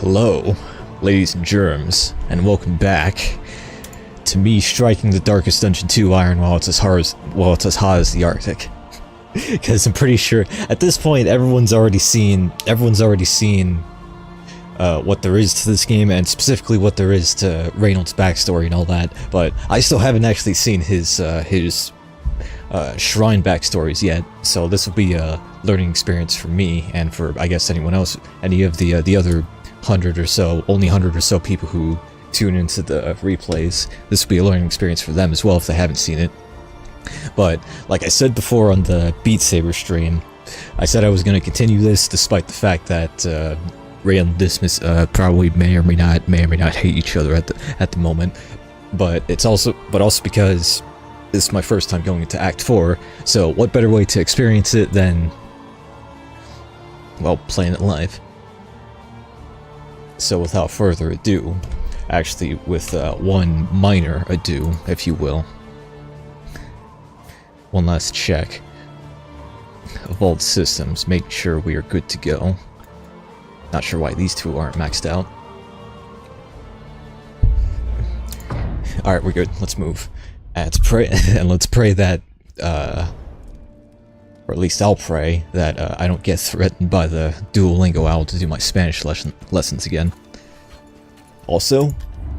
Hello, ladies and germs, and welcome back to me striking the darkest dungeon 2 iron while it's as hot as the Arctic. Because I'm pretty sure at this point everyone's already seen what there is to this game, and specifically what there is to Reynauld's backstory and all that. But I still haven't actually seen his shrine backstories yet, so this will be a learning experience for me and for, I guess, anyone else, any of the other 100 or so people who tune into the replays. This will be a learning experience for them as well if they haven't seen it. But like I said before on the Beat Saber stream, I said I was going to continue this despite the fact that Ray and Dismiss probably may or may not hate each other at the moment. But it's also because this is my first time going into Act 4, so what better way to experience it than, well, playing it live. So without further ado, actually with one minor ado, if you will, one last check of all the systems, making sure we are good to go. Not sure why these two aren't maxed out. Alright, we're good. Let's move. And let's pray that, or at least I'll pray that I don't get threatened by the Duolingo owl to do my Spanish lessons again. Also,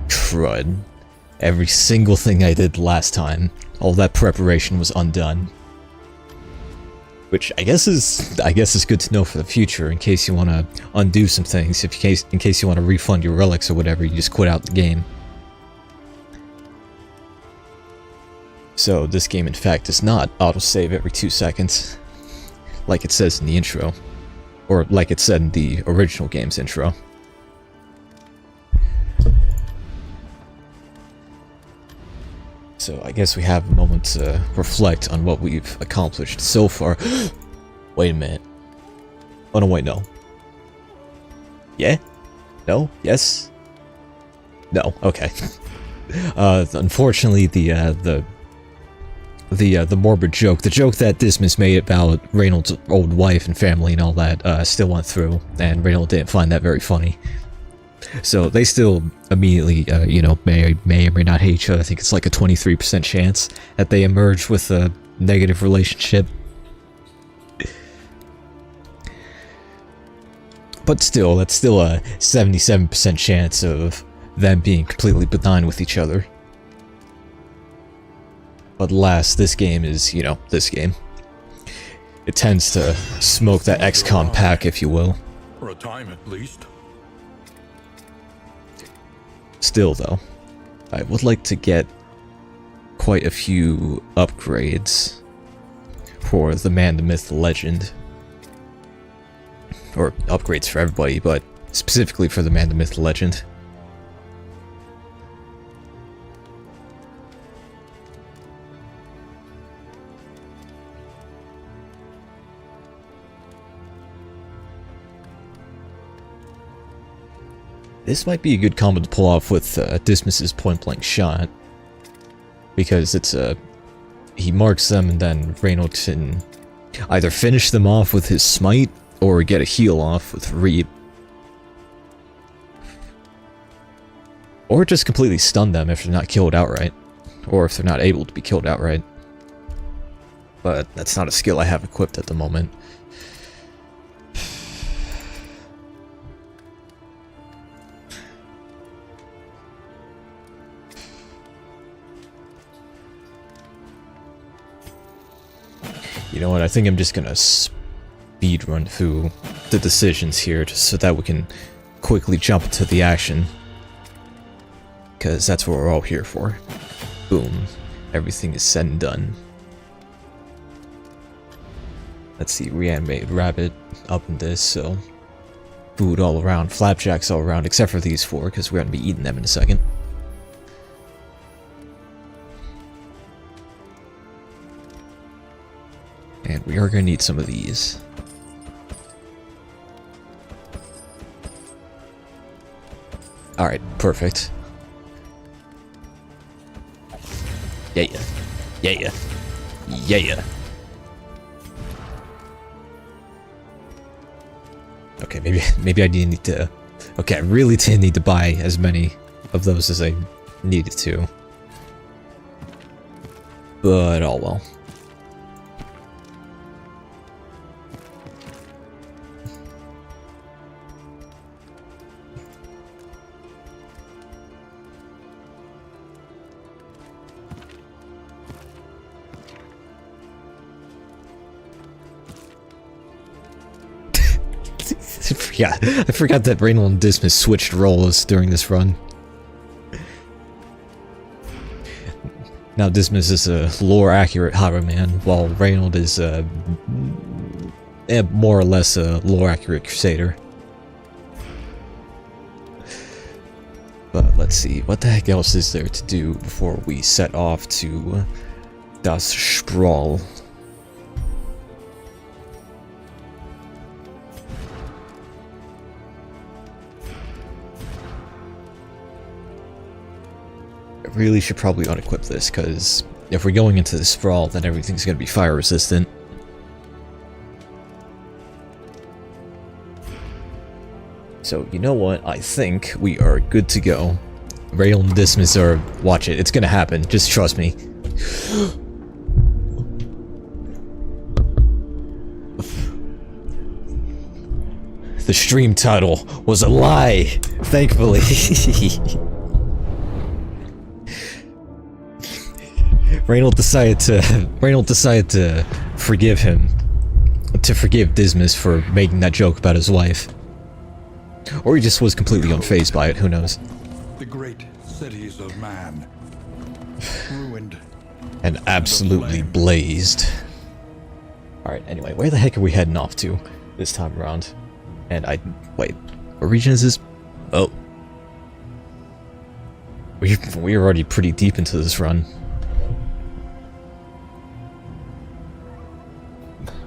crud. Every single thing I did last time, all that preparation was undone. Which I guess is good to know for the future, in case you want to undo some things. In case you want to refund your relics or whatever, you just quit out the game. So this game, in fact, does not autosave every 2 seconds, like it says in the intro, or like it said in the original game's intro. So I guess we have a moment to reflect on what we've accomplished so far. Wait a minute. Oh no, wait, no. Yeah? No? Yes? No? Okay. Unfortunately, the morbid joke, the joke that Dismiss made about Reynauld's old wife and family and all that, still went through, and Reynauld didn't find that very funny. So they still immediately, you know, may or may not hate each other. I think it's like a 23% chance that they emerge with a negative relationship. But still, that's still a 77% chance of them being completely benign with each other. But alas, this game is, you know, this game. It tends to smoke that XCOM pack, if you will. For a time, at least. Still, though, I would like to get quite a few upgrades for the man, the myth, the legend. Or upgrades for everybody, but specifically for the man, the myth, the legend. This might be a good combo to pull off with Dismiss's point-blank shot, because it's he marks them and then Reynauld can either finish them off with his smite or get a heal off with Reap, or just completely stun them if they're not killed outright, or if they're not able to be killed outright. But that's not a skill I have equipped at the moment. You know what, I think I'm just gonna speedrun through the decisions here just so that we can quickly jump into the action. Because that's what we're all here for. Boom. Everything is said and done. Let's see, reanimated rabbit up in this, so food all around, flapjacks all around, except for these four, because we're gonna be eating them in a second. And we are going to need some of these. Alright, perfect. Yeah. Okay, maybe I need to Okay, I really didn't need to buy as many of those as I needed to. But, oh well. I forgot that Reynauld and Dismas switched roles during this run. Now Dismas is a lore-accurate highwayman, while Reynauld is more or less a lore-accurate crusader. But let's see, what the heck else is there to do before we set off to Das Sprawl? Really should probably unequip this, because if we're going into the sprawl, then everything's going to be fire resistant. So, you know what? I think we are good to go. Reynauld and Dismas are... Watch it. It's going to happen. Just trust me. The stream title was a lie, thankfully. Reynauld decided to forgive him, to forgive Dismas for making that joke about his wife. Or he just was completely unfazed by it, who knows. The great cities of man, ruined and absolutely blazed. Alright, anyway, where the heck are we heading off to this time around? And wait, what region is this? Oh. We're already pretty deep into this run.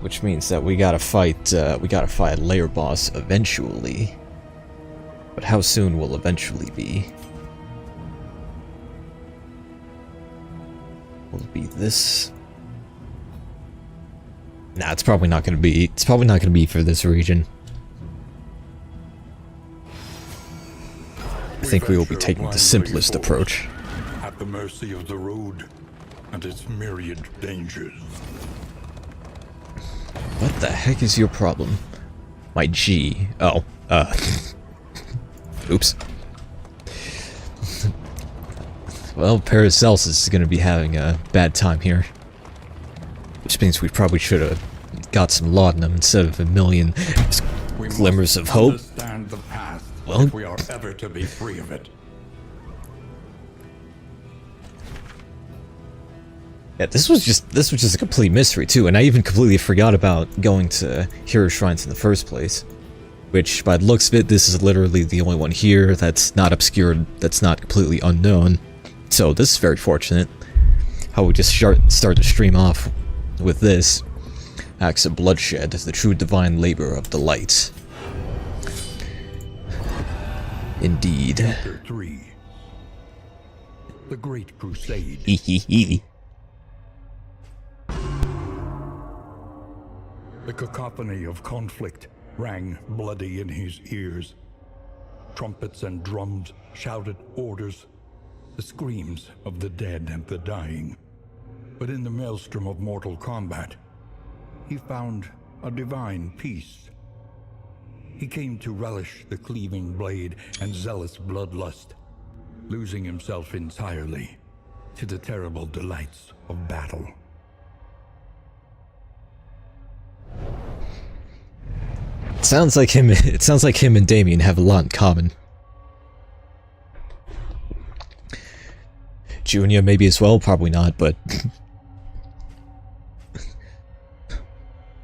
Which means that we gotta fight a lair boss eventually. But how soon will eventually be? Will it be this? Nah, it's probably not gonna be. It's probably not gonna be for this region. I think we will be taking the simplest approach. At the mercy of the road and its myriad dangers. What the heck is your problem? My G. Oh, oops. Well, Paracelsus is gonna be having a bad time here. Which means we probably should have got some laudanum instead of a million glimmers of hope. Understand the past Well, if we are ever to be free of it. Yeah, this was just a complete mystery too, and I even completely forgot about going to hero shrines in the first place. Which, by the looks of it, this is literally the only one here that's not obscured, that's not completely unknown. So this is very fortunate. How we just start to stream off with this. Acts of bloodshed, the true divine labor of the light. Indeed. Chapter 3. The Great Crusade. The cacophony of conflict rang bloody in his ears. Trumpets and drums shouted orders, the screams of the dead and the dying. But in the maelstrom of mortal combat, he found a divine peace. He came to relish the cleaving blade and zealous bloodlust, losing himself entirely to the terrible delights of battle. It sounds like him and Damien have a lot in common. Junior maybe as well, probably not, but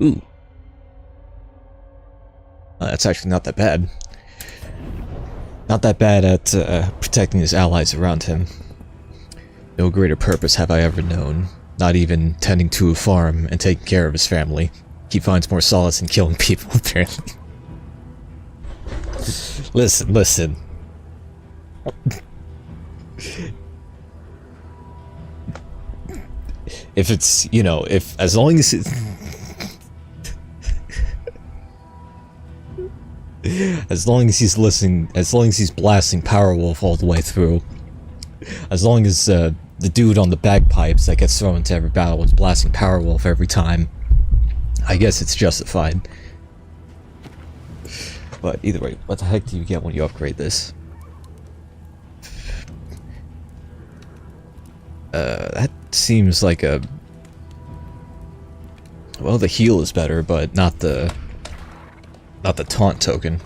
ooh. That's actually not that bad. Not that bad at protecting his allies around him. No greater purpose have I ever known. Not even tending to a farm and taking care of his family. He finds more solace in killing people, apparently. Listen. If it's, you know, as long as As long as he's listening, as long as he's blasting Powerwolf all the way through, as long as the dude on the bagpipes that gets thrown into every battle is blasting Powerwolf every time, I guess it's justified. But either way, what the heck do you get when you upgrade this? That seems like a... Well, the heal is better, but not the taunt token,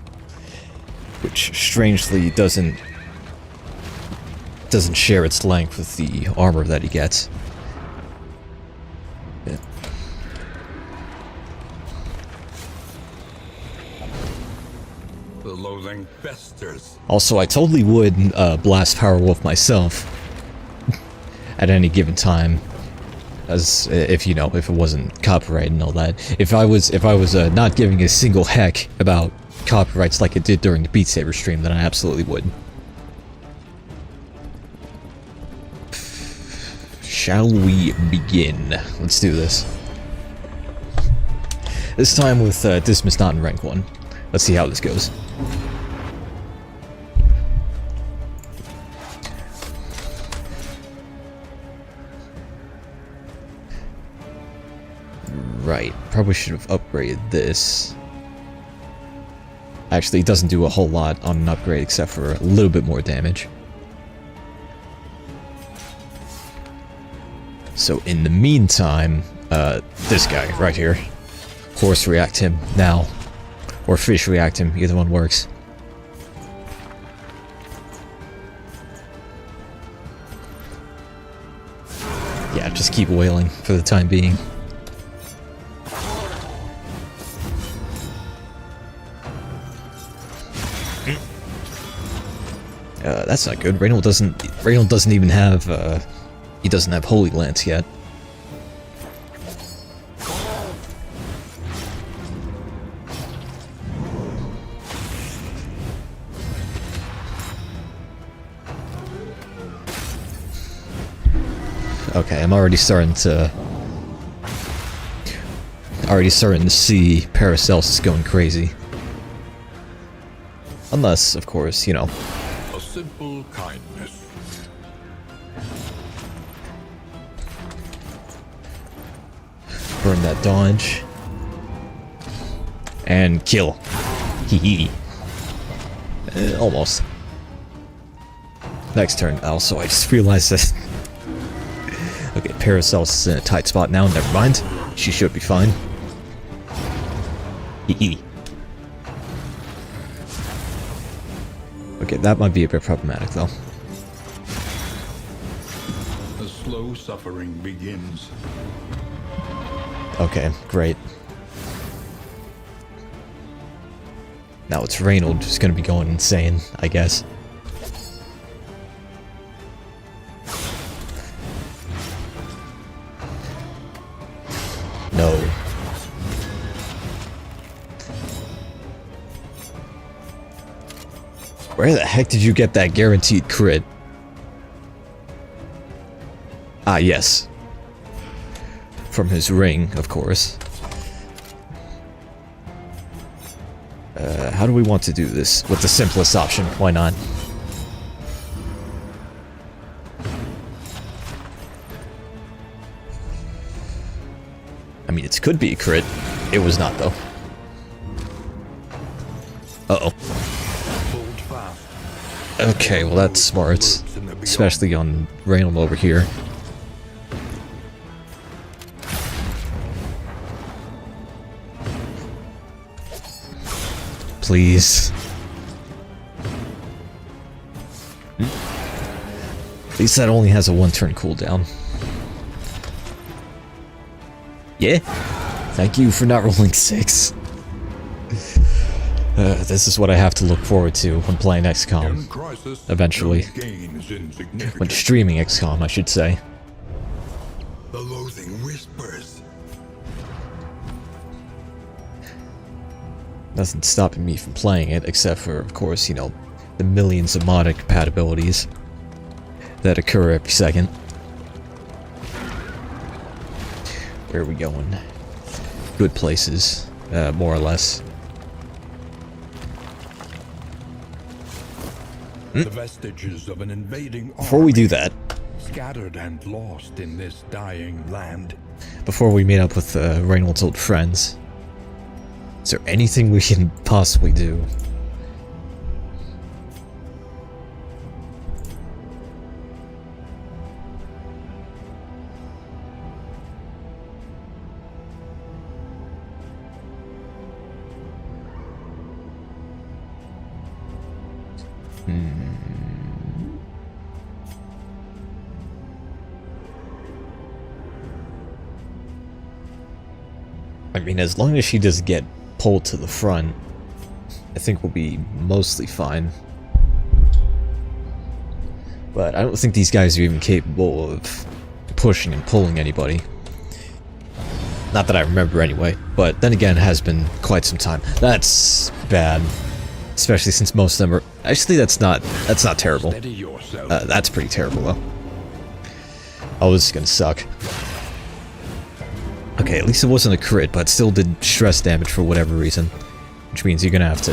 which strangely doesn't share its length with the armor that he gets. Yeah. The loathing festers. Also, I totally would blast Powerwolf myself at any given time, as if you know, if it wasn't copyright and all that. If I was not giving a single heck about copyrights like it did during the Beat Saber stream, then I absolutely would. Shall we begin? Let's do this. This time with Dismiss not in rank 1. Let's see how this goes. Right, probably should have upgraded this. Actually, it doesn't do a whole lot on an upgrade except for a little bit more damage. So in the meantime, this guy right here. Horse react him now. Or fish react him, either one works. Yeah, just keep wailing for the time being. That's not good. Reynauld doesn't even have, he doesn't have Holy Lance yet. Okay, I'm already starting to see Paracelsus going crazy. Unless, of course, you know. A simple kindness. Burn that dodge. And kill. Hee hee. Almost. Next turn. Also, I just realized that. Okay, Paracelsus is in a tight spot now. Never mind. She should be fine. Hee hee. Okay, that might be a bit problematic, though. The slow suffering begins. Okay, great. Now it's Reynauld who's gonna be going insane, I guess. No. Where the heck did you get that guaranteed crit? Ah, yes. From his ring, of course. How do we want to do this? With the simplest option, why not? I mean, it could be a crit. It was not, though. Uh-oh. Okay, well that's smart. Especially on Reynauld over here. Please. At least that only has a 1-turn cooldown. Yeah. Thank you for not rolling 6. This is what I have to look forward to when playing XCOM. Eventually. When streaming XCOM, I should say. The loathing whispers. Nothing stopping me from playing it, except for, of course, you know, the millions of mod compatibilities that occur every second. Where are we going? Good places, more or less. The vestiges of an invading Before we do that, scattered and lost in this dying land. before we meet up with Reynaulds' old friends, is there anything we can possibly do? I mean, as long as she doesn't get pulled to the front, I think we'll be mostly fine. But I don't think these guys are even capable of pushing and pulling anybody. Not that I remember anyway, but then again, it has been quite some time. That's bad. Especially since most of them are... Actually, that's not terrible. That's pretty terrible, though. Oh, this is gonna suck. Okay, at least it wasn't a crit, but still did stress damage for whatever reason. Which means you're gonna have to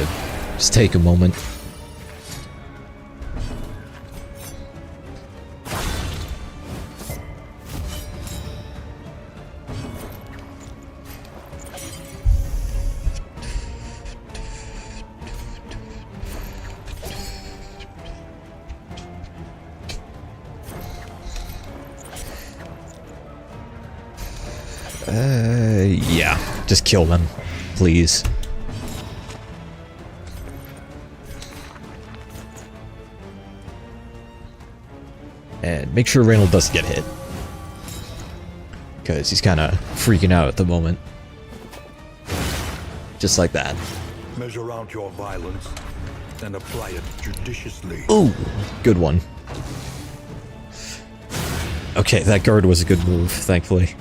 just take a moment. Yeah, just kill them, please. And make sure Reynauld doesn't get hit, because he's kind of freaking out at the moment. Just like that. Measure out your violence and apply it judiciously. Ooh, good one. Okay, that guard was a good move, thankfully.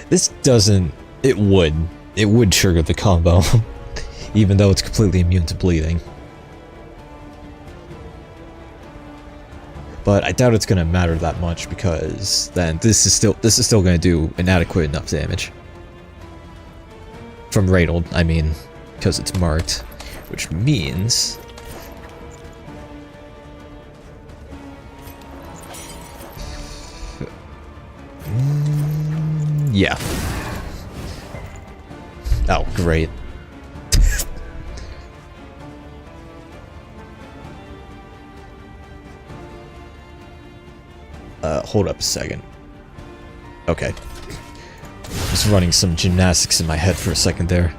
This doesn't... It would trigger the combo, even though it's completely immune to bleeding. But I doubt it's gonna matter that much, because then this is still gonna do inadequate enough damage. From Reynauld, I mean, because it's marked, which means... yeah. Oh, great. Hold up a second. Okay. Just running some gymnastics in my head for a second there.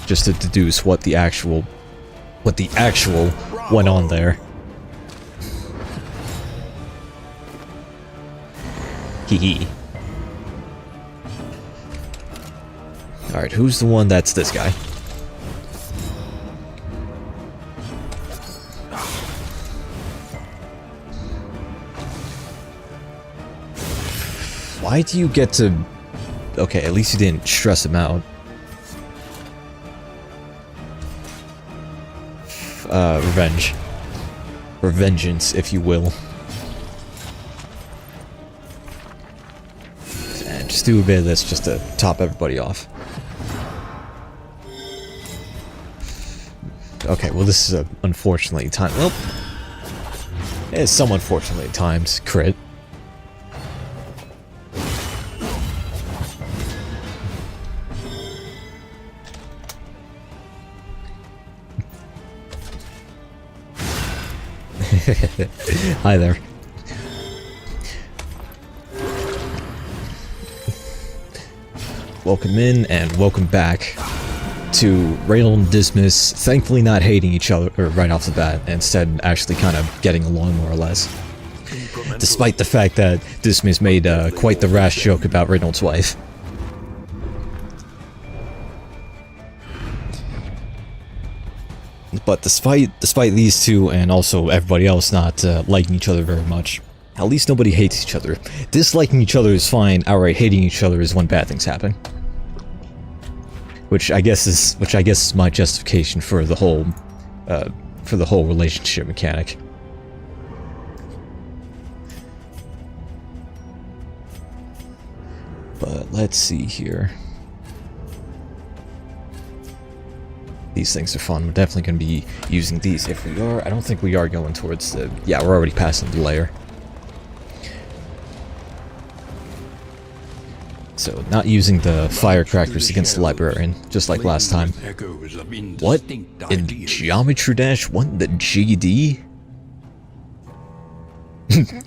Just to deduce what the actual went on there. Hee hee. Alright, who's the one that's this guy? Why do you get to... Okay, at least you didn't stress him out. Revenge. Or vengeance, if you will. And just do a bit of this just to top everybody off. Okay, well this is unfortunately timed. Well, it's some unfortunately timed crit. Hi there. Welcome in and welcome back to Reynauld and Dismas thankfully not hating each other right off the bat, and instead actually kind of getting along more or less. Despite the fact that Dismas made quite the rash joke about Reynauld's wife. But despite these two and also everybody else not liking each other very much, at least nobody hates each other. Disliking each other is fine. Outright hating each other is when bad things happen. Which I guess is my justification for the whole relationship mechanic. But let's see here. These things are fun. We're definitely going to be using these. If we are, I don't think we are going towards the... Yeah, we're already passing the layer. So, not using the firecrackers against the librarian, just like last time. What? In Geometry Dash 1? The GD?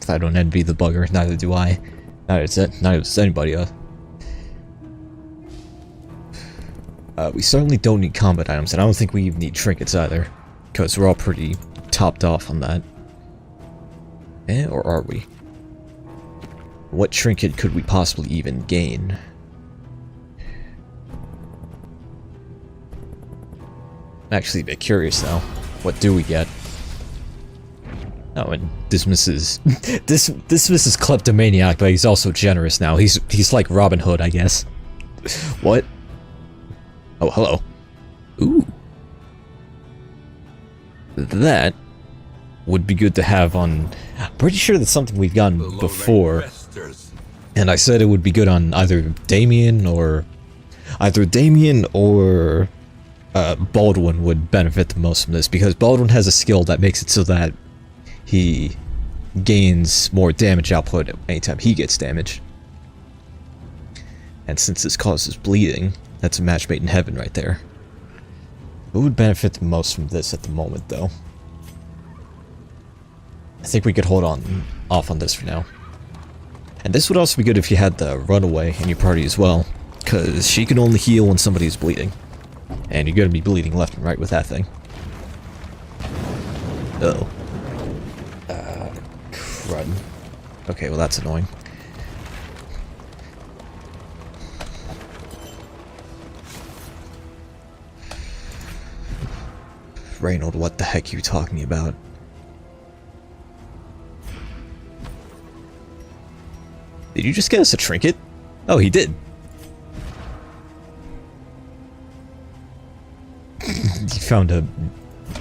I don't envy the bugger, neither do I. Neither does anybody, we certainly don't need combat items, and I don't think we even need trinkets either, because we're all pretty topped off on that. Or are we? What trinket could we possibly even gain? I'm actually a bit curious now. What do we get? Oh, and dismisses kleptomaniac, but he's also generous now. He's like Robin Hood, I guess. What? Oh, hello. Ooh. That would be good to have on... I'm pretty sure that's something we've gotten before. And I said it would be good on either Damien or... Baldwin would benefit the most from this, because Baldwin has a skill that makes it so that he gains more damage output anytime he gets damaged. And since this causes bleeding, that's a match made in heaven right there. Who would benefit the most from this at the moment, though? I think we could hold off on this for now. And this would also be good if you had the runaway in your party as well, because she can only heal when somebody is bleeding. And you're going to be bleeding left and right with that thing. Uh-oh. Crud. Okay, well that's annoying. Reynauld, what the heck are you talking about? Did you just get us a trinket? Oh, he did. He found a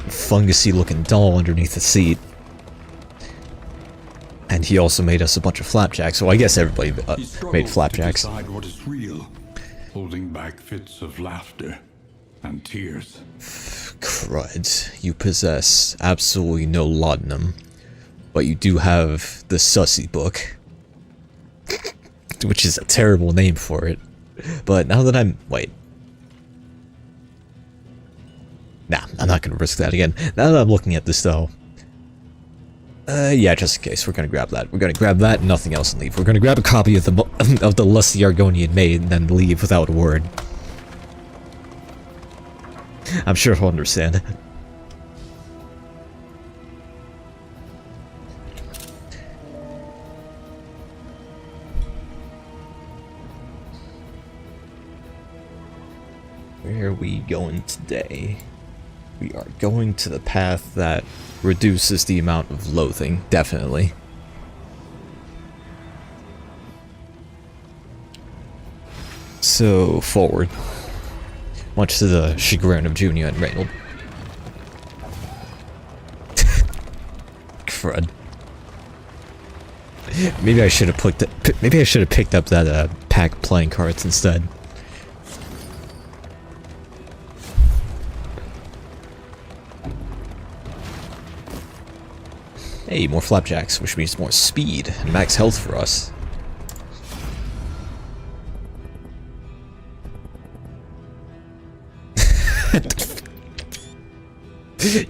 fungusy looking doll underneath the seat. And he also made us a bunch of flapjacks, so I guess everybody made flapjacks. To decide what is real, holding back fits of laughter and tears. Crud. You possess absolutely no laudanum, but you do have the Sussy book. Which is a terrible name for it. But now that I'm... Wait. Nah, I'm not gonna risk that again. Now that I'm looking at this, though... yeah, just in case, we're gonna grab that. We're gonna grab that and nothing else and leave. We're gonna grab a copy of the Lusty Argonian Maid and then leave without a word. I'm sure he'll understand. Where are we going today? We are going to the path that reduces the amount of loathing, definitely. So, forward. Much to the chagrin of Junior and Reynauld. Crud. Maybe I should have picked up that pack of playing cards instead. Hey, more flapjacks, which means more speed and max health for us.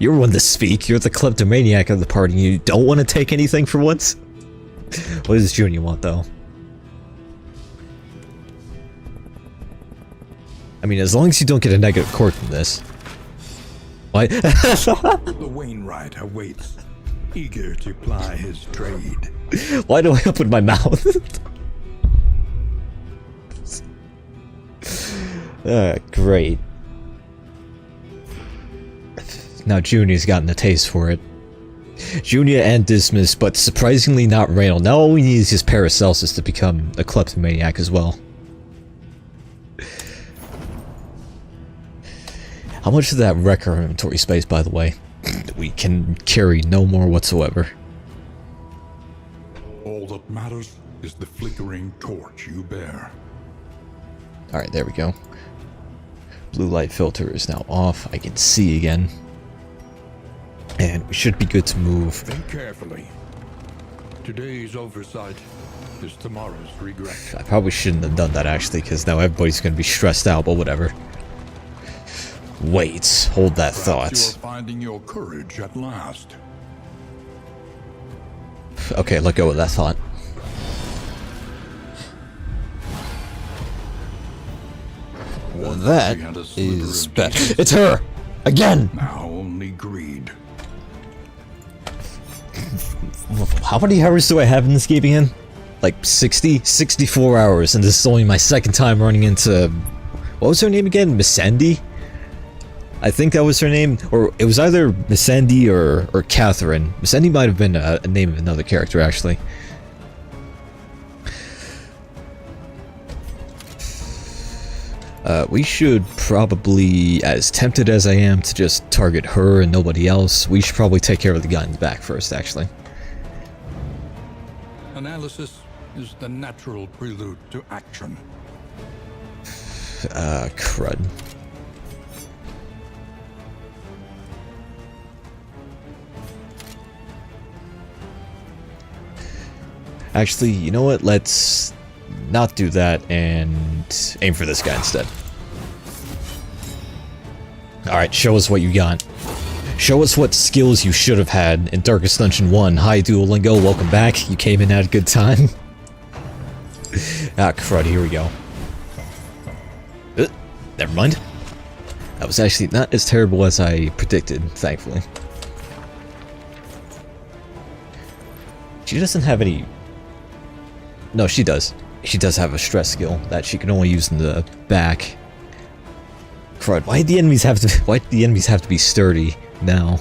You're one to speak. You're the kleptomaniac of the party. You don't want to take anything for once? What does Junior want, though? I mean, as long as you don't get a negative chord from this. What? The Wainwright awaits, eager to ply his trade. Why do I open my mouth? Great. Now Junior's gotten a taste for it. Junior and Dismas, but surprisingly not Reynauld. Now all we need is his Paracelsus to become a kleptomaniac as well. How much is that wreck our inventory space, by the way? We can carry no more whatsoever. All that matters is the flickering torch you bear. Alright, there we go. Blue light filter is now off. I can see again. And we should be good to move. Think carefully. Today's oversight is tomorrow's regret. I probably shouldn't have done that, actually, because now everybody's going to be stressed out, but whatever. Wait, hold that thought. You're finding your courage at last. Okay, let go of that thought. That is bad. It's her! Again! Now only greed. How many hours do I have in this game again? Like 60? 64 hours, and this is only my second time running into... What was her name again? Missandei? I think that was her name, or it was either Missandei or Catherine. Missandei might have been a name of another character, actually. We should probably, as tempted as I am to just target her and nobody else, we should probably take care of the guy in the back first, actually. Analysis is the natural prelude to action. Crud. Actually, you know what? Let's not do that and aim for this guy instead. Alright, show us what you got. Show us what skills you should have had in Darkest Dungeon 1. Hi, Duolingo, welcome back. You came in at a good time. Ah, crud, here we go. Never mind. That was actually not as terrible as I predicted, thankfully. She doesn't have any... No, she does. She does have a stress skill that she can only use in the back. Crud, why do the enemies have to be sturdy now?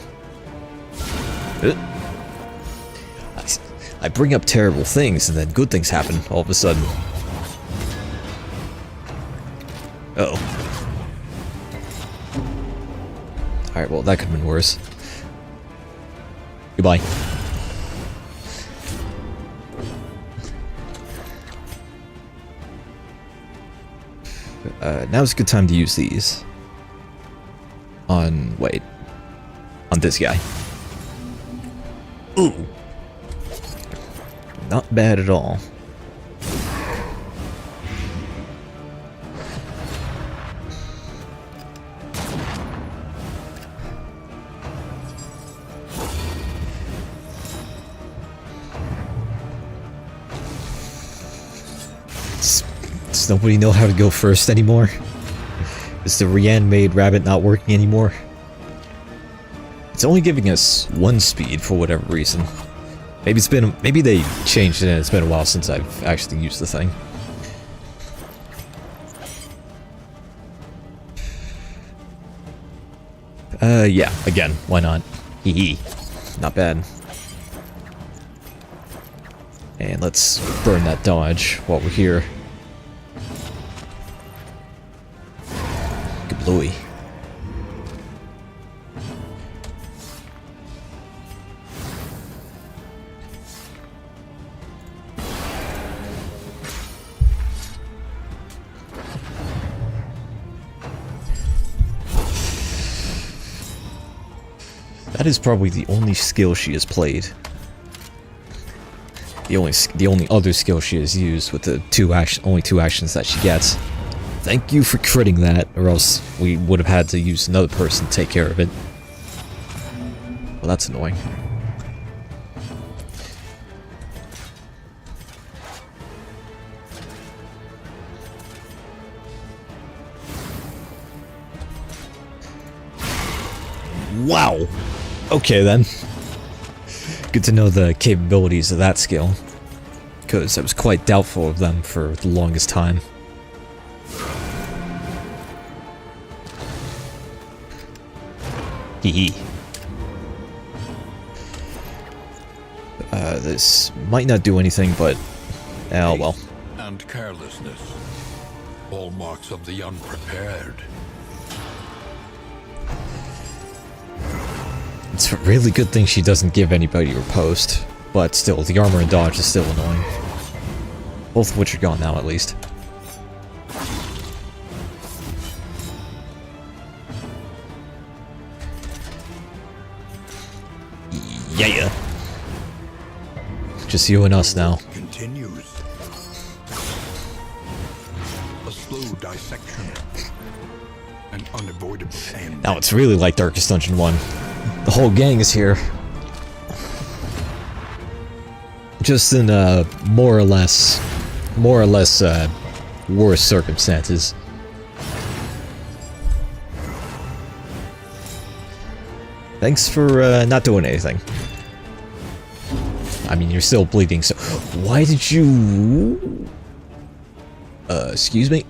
I bring up terrible things and then good things happen all of a sudden. Uh-oh. Alright, well that could have been worse. Goodbye. Now's a good time to use these. On this guy. Ooh. Not bad at all. Does nobody know how to go first anymore? Is the reanimated rabbit not working anymore? It's only giving us one speed for whatever reason. Maybe they changed it and it's been a while since I've actually used the thing. Yeah, again, why not? Hee. Not bad. And let's burn that dodge while we're here. Kablooey. That is probably the only skill she has played. The only other skill she has used with the only two actions that she gets. Thank you for critting that, or else we would have had to use another person to take care of it. Well, that's annoying. Wow! Okay then. Good to know the capabilities of that skill, because I was quite doubtful of them for the longest time. Hee. This might not do anything, but oh well. And carelessness, hallmarks of the unprepared. It's a really good thing she doesn't give anybody her post, but still, the armor and dodge is still annoying. Both of which are gone now, at least. Yeah. Just you and us now. Continues. A slow dissection. An unavoidable end. Now it's really like Darkest Dungeon 1. The whole gang is here. Just in more or less worse circumstances. Thanks for not doing anything. I mean, you're still bleeding, so why did you... excuse me?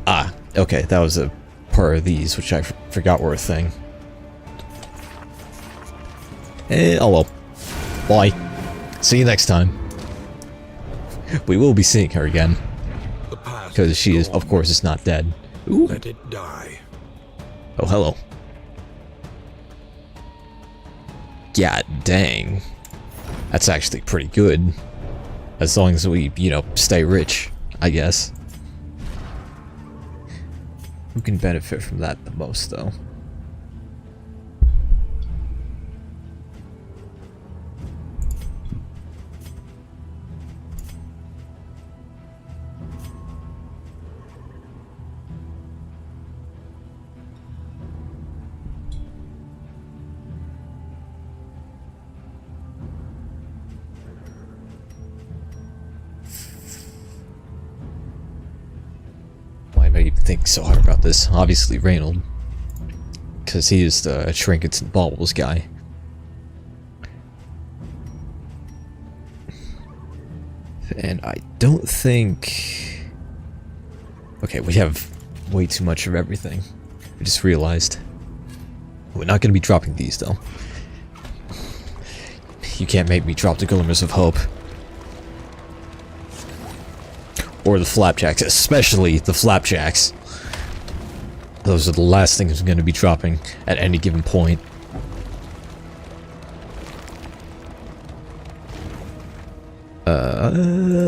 Ah, okay, that was a part of these, which I forgot were a thing. Oh well. Bye. See you next time. We will be seeing her again. Because she is, of course, is not dead. Ooh. Let it die. Oh, hello. God dang. That's actually pretty good. As long as we, you know, stay rich, I guess. Who can benefit from that the most, though? Why do I even think so hard about this? Obviously Reynauld. Because he is the trinkets and baubles guy. And I don't think... Okay, we have way too much of everything. I just realized. We're not going to be dropping these, though. You can't make me drop the Glimmers of Hope. Or the Flapjacks, especially the Flapjacks. Those are the last things I'm going to be dropping at any given point.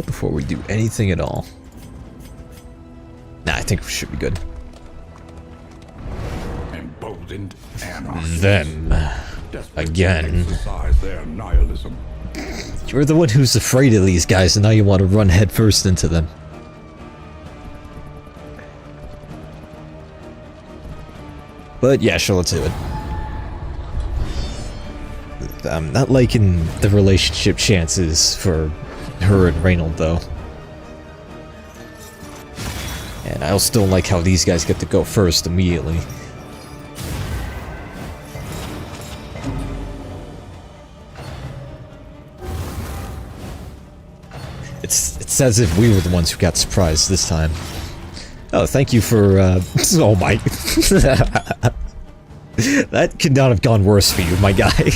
Before we do anything at all. Nah, I think we should be good. Emboldened anarchists. Them. Again. Exercise their nihilism. You're the one who's afraid of these guys, and now you want to run headfirst into them. But yeah, sure, let's do it. I'm not liking the relationship chances for her and Reynauld, though. And I also don't like how these guys get to go first immediately. It's as if we were the ones who got surprised this time. Oh, thank you for, oh my... That could not have gone worse for you, my guy.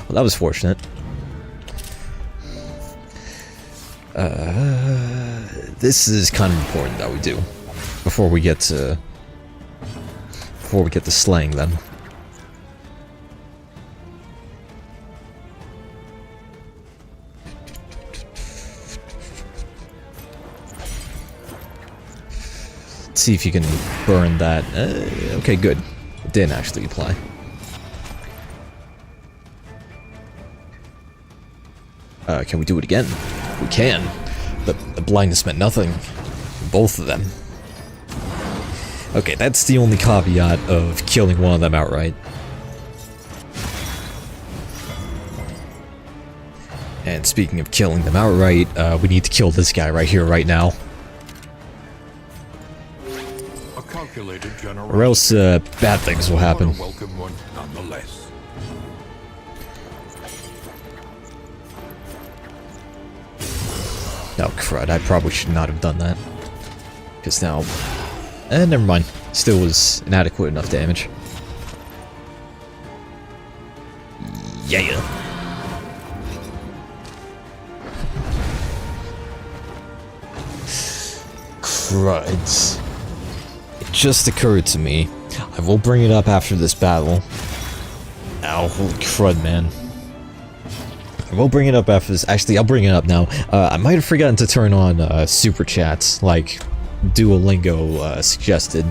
Well, that was fortunate. This is kind of important that we do. Before we get to slaying them. Let's see if you can burn that. Okay, good. It didn't actually apply. Can we do it again? We can. But the blindness meant nothing. Both of them. Okay, that's the only caveat of killing one of them outright. And speaking of killing them outright, we need to kill this guy right here, right now. Or else, bad things will happen. Welcome one, nonetheless. Oh, crud, I probably should not have done that. Because now... never mind. Still was inadequate enough damage. Yeah. Crud. It just occurred to me. I will bring it up after this battle. Ow, holy crud, man. I will bring it up after this. Actually, I'll bring it up now. I might have forgotten to turn on super chats, like Duolingo suggested.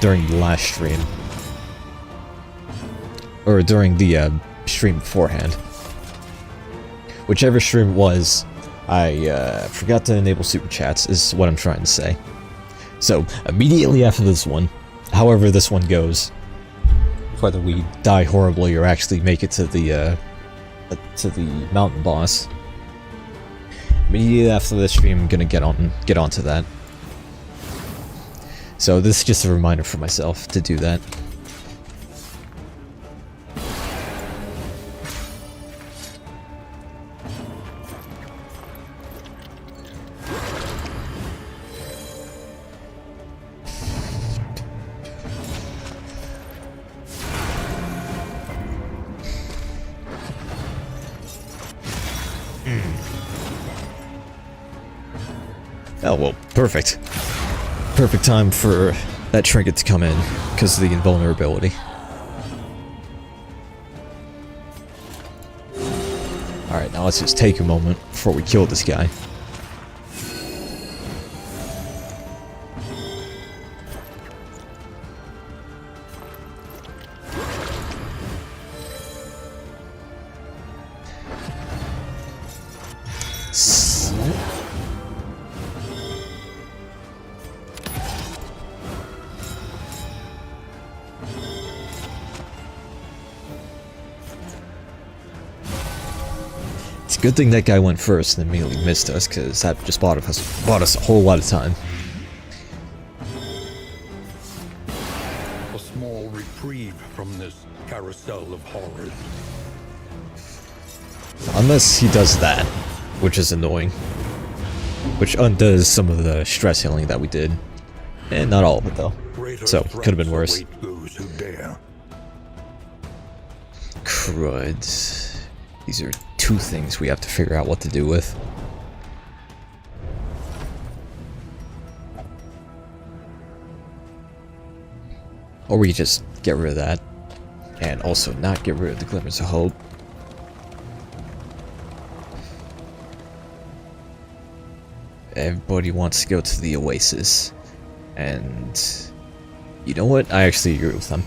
during the last stream. Or during the stream beforehand. Whichever stream it was, I forgot to enable super chats, is what I'm trying to say. So, immediately after this one, however this one goes, whether we die horribly or actually make it to the mountain boss, immediately after this stream, I'm gonna get onto that. So this is just a reminder for myself to do that. Oh, well, perfect. Perfect time for that trinket to come in, because of the invulnerability. Alright, now let's just take a moment before we kill this guy. Good thing that guy went first and immediately missed us, because that just bought us a whole lot of time. A small reprieve from this carousel of horrors. Unless he does that, which is annoying. Which undoes some of the stress healing that we did. And not all of it, though. So, could have been worse. Crud. These are two things we have to figure out what to do with. Or we just get rid of that. And also not get rid of the Glimmers of Hope. Everybody wants to go to the Oasis. And you know what? I actually agree with them.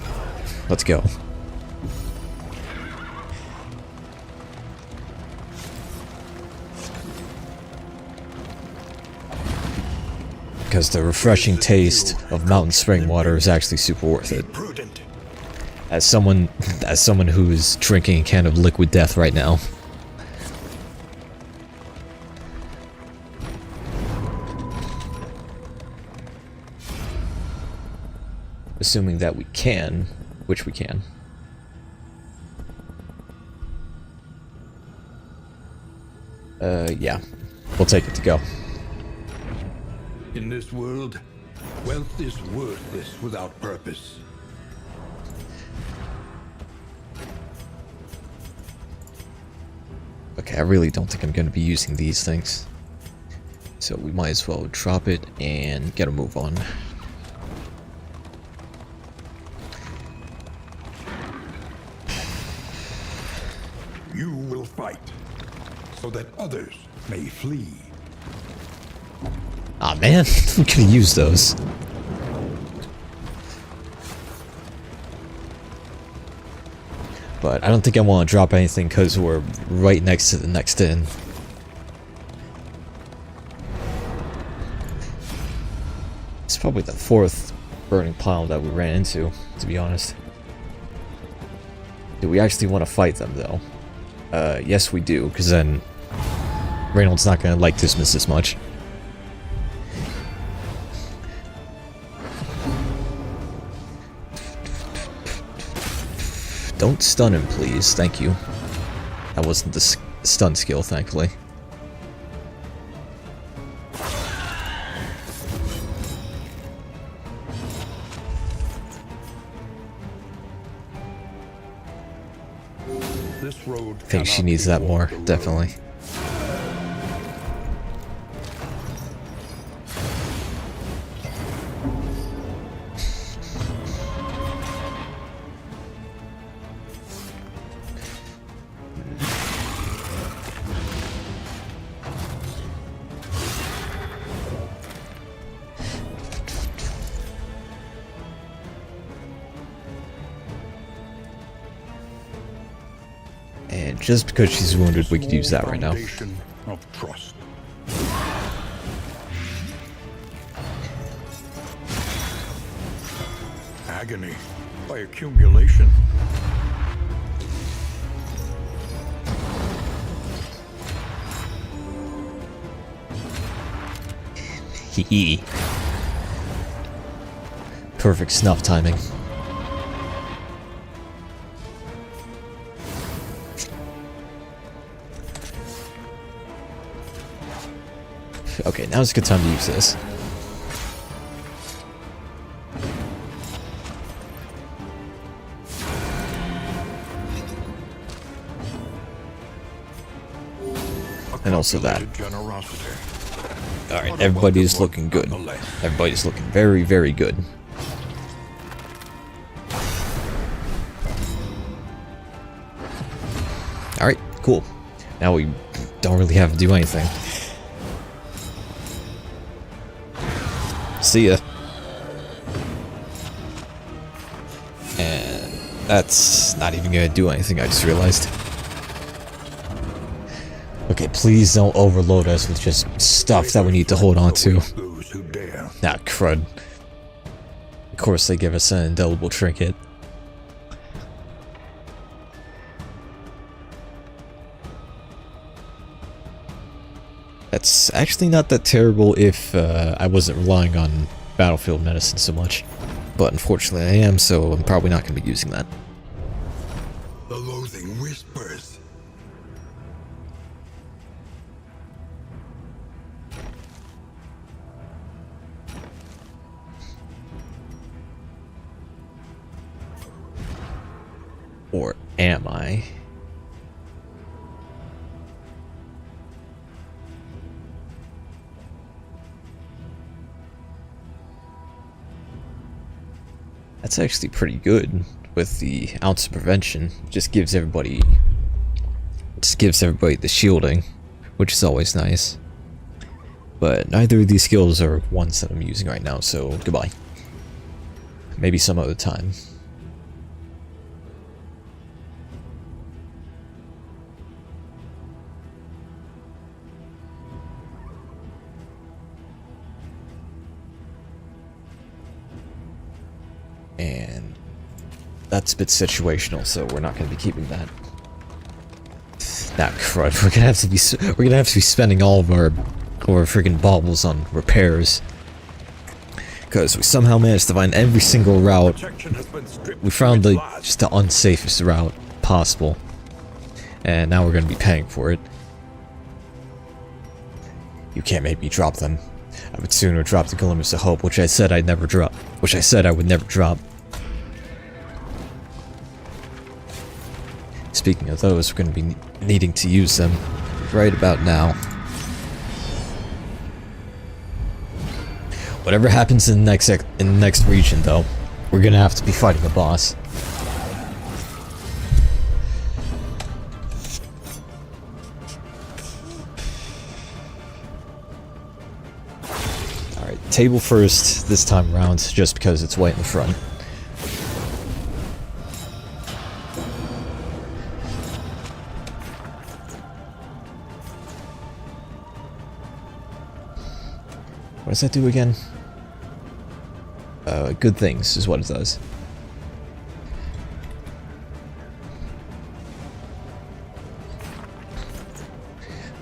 Let's go. Because the refreshing taste of mountain spring water is actually super worth it. As someone who is drinking a can of liquid death right now. Assuming that we can, which we can. Yeah. We'll take it to go. In this world, wealth is worthless without purpose. Okay, I really don't think I'm going to be using these things. So we might as well drop it and get a move on. You will fight, so that others may flee. Aw, man, we could have used those. But I don't think I want to drop anything because we're right next to the next inn. It's probably the fourth burning pile that we ran into, to be honest. Do we actually want to fight them, though? Yes we do, because then Reynauld's not going to like dismiss as much. Don't stun him, please. Thank you. That wasn't the stun skill, thankfully. This road I think she needs that more, definitely. And just because she's wounded, we could use that right now. Foundation of trust. Agony by accumulation. Hee. Perfect snuff timing. Okay, now's a good time to use this. And also that. Alright, everybody's looking good. Everybody's looking very, very good. Alright, cool. Now we don't really have to do anything. See ya. And that's not even gonna do anything, I just realized. Okay, please don't overload us with just stuff that we need to hold on to. Nah, crud. Of course they give us an indelible trinket. That's actually not that terrible if I wasn't relying on battlefield medicine so much. But unfortunately I am, so I'm probably not going to be using that. The loathing whispers. Or am I? That's actually pretty good with the ounce of prevention. Just gives everybody the shielding, which is always nice. But neither of these skills are ones that I'm using right now, so goodbye. Maybe some other time. And that's a bit situational, so we're not going to be keeping that. Nah, crud. We're gonna have to be spending all of our freaking baubles on repairs, because we somehow managed to find every single route. We found just the unsafest route possible, and now we're going to be paying for it. You can't make me drop them. I would sooner drop the glimmers of hope, which I said I'd never drop. Which I said I would never drop. Speaking of those, we're going to be needing to use them right about now. Whatever happens in the next region, though, we're going to have to be fighting a boss. Table first this time around, just because it's way in the front. What does that do again? Good things is what it does.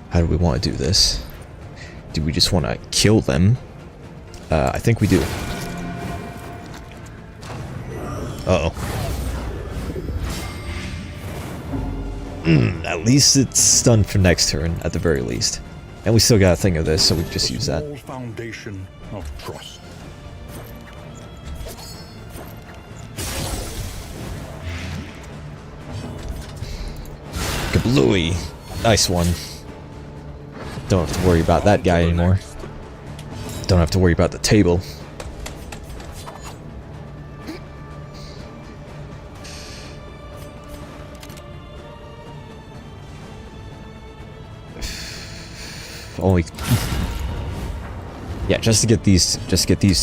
How do we want to do this? Do we just want to kill them? I think we do. Uh-oh. At least it's stunned for next turn, at the very least. And we still got a thing of this, so we can just use that. Foundation of trust. Kablooey! Nice one. Don't have to worry about that guy anymore. Don't have to worry about the table. Only, yeah, just to get these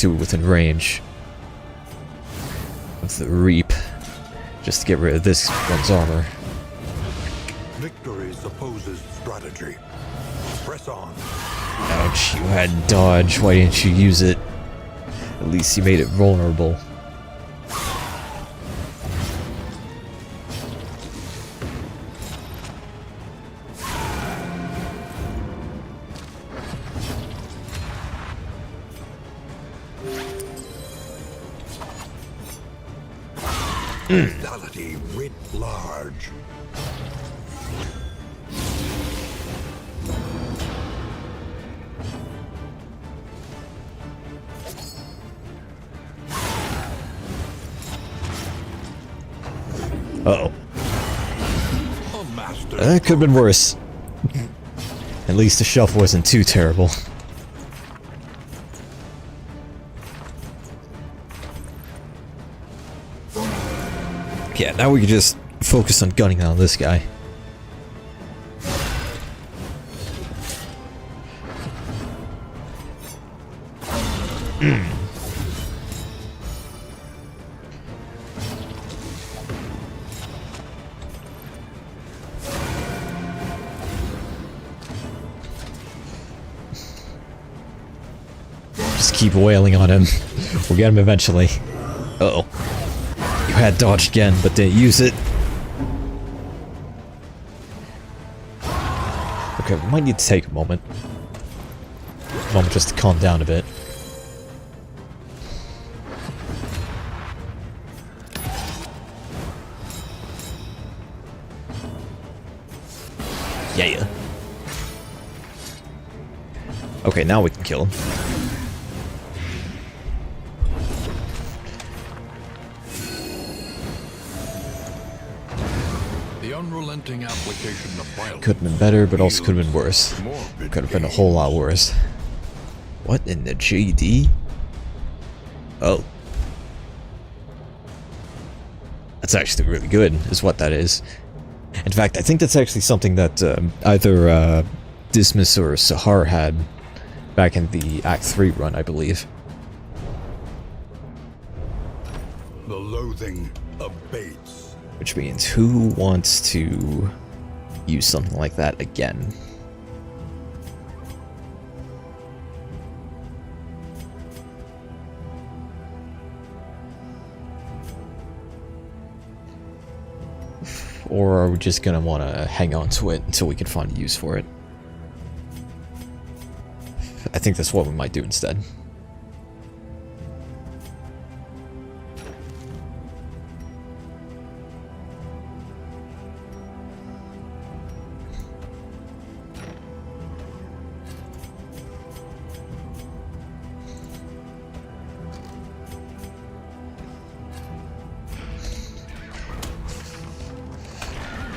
two within range of the reap, just to get rid of this one's armor. strategy. Press on. Ouch, you had dodge. Why didn't you use it? At least you made it vulnerable. Lethality writ large. Uh-oh. A master. That could have been worse. At least the shuffle wasn't too terrible. Yeah, now we can just focus on gunning down this guy. Just keep wailing on him. We'll get him eventually. Uh-oh. You had dodged again, but didn't use it. Okay, we might need to take a moment. A moment just to calm down a bit. Yeah. Okay, now we can kill him. The unrelenting application of violence. Could have been better, but also could have been worse. Could have been a whole lot worse. What in the JD? Oh. That's actually really good, is what that is. In fact, I think that's actually something that either Dismas or Sahar had back in the Act 3 run, I believe. The loathing abates. Which means, who wants to use something like that again? Or are we just gonna want to hang on to it until we can find a use for it? I think that's what we might do instead.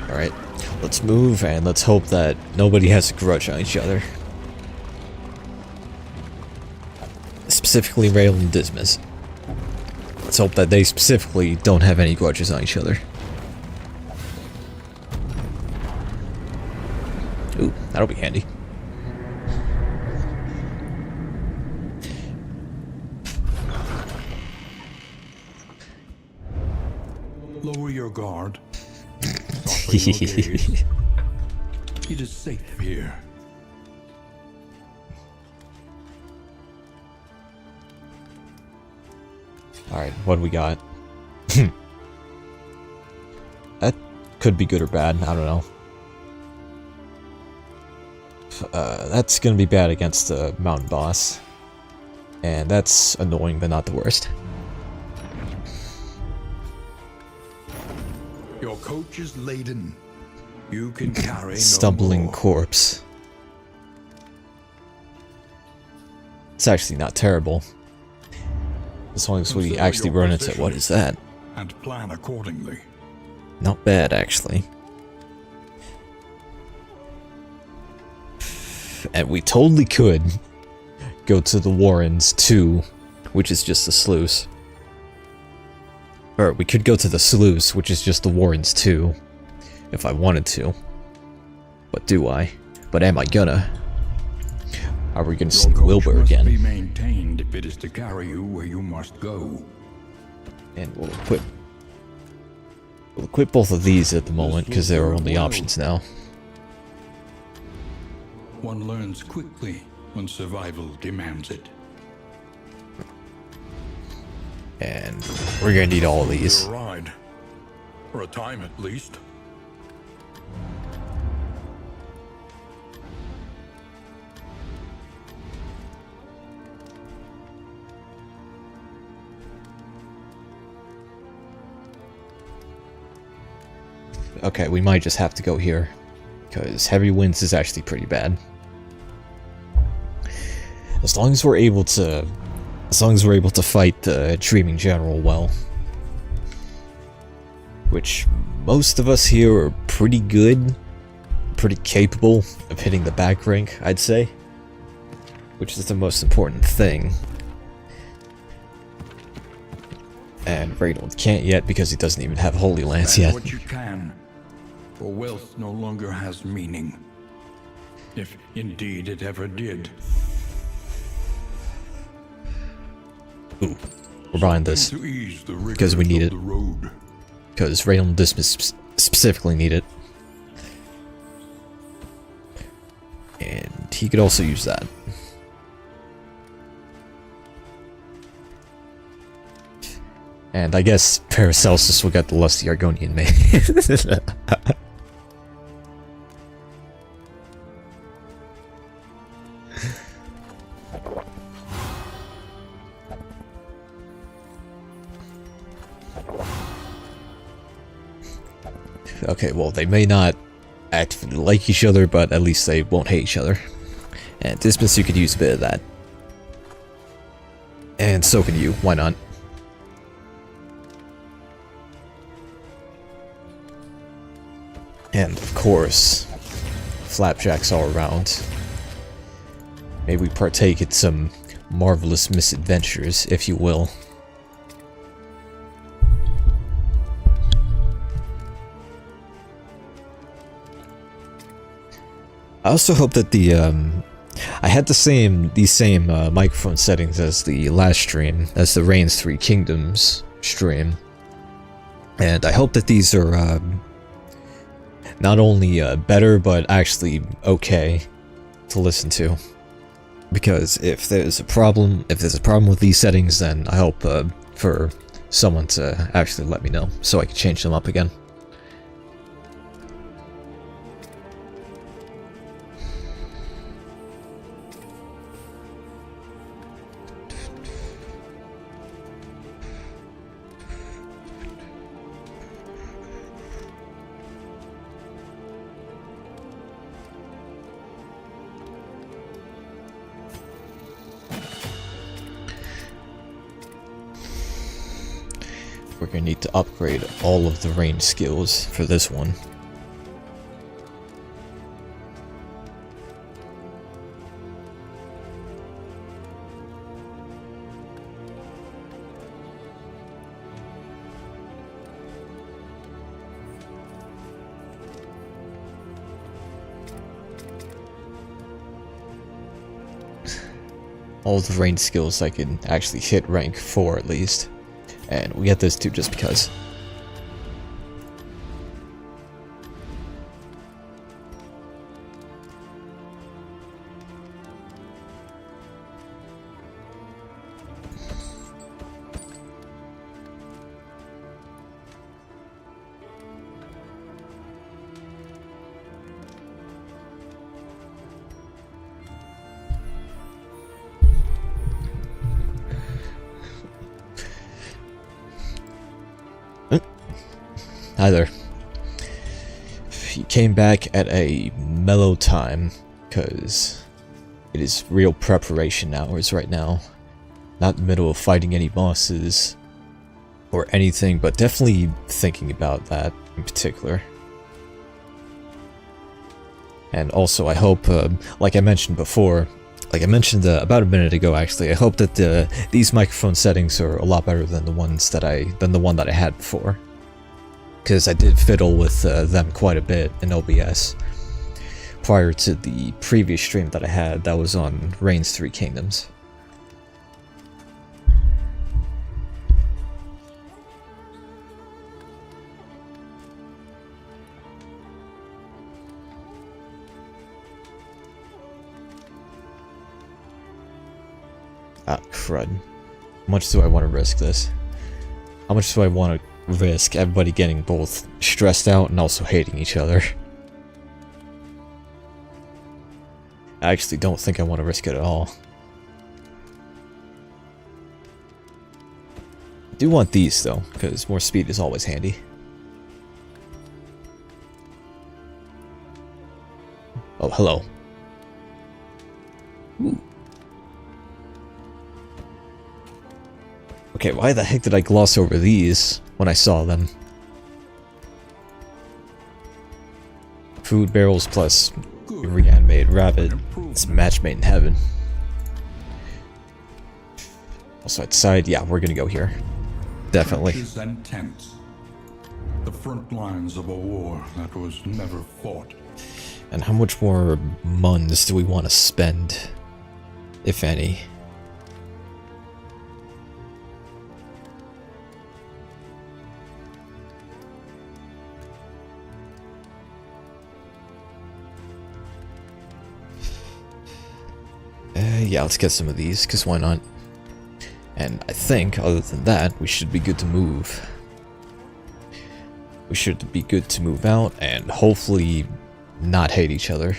Alright, let's move and let's hope that nobody has a grudge on each other. Specifically Rayl and Dismas. Let's hope that they specifically don't have any grudges on each other. Ooh, that'll be handy. Lower your guard. Soften your gaze. It is safe here. Alright, what do we got? That could be good or bad, I don't know. That's gonna be bad against the mountain boss. And that's annoying, but not the worst. Your coach is laden. You can carry Stumbling no more. corpse. It's actually not terrible. As long as we Consider actually your run into position. what is that? And plan accordingly. Not bad, actually. And we totally could go to the Warrens 2, which is just the sluice. Or we could go to the sluice, which is just the Warrens 2, if I wanted to. But do I? But am I gonna? Are we gonna see Your coach Wilbur must again? be maintained if it is to carry you where you must go. And we'll equip both of these at the moment, because they're our only options now. one learns quickly when survival demands it. And we're gonna need all of these. A ride. For a time at least. Okay, we might just have to go here, because heavy winds is actually pretty bad. As long as we're able to fight the Dreaming General well, which most of us here are pretty good, pretty capable of hitting the back rank, I'd say, which is the most important thing. And Reynauld can't yet because he doesn't even have Holy Lance yet. What you can. For wealth no longer has meaning. If indeed it ever did. Ooh, we're buying this because we need it. Because Reynauld does specifically need it. And he could also use that. And I guess Paracelsus will get the lusty Argonian maid. Okay, well, they may not actively like each other, but at least they won't hate each other. And Dismas, could use a bit of that. And so can you, why not? And of course, flapjacks all around. May we partake in some marvelous misadventures, if you will. I also hope that I had these same microphone settings as the last stream, as the Reigns 3 Kingdoms stream. And I hope that these are not only better, but actually okay to listen to. Because if there's a problem with these settings, then I hope for someone to actually let me know so I can change them up again. We're gonna need to upgrade all of the range skills for this one. All the range skills I can actually hit rank 4 at least. And we get this too just because. Hi there. He came back at a mellow time, because it is real preparation hours right now. Not in the middle of fighting any bosses or anything, but definitely thinking about that in particular. And also, I hope, like I mentioned before, about a minute ago actually, I hope that these microphone settings are a lot better than the one that I had before. Because I did fiddle with them quite a bit in OBS prior to the previous stream that I had that was on Reigns 3 Kingdoms. Ah, crud. How much do I want to risk this? How much do I want to risk everybody getting both stressed out and also hating each other? I actually don't think I want to risk it at all. I do want these though, because more speed is always handy. Oh, hello. Ooh. Okay, why the heck did I gloss over these when I saw them? Food barrels plus reanimated rabbit. It's a match made in heaven. Also outside, yeah, we're gonna go here. Definitely. Trenches and tents. The front lines of a war that was never fought. And how much more muns do we want to spend, if any? Yeah, let's get some of these, because why not? And I think, other than that, we should be good to move. We should be good to move out, and hopefully not hate each other.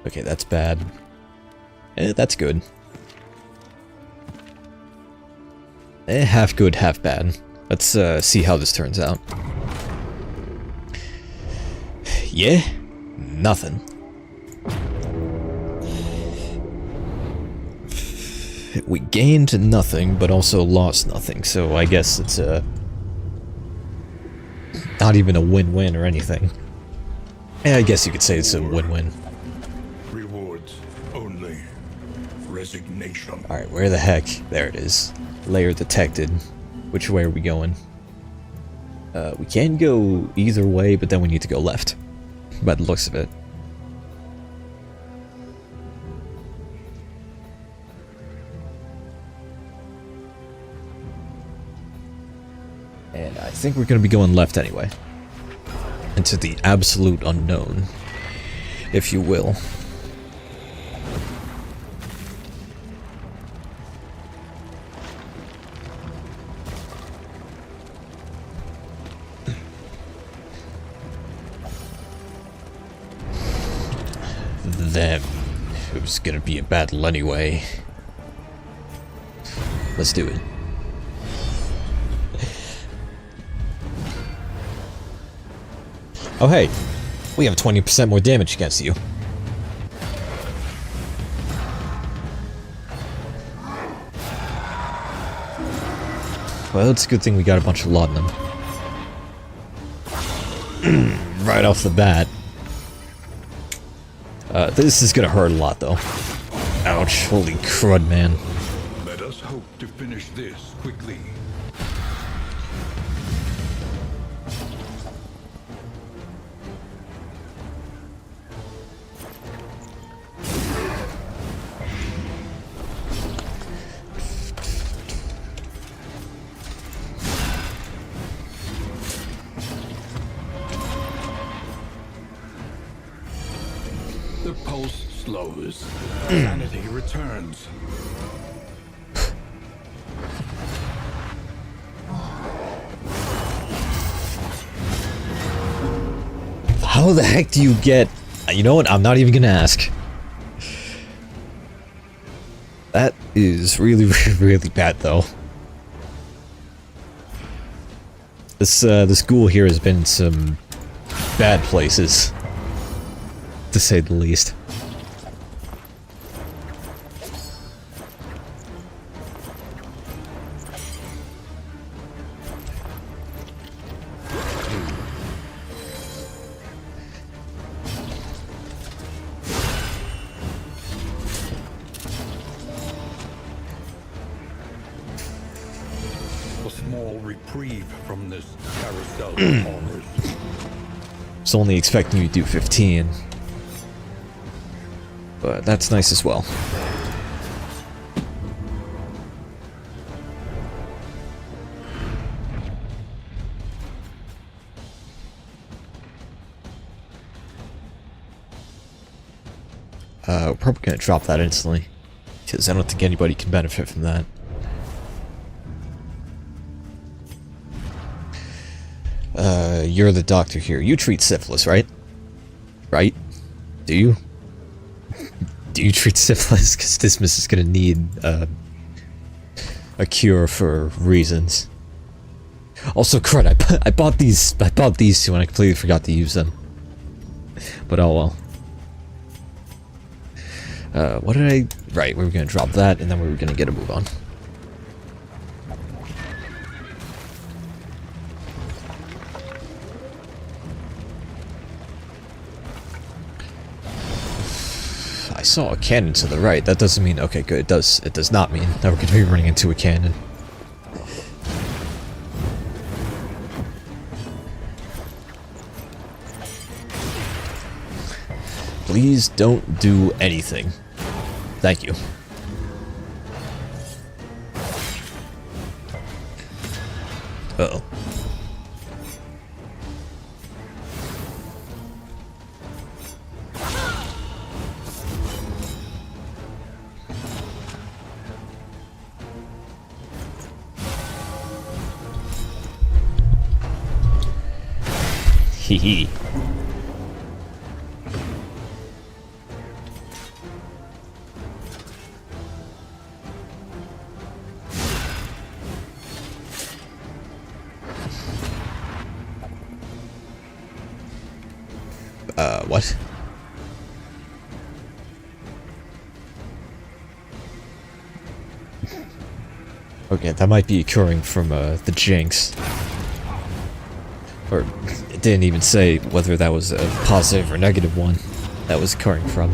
Okay, that's bad. That's good. Half good, half bad. Let's see how this turns out. Yeah? Nothing. We gained nothing, but also lost nothing, so I guess it's not even a win-win or anything. Yeah, I guess you could say it's a win-win. Rewards only. Resignation. Alright, where the heck? There it is. Layer detected. Which way are we going? We can go either way, but then we need to go left. By the looks of it. And I think we're going to be going left anyway. Into the absolute unknown, if you will. Them. It was going to be a battle anyway. Let's do it. Oh hey, we have 20% more damage against you. Well, it's a good thing we got a bunch of laudanum. Right off the bat. This is gonna hurt a lot though. Ouch, holy crud, man. Let us hope to finish this quickly. The pulse slows. Sanity returns. How the heck do you get... You know what? I'm not even gonna ask. That is really, really bad, though. This ghoul here has been in some bad places, to say the least. A small reprieve from this carousel of horrors. I was only expecting you to do 15. But that's nice as well. We're probably gonna drop that instantly. because I don't think anybody can benefit from that. You're the doctor here. You treat syphilis, right? Right? Do you? Do you treat syphilis? Because Dismas is gonna need a cure for reasons. Also, crud! I bought these two and I completely forgot to use them. But oh well. What did I? Right, we were gonna drop that, and then we were gonna get a move on. I saw a cannon to the right. That doesn't mean okay, good. It does not mean that we're gonna be running into a cannon. Please don't do anything. Thank you. Uh-oh. Hee hee. What? Okay, that might be occurring from, the Jinx. Or, it didn't even say whether that was a positive or negative one that was occurring from.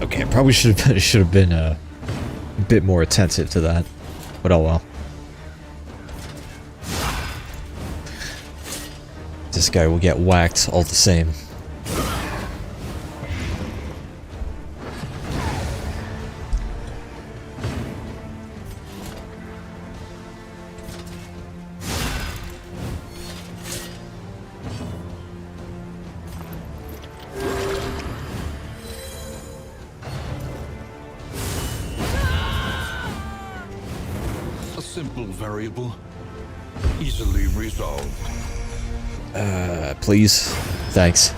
Okay, I probably should have been a bit more attentive to that, but oh well. This guy will get whacked all the same. Simple variable, easily resolved. Please? Thanks.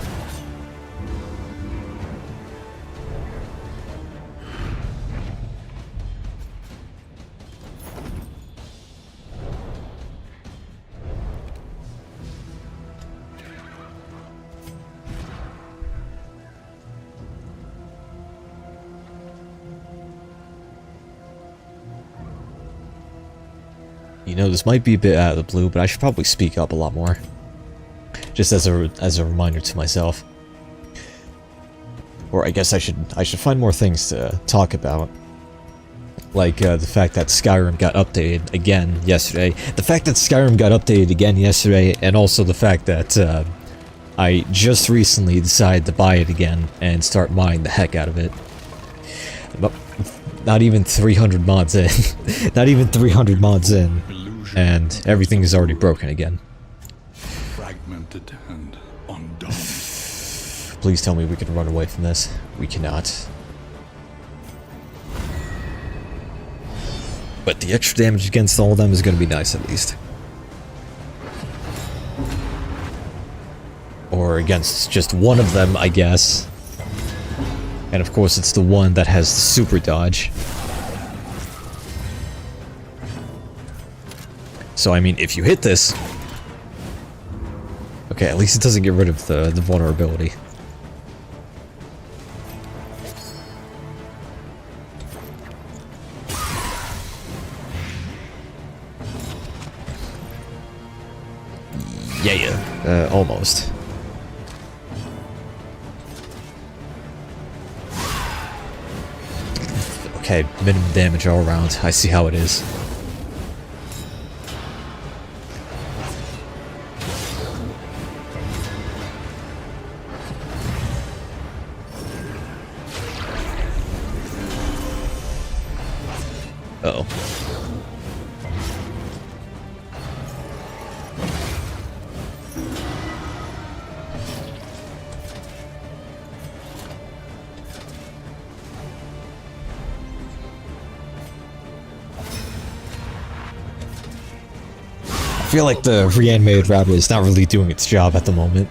You know, this might be a bit out of the blue, but I should probably speak up a lot more. Just as a reminder to myself. Or I guess I should find more things to talk about. Like the fact that Skyrim got updated again yesterday. The fact that Skyrim got updated again yesterday, and also the fact that I just recently decided to buy it again and start mining the heck out of it. Not even 300 mods in. Not even 300 mods in. And everything is already broken again. Fragmented and undone. Please tell me we can run away from this. We cannot. But the extra damage against all of them is going to be nice at least. Or against just one of them, I guess. And of course it's the one that has the super dodge. So I mean, if you hit this... Okay, at least it doesn't get rid of the vulnerability. Yeah, almost. Okay, minimum damage all around. I see how it is. Uh-oh. I feel like the reanimated rabbit is not really doing its job at the moment.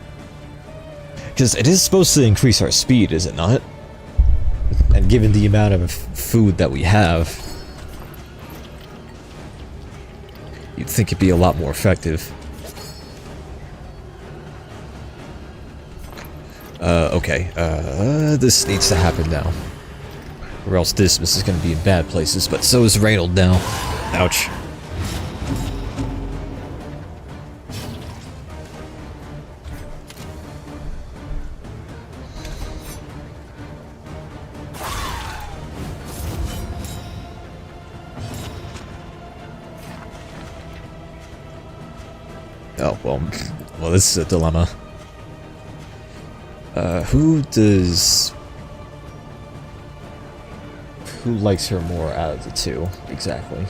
Because it is supposed to increase our speed, is it not? And given the amount of food that we have, you'd think it'd be a lot more effective. Okay, this needs to happen now. Or else Dismas is gonna be in bad places, but so is Reynauld now. Ouch. Oh, well, this is a dilemma. Who likes her more out of the two, exactly?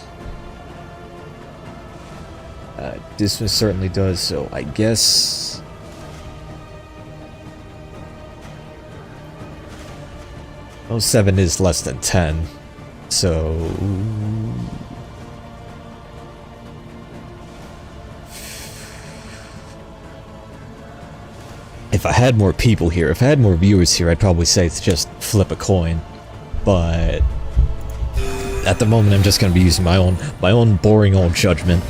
Dismas certainly does, so I guess... Oh, 7 is less than 10, so... If I had more people here, if I had more viewers here, I'd probably say to just flip a coin. But at the moment, I'm just going to be using my own boring old judgment.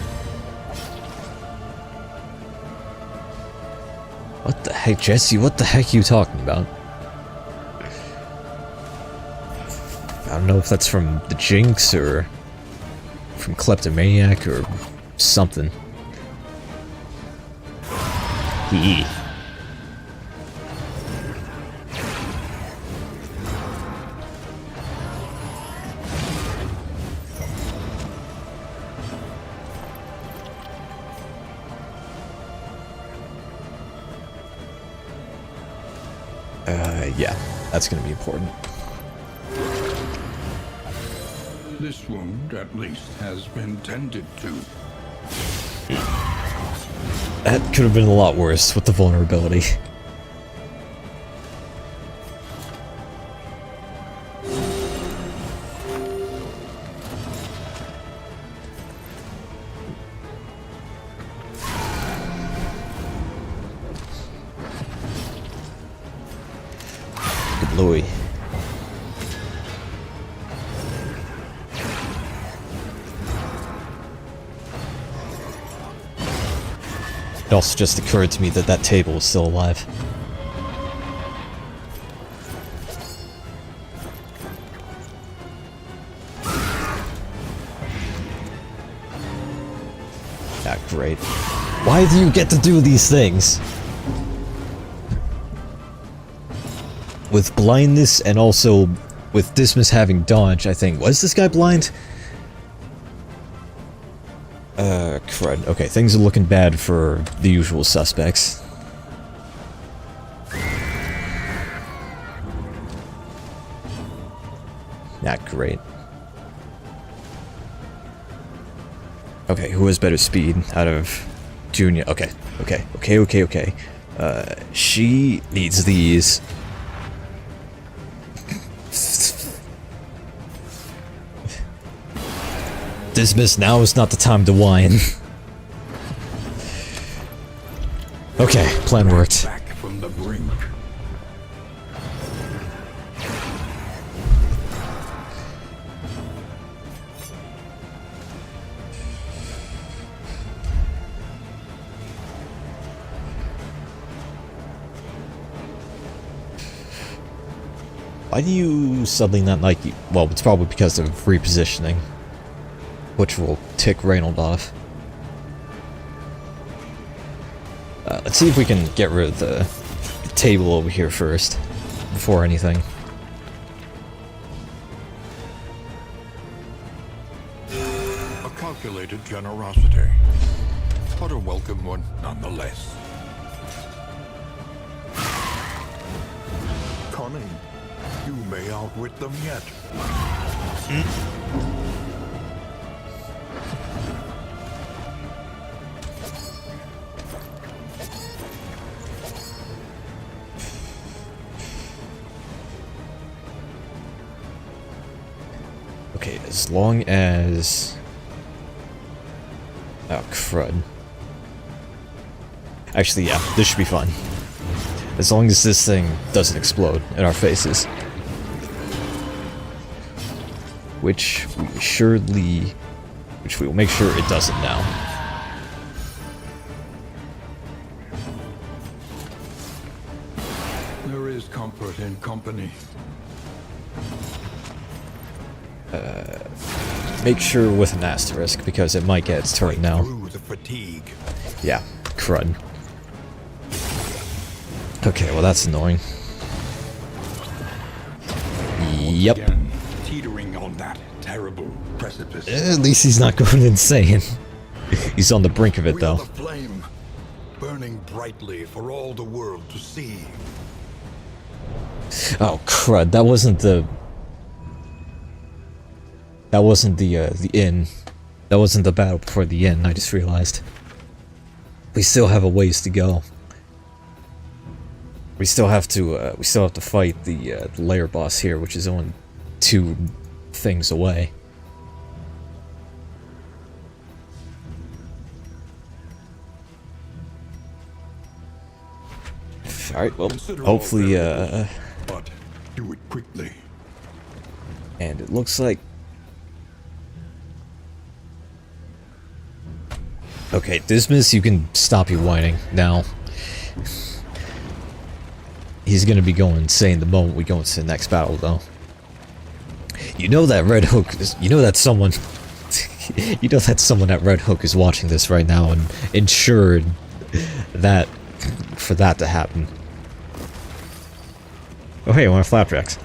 What the heck, Jesse? What the heck are you talking about? I don't know if that's from the Jinx or from Kleptomaniac or something. Hee. Yeah, that's gonna be important. This wound, at least, has been tended to. That could have been a lot worse with the vulnerability. Louis. It also just occurred to me that that table was still alive. Ah, great. Why do you get to do these things? With blindness and also with Dismas having dodge, I think. Was this guy blind? Crud. Okay, things are looking bad for the usual suspects. Not great. Okay, who has better speed out of Junior? Okay. She needs these. Dismas, now is not the time to whine. Okay, plan worked. Back from the brink. Why do you suddenly not like you? Well, it's probably because of repositioning, which will tick Reynauld off. Let's see if we can get rid of the table over here first, before anything. A calculated generosity, but a welcome one nonetheless. Cunning, you may outwit them yet. Okay, as long as... Oh, crud. Actually, yeah, this should be fun. As long as this thing doesn't explode in our faces. Which we will make sure it doesn't now. There is comfort in company. Make sure with an asterisk, because it might get its turn now. Through the fatigue. Yeah, crud. Okay, well that's annoying. Yep. Again, teetering on that terrible precipice. At least he's not going insane. He's on the brink of it, We though. are the flame, burning brightly for all the world to see. Oh crud! That wasn't the inn. That wasn't the battle before the inn. I just realized. We still have a ways to go. We still have to fight the lair boss here, which is only 2 things away. Alright, well, Consider all hopefully, variables, but do it quickly. and it looks like... Okay, Dismas, you can stop your whining now. He's gonna be going insane the moment we go into the next battle, though. You know that Red Hook is... You know that someone... you know that someone at Red Hook is watching this right now and ensured that... for that to happen. Oh hey, I want flapjacks.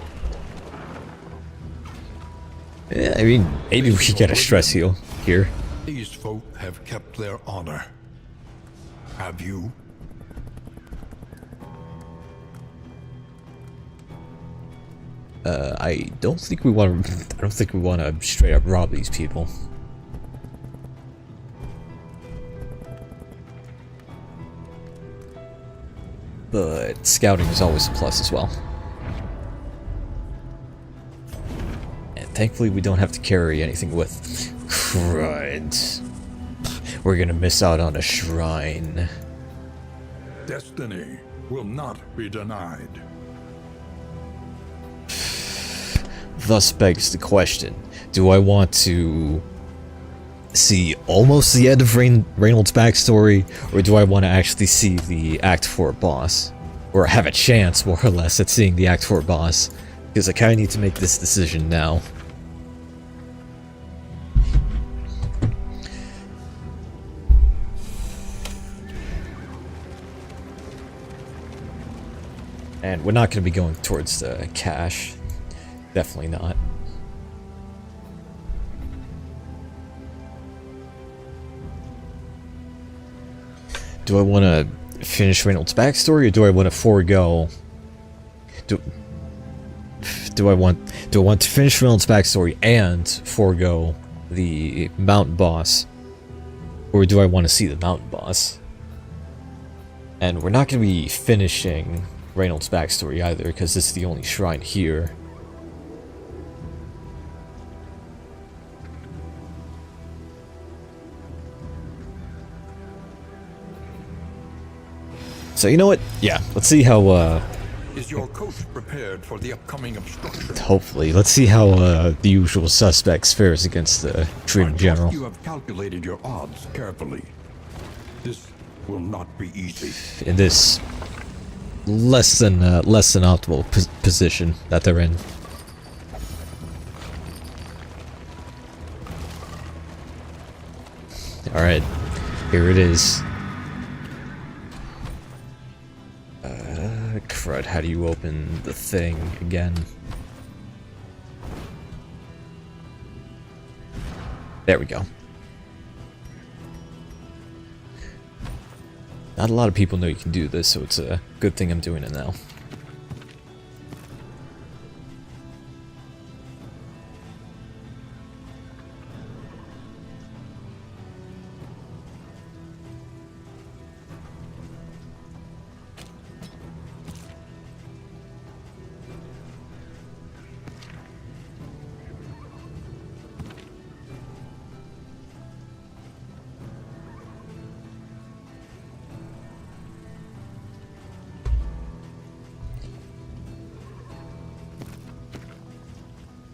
Yeah, I mean, maybe we could get a stress heal here. These folk have kept their honor. Have you? I don't think we want to. I don't think we want to straight up rob these people. But scouting is always a plus as well. And thankfully, we don't have to carry anything with. Crud. We're gonna miss out on a shrine. Destiny will not be denied. Thus begs the question, do I want to see almost the end of Reynauld's backstory, or do I want to actually see the Act 4 boss? Or have a chance, more or less, at seeing the Act 4 boss? Because I kind of need to make this decision now. And we're not going to be going towards the cache. Definitely not. Do I want to finish Reynauld's backstory, or do I want to forego? Do I want to finish Reynauld's backstory and forego the mountain boss, or do I want to see the mountain boss? And we're not going to be finishing Reynauld's backstory either, because this is the only shrine here. So you know what? Yeah, let's see how, Is your coach prepared for the upcoming obstruction? hopefully, let's see how, the usual suspects fares against the Treaty General. You have calculated your odds carefully. This will not be easy. In this less than optimal position that they're in. Alright, here it is. Crud, how do you open the thing again? There we go. Not a lot of people know you can do this, so it's a good thing I'm doing it now.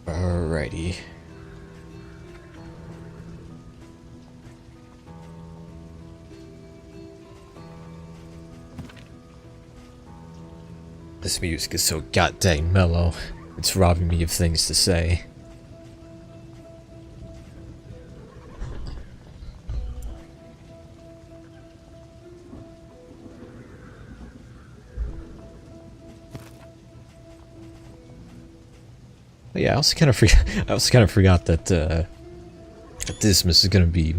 Alrighty. This music is so goddamn mellow. It's robbing me of things to say. But yeah, I also kind of forgot that Dismas is gonna be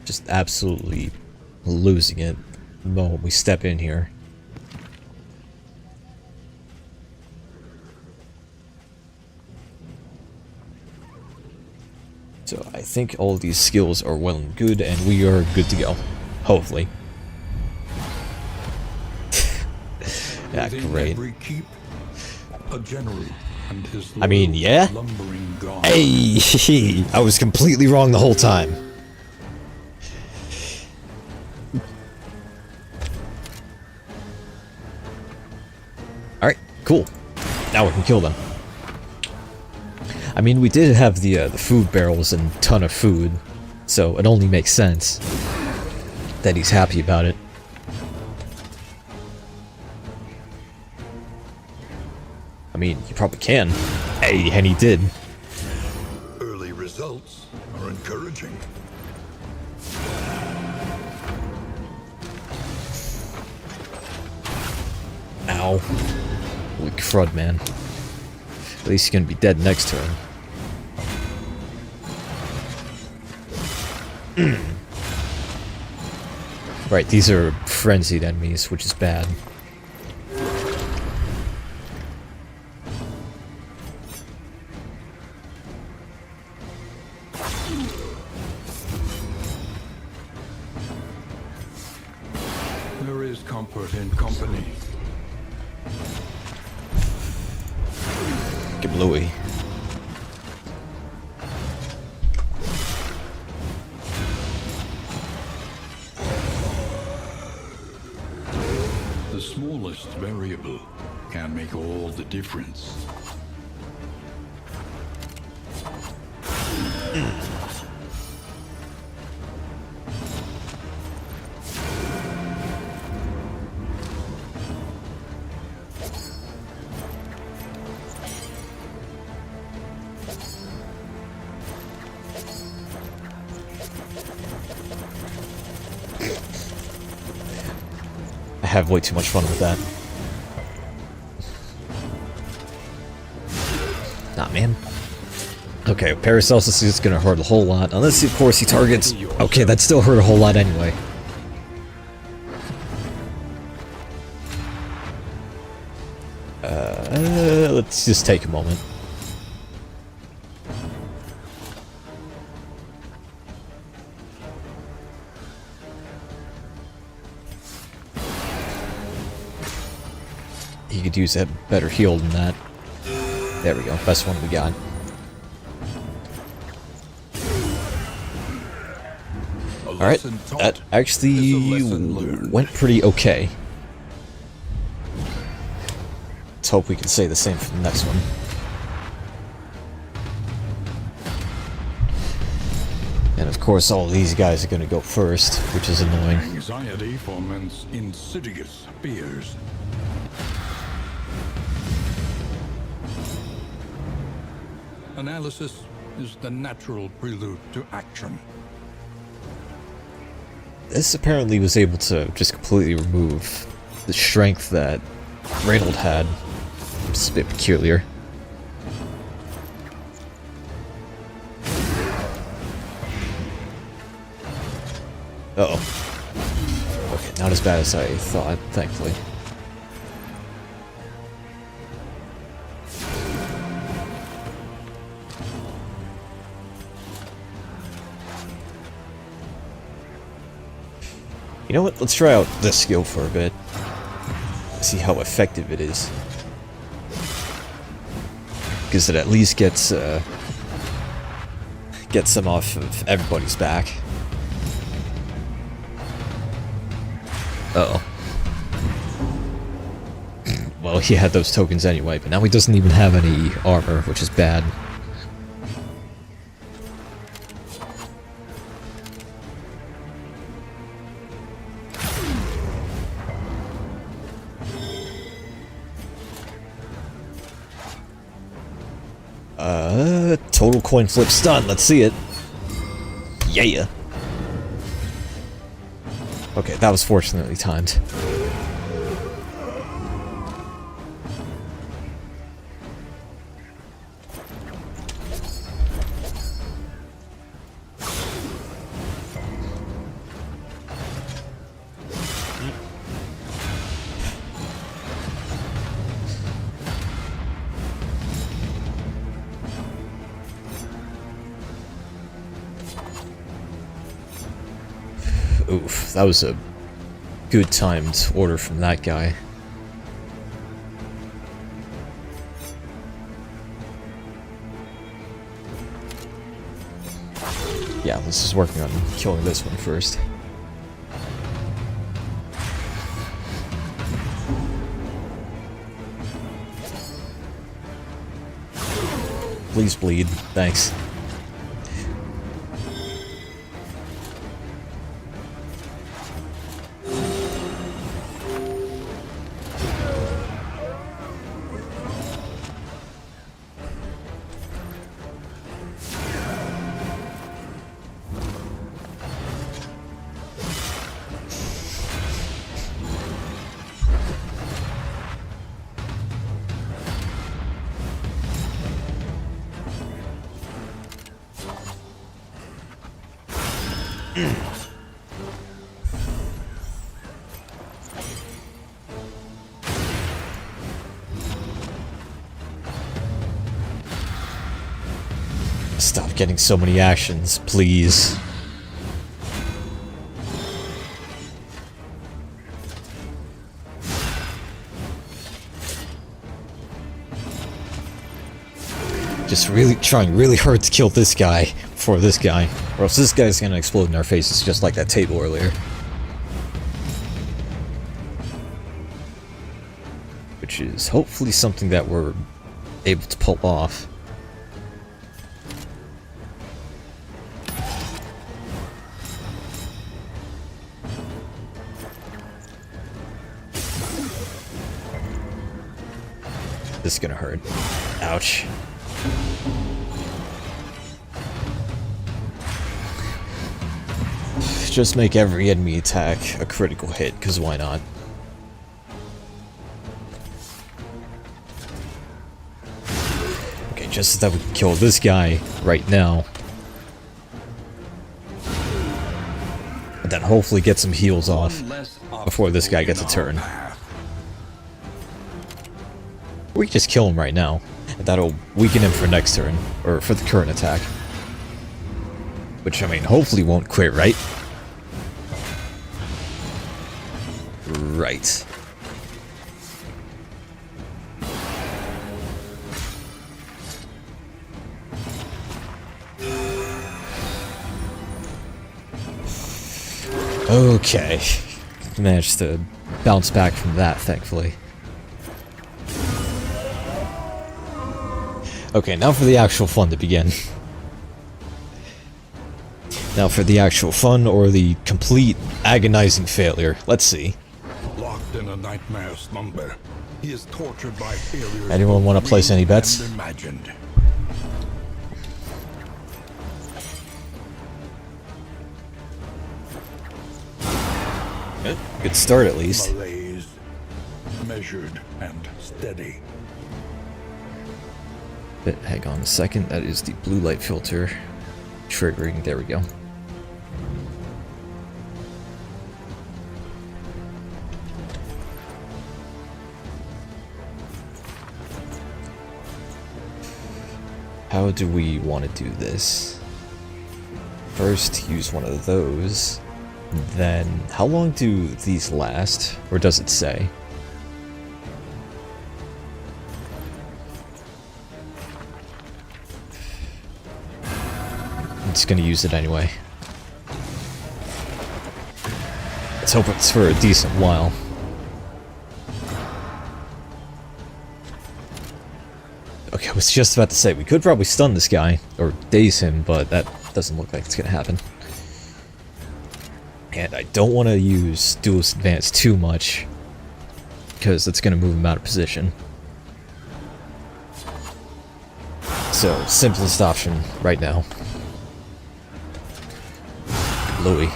just absolutely losing it the moment we step in here. So I think all these skills are well and good, and we are good to go. Hopefully. Yeah, great. I mean, yeah? Hey! I was completely wrong the whole time. Alright, cool. Now we can kill them. I mean, we did have the food barrels and ton of food, so it only makes sense that he's happy about it. I mean, you probably can. Hey, and he did. Early results are encouraging. Ow. Holy crud, man. At least he's gonna be dead next turn. Right, these are frenzied enemies, which is bad. There is comfort in company. Get Louis. The smallest variable can make all the difference. I have way too much fun with that. Nah, man. Okay, Paracelsus is gonna hurt a whole lot, unless of course he targets... Okay, that still hurt a whole lot anyway. Let's just take a moment. He could use a better heal than that. There we go, best one we got. Alright, that actually went pretty okay. Let's hope we can say the same for the next one. And of course all of these guys are gonna go first, which is annoying. Anxiety foments insidious fears. Analysis is the natural prelude to action. This apparently was able to just completely remove the strength that Reynold had. It's a bit peculiar. Uh-oh. Okay, not as bad as I thought, thankfully. You know what? Let's try out this skill for a bit. See how effective it is. Because it at least gets them off of everybody's back. Uh-oh. well, he had those tokens anyway, but now he doesn't even have any armor, which is bad. Total coin flip stun, let's see it. Yeah. Okay, that was fortunately timed. Oof, that was a good timed order from that guy. Yeah, this is working on killing this one first. Please bleed, thanks. Stop getting so many actions, please. Just really trying really hard to kill this guy before this guy, or else this guy's gonna explode in our faces just like that table earlier. Which is hopefully something that we're able to pull off. This is gonna hurt. Ouch. Just make every enemy attack a critical hit, because why not? Okay, just so that we can kill this guy right now. And then hopefully get some heals off before this guy gets a turn. We can just kill him right now, and that'll weaken him for next turn, or for the current attack. Which, I mean, hopefully won't quit, right? Right. Okay. Managed to bounce back from that, thankfully. Okay, now for the actual fun to begin. Now for the actual fun or the complete agonizing failure. Let's see. Locked in a nightmare slumber, he is tortured by failures. Anyone want to place any bets? Imagined. Good start at least. Malaise, measured and steady. Hang on a second, that is the blue light filter triggering. There we go. How do we want to do this? First, use one of those. Then, how long do these last? Or does it say? I'm just gonna use it anyway. Let's hope it's for a decent while. was just about to say, we could probably stun this guy, or daze him, but that doesn't look like it's gonna happen. And I don't want to use Duelist Advance too much, because it's gonna move him out of position. So, simplest option right now. Louis.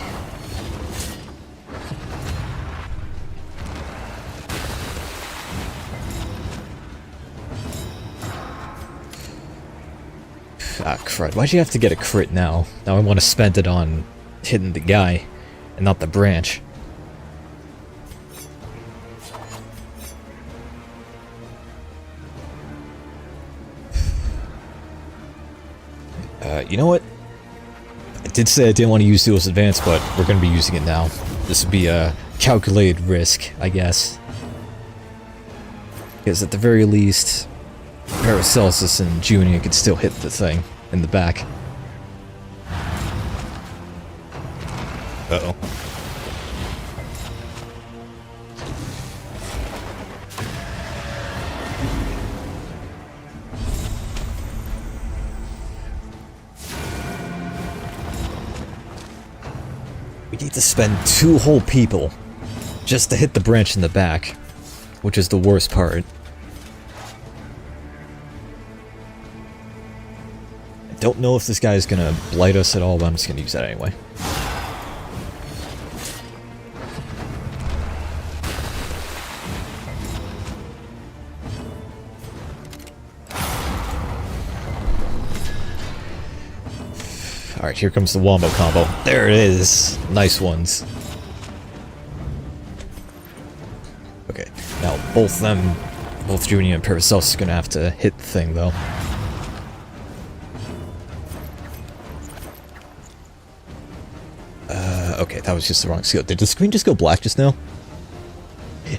Ah, crud. Why'd you have to get a crit now? Now I want to spend it on hitting the guy, and not the branch. You know what? I did say I didn't want to use Duelist Advance, but we're going to be using it now. This would be a calculated risk, I guess. Because at the very least, Paracelsus and Junia could still hit the thing in the back. Uh-oh. We need to spend 2 whole people just to hit the branch in the back, which is the worst part. I don't know if this guy is gonna blight us at all, but I'm just gonna use that anyway. Alright, here comes the wombo combo. There it is! Nice ones. Okay, now both Junia and Paracelsus are gonna have to hit the thing, though. Okay, that was just the wrong skill. Did the screen just go black just now?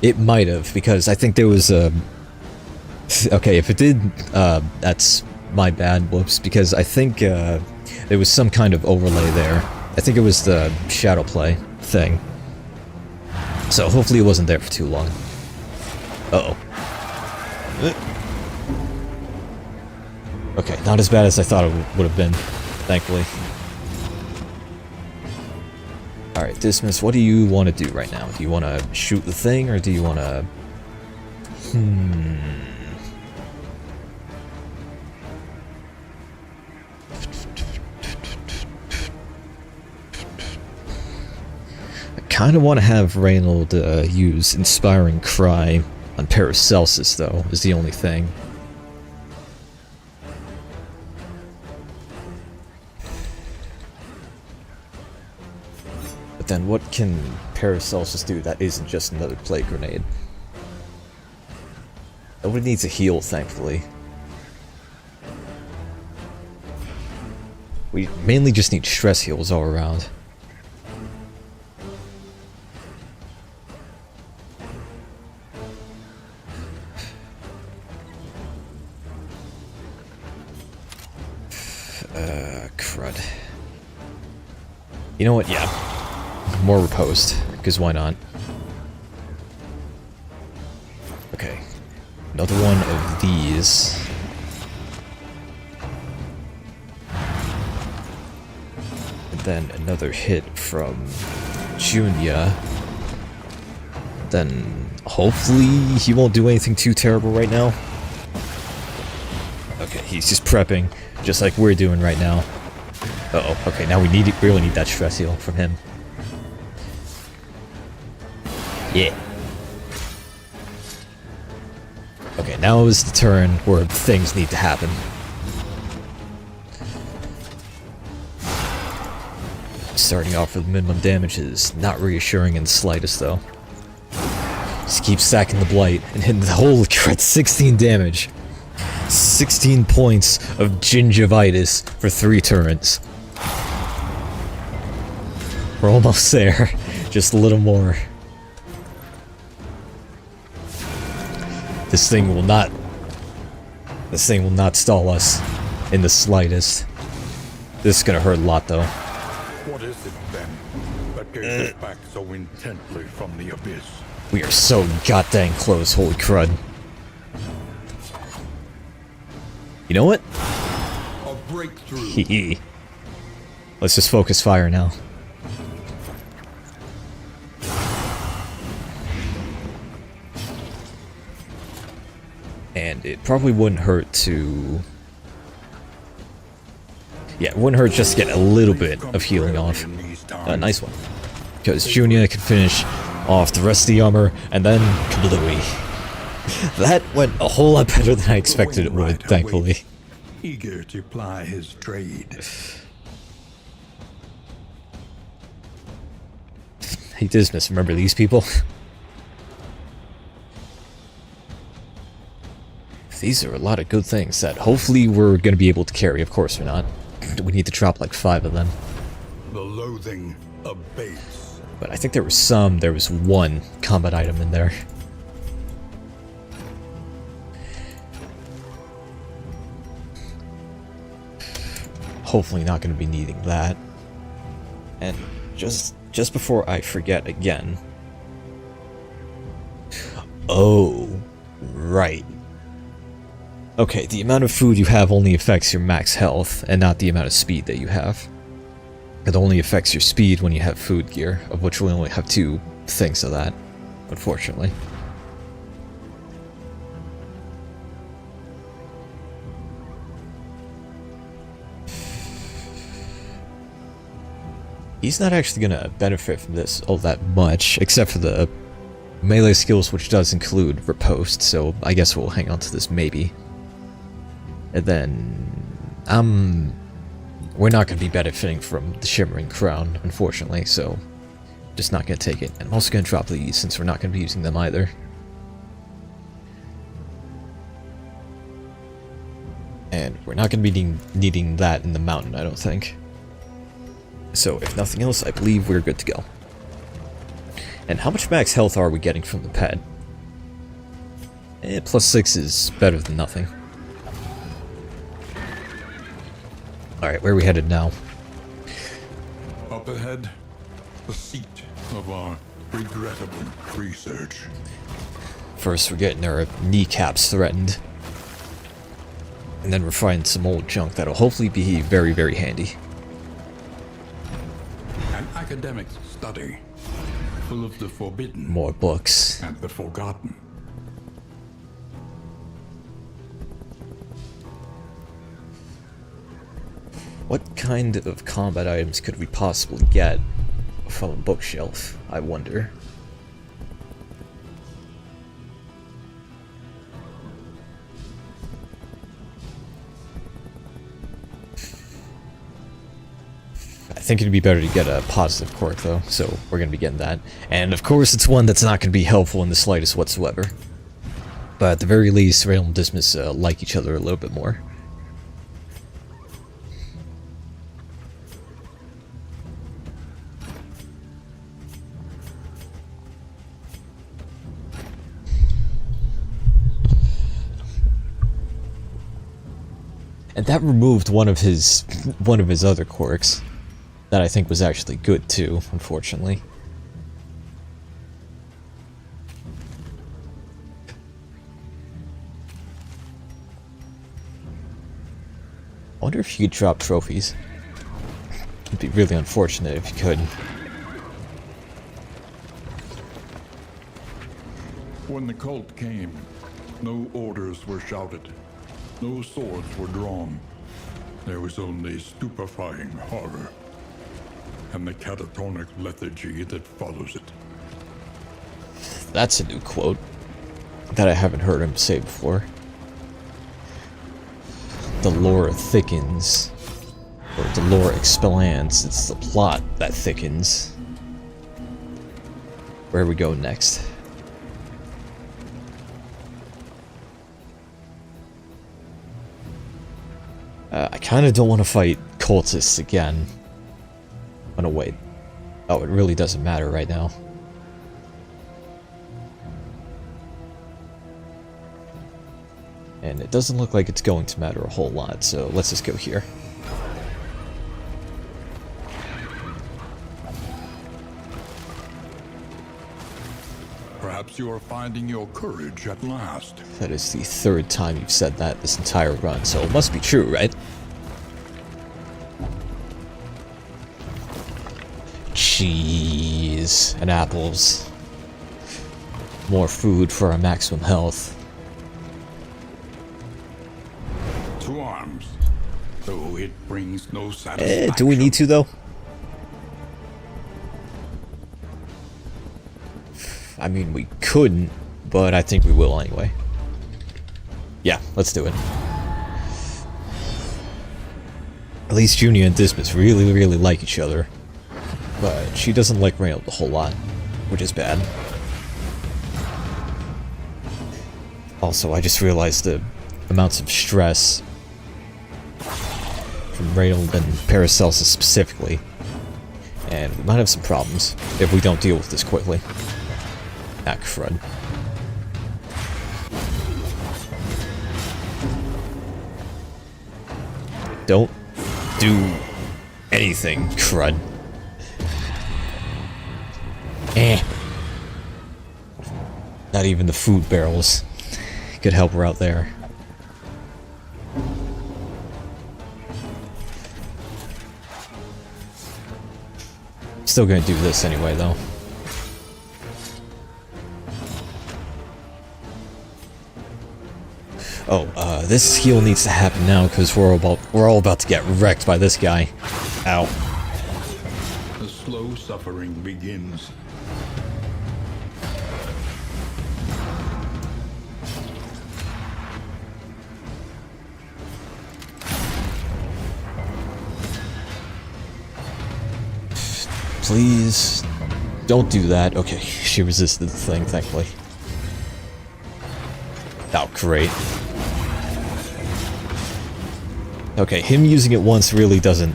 It might have, because I think there was a... Okay, if it did, that's my bad, whoops, because I think, there was some kind of overlay there. I think it was the shadow play thing. So hopefully it wasn't there for too long. Uh-oh. Okay, not as bad as I thought it would have been, thankfully. Alright, Dismas, what do you want to do right now? Do you want to shoot the thing, or do you want to... I kind of want to have Reynauld use Inspiring Cry on Paracelsus, though, is the only thing. But then what can Paracelsus do that isn't just another Plague Grenade? Nobody needs a heal, thankfully. We mainly just need stress heals all around. Crud. You know what? Yeah. More riposte, because why not? Okay. Another one of these. And then another hit from Junia. Then hopefully he won't do anything too terrible right now. Okay, he's just prepping, just like we're doing right now. Uh-oh, okay, now we really need that stress heal from him. Yeah. Okay, now is the turn where things need to happen. Starting off with minimum damage is not reassuring in the slightest, though. Just keep stacking the blight and hitting the whole crit 16 damage. 16 points of gingivitis for 3 turns. We're almost there. Just a little more. This thing will not stall us in the slightest. This is gonna hurt a lot, though. What is it, then, that gazes back so intently from the abyss? We are so goddamn close, holy crud. You know what? A breakthrough. Hee. Let's just focus fire now. And it probably wouldn't hurt to... Yeah, it wouldn't hurt just to get a little bit of healing off. Nice one. Because Junia can finish off the rest of the armor, and then kablooey. That went a whole lot better than I expected it would, thankfully. Eager to ply his trade. Hey Dismas, remember these people? These are a lot of good things that hopefully we're going to be able to carry. Of course we're not. We need to drop like 5 of them. The loathing abates. But I think there was one combat item in there. Hopefully not going to be needing that. And just before I forget again. Oh, right. Okay, the amount of food you have only affects your max health, and not the amount of speed that you have. It only affects your speed when you have food gear, of which we only have 2 things of that, unfortunately. He's not actually going to benefit from this all that much, except for the melee skills, which does include riposte, so I guess we'll hang on to this maybe. And then, we're not going to be benefiting from the Shimmering Crown, unfortunately, so just not going to take it. And I'm also going to drop these, since we're not going to be using them either. And we're not going to be needing that in the mountain, I don't think. So, if nothing else, I believe we're good to go. And how much max health are we getting from the pet? +6 is better than nothing. Alright, where are we headed now? Up ahead, the seat of our regrettable research. First, we're getting our kneecaps threatened. And then we're finding some old junk that'll hopefully be very, very handy. An academic study, full of the forbidden. More books. And the forgotten. What kind of combat items could we possibly get from a bookshelf, I wonder? I think it'd be better to get a positive quirk though, so we're going to be getting that. And of course it's one that's not going to be helpful in the slightest whatsoever. But at the very least, Reynauld and Dismas like each other a little bit more. And that removed one of his other quirks that I think was actually good too, unfortunately. I wonder if you could drop trophies. It'd be really unfortunate if you could. When the cult came, no orders were shouted. No swords were drawn. There was only stupefying horror. And the catatonic lethargy that follows it. That's a new quote that I haven't heard him say before. The lore thickens. Or the lore expands. It's the plot that thickens. Where we go next? I kind of don't want to fight cultists again. Oh no, wait. Oh, it really doesn't matter right now. And it doesn't look like it's going to matter a whole lot, so let's just go here. Perhaps you are finding your courage at last. That is the third time you've said that this entire run, so it must be true, right? Cheese and apples. More food for our maximum health. To arms, though it brings no satisfaction. Do we need to, though? I mean, we couldn't, but I think we will anyway. Yeah, let's do it. At least Junia and Dismas really, really like each other. But she doesn't like Reynold a whole lot, which is bad. Also, I just realized the amounts of stress from Reynold and Paracelsus specifically. And we might have some problems if we don't deal with this quickly. Ah, crud. Don't do anything, crud. Not even the food barrels could help her out there. Still gonna do this anyway, though. Oh, this heal needs to happen now because we're all about to get wrecked by this guy. Ow. The slow suffering begins. Please, don't do that. Okay, she resisted the thing, thankfully. Oh, great. Okay, him using it once really doesn't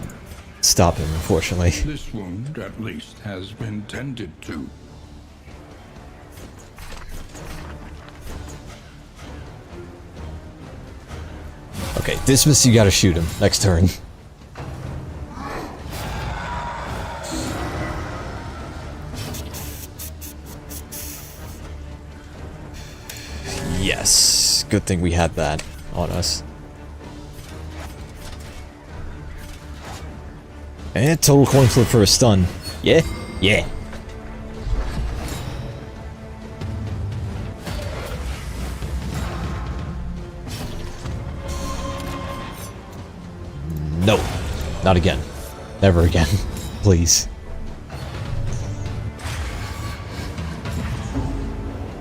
stop him, unfortunately. This wound, at least, has been tended to. Okay, Dismas, you gotta shoot him. Next turn. Yes, good thing we had that on us. And total coin flip for a stun. Yeah? Yeah. No. Not again. Never again. Please.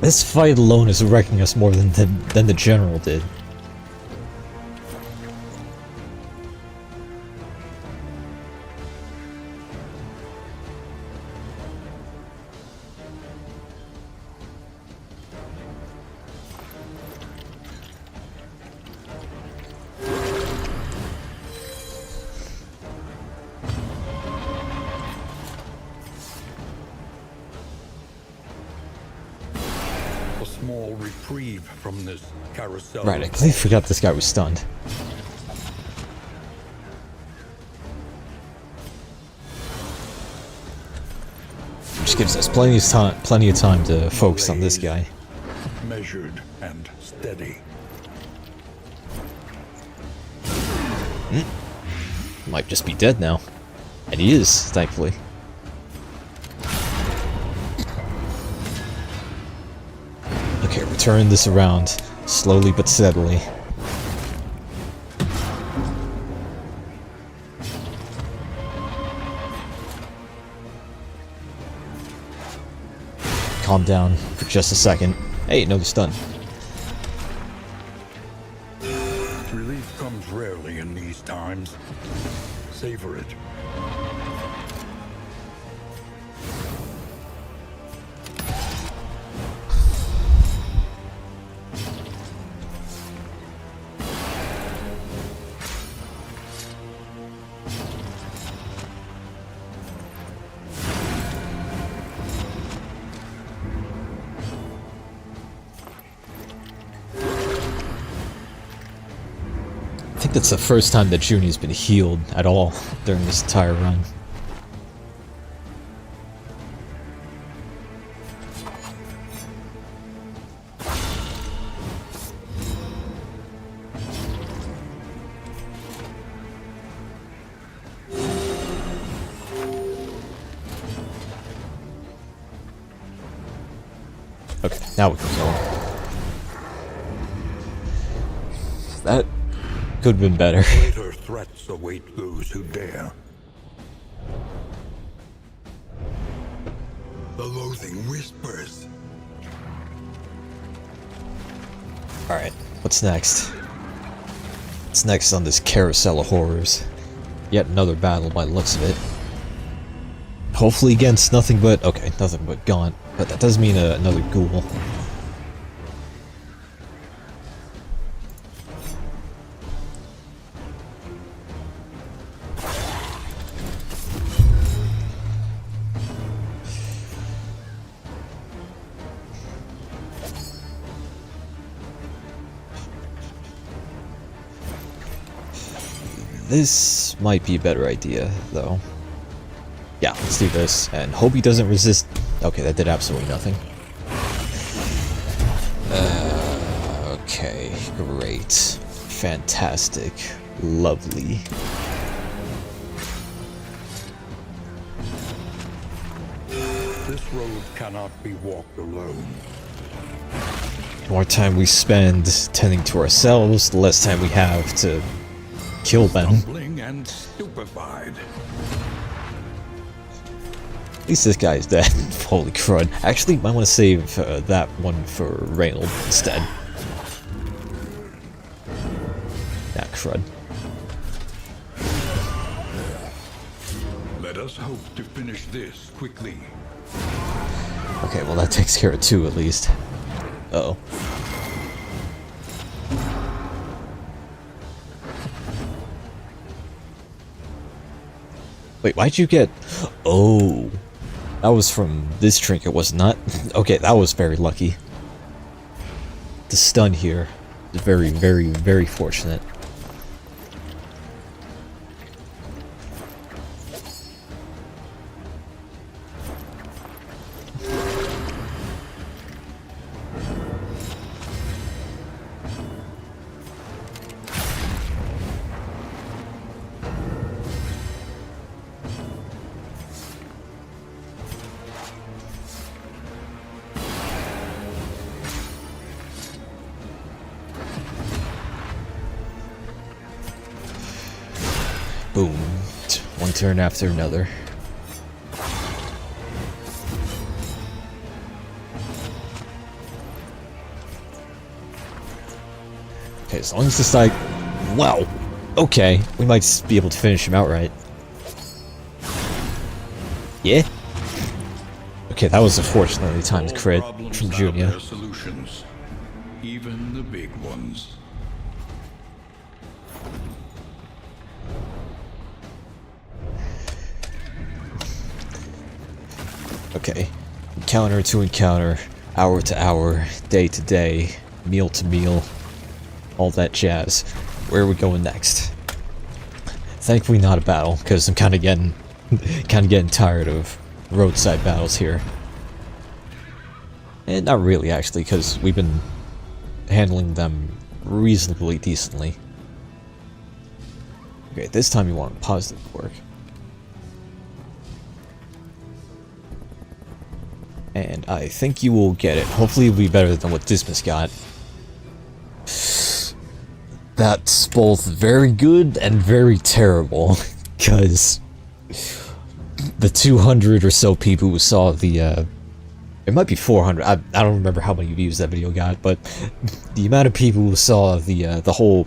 This fight alone is wrecking us more than the general did. Small reprieve from this carousel. Right, I completely forgot this guy was stunned. Which gives us plenty of time to focus on this guy. Measured and steady. Might just be dead now. And he is, thankfully. Okay, return this around, slowly but steadily. Calm down for just a second. Hey, another stun. Relief comes rarely in these times. Savor it. I think that's the first time that Juni's been healed at all during this entire run. Okay, now we can kill him. That could have been better. Greater threats await those who dare. The loathing whispers. Alright, what's next? What's next on this carousel of horrors? Yet another battle by the looks of it. Hopefully against nothing but... okay, nothing but Gaunt. But that does mean another ghoul. This might be a better idea, though. Yeah, let's do this, and hope he doesn't resist. Okay, that did absolutely nothing. Okay, great. Fantastic. Lovely. This road cannot be walked alone. The more time we spend tending to ourselves, the less time we have to kill them. Stumbling and stupefied. At least this guy's dead. Holy crud. Actually, I want to save that one for Reynauld instead. Ah, crud. Let us hope to finish this quickly. Okay, well that takes care of two at least. Uh-oh. Wait, why'd you get... oh. That was from this trinket, was it not? Okay, that was very lucky. The stun here is very, very, very fortunate. Boom. One turn after another. Okay, as long as this guy... wow! Okay, we might be able to finish him outright. Yeah? Okay, that was a fortunately timed crit from Junia. Solutions, even the big ones. Okay, encounter to encounter, hour to hour, day to day, meal to meal, all that jazz. Where are we going next? Thankfully not a battle, because I'm kind of getting tired of roadside battles here. And not really, actually, because we've been handling them reasonably decently. Okay, this time you want positive quirk. And I think you will get it. Hopefully it'll be better than what Dismas got. That's both very good and very terrible, because the 200 or so people who saw the, it might be 400, I don't remember how many views that video got, but the amount of people who saw the whole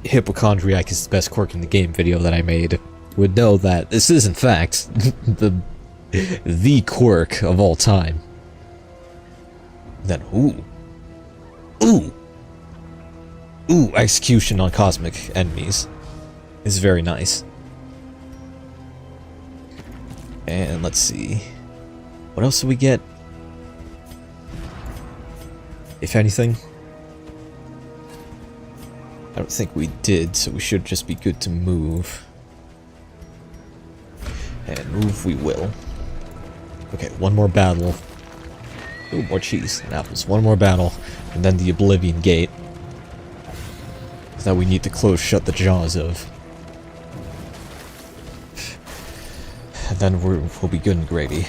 Hypochondriac is the best quirk in the game video that I made would know that this is in fact the quirk of all time. Then, ooh, execution on cosmic enemies is very nice. And let's see, what else do we get? If anything, I don't think we did, so we should just be good to move. And move we will. Okay, one more battle. Ooh, more cheese and apples. One more battle, and then the Oblivion Gate that we need to close shut the jaws of. And then we'll be good and gravy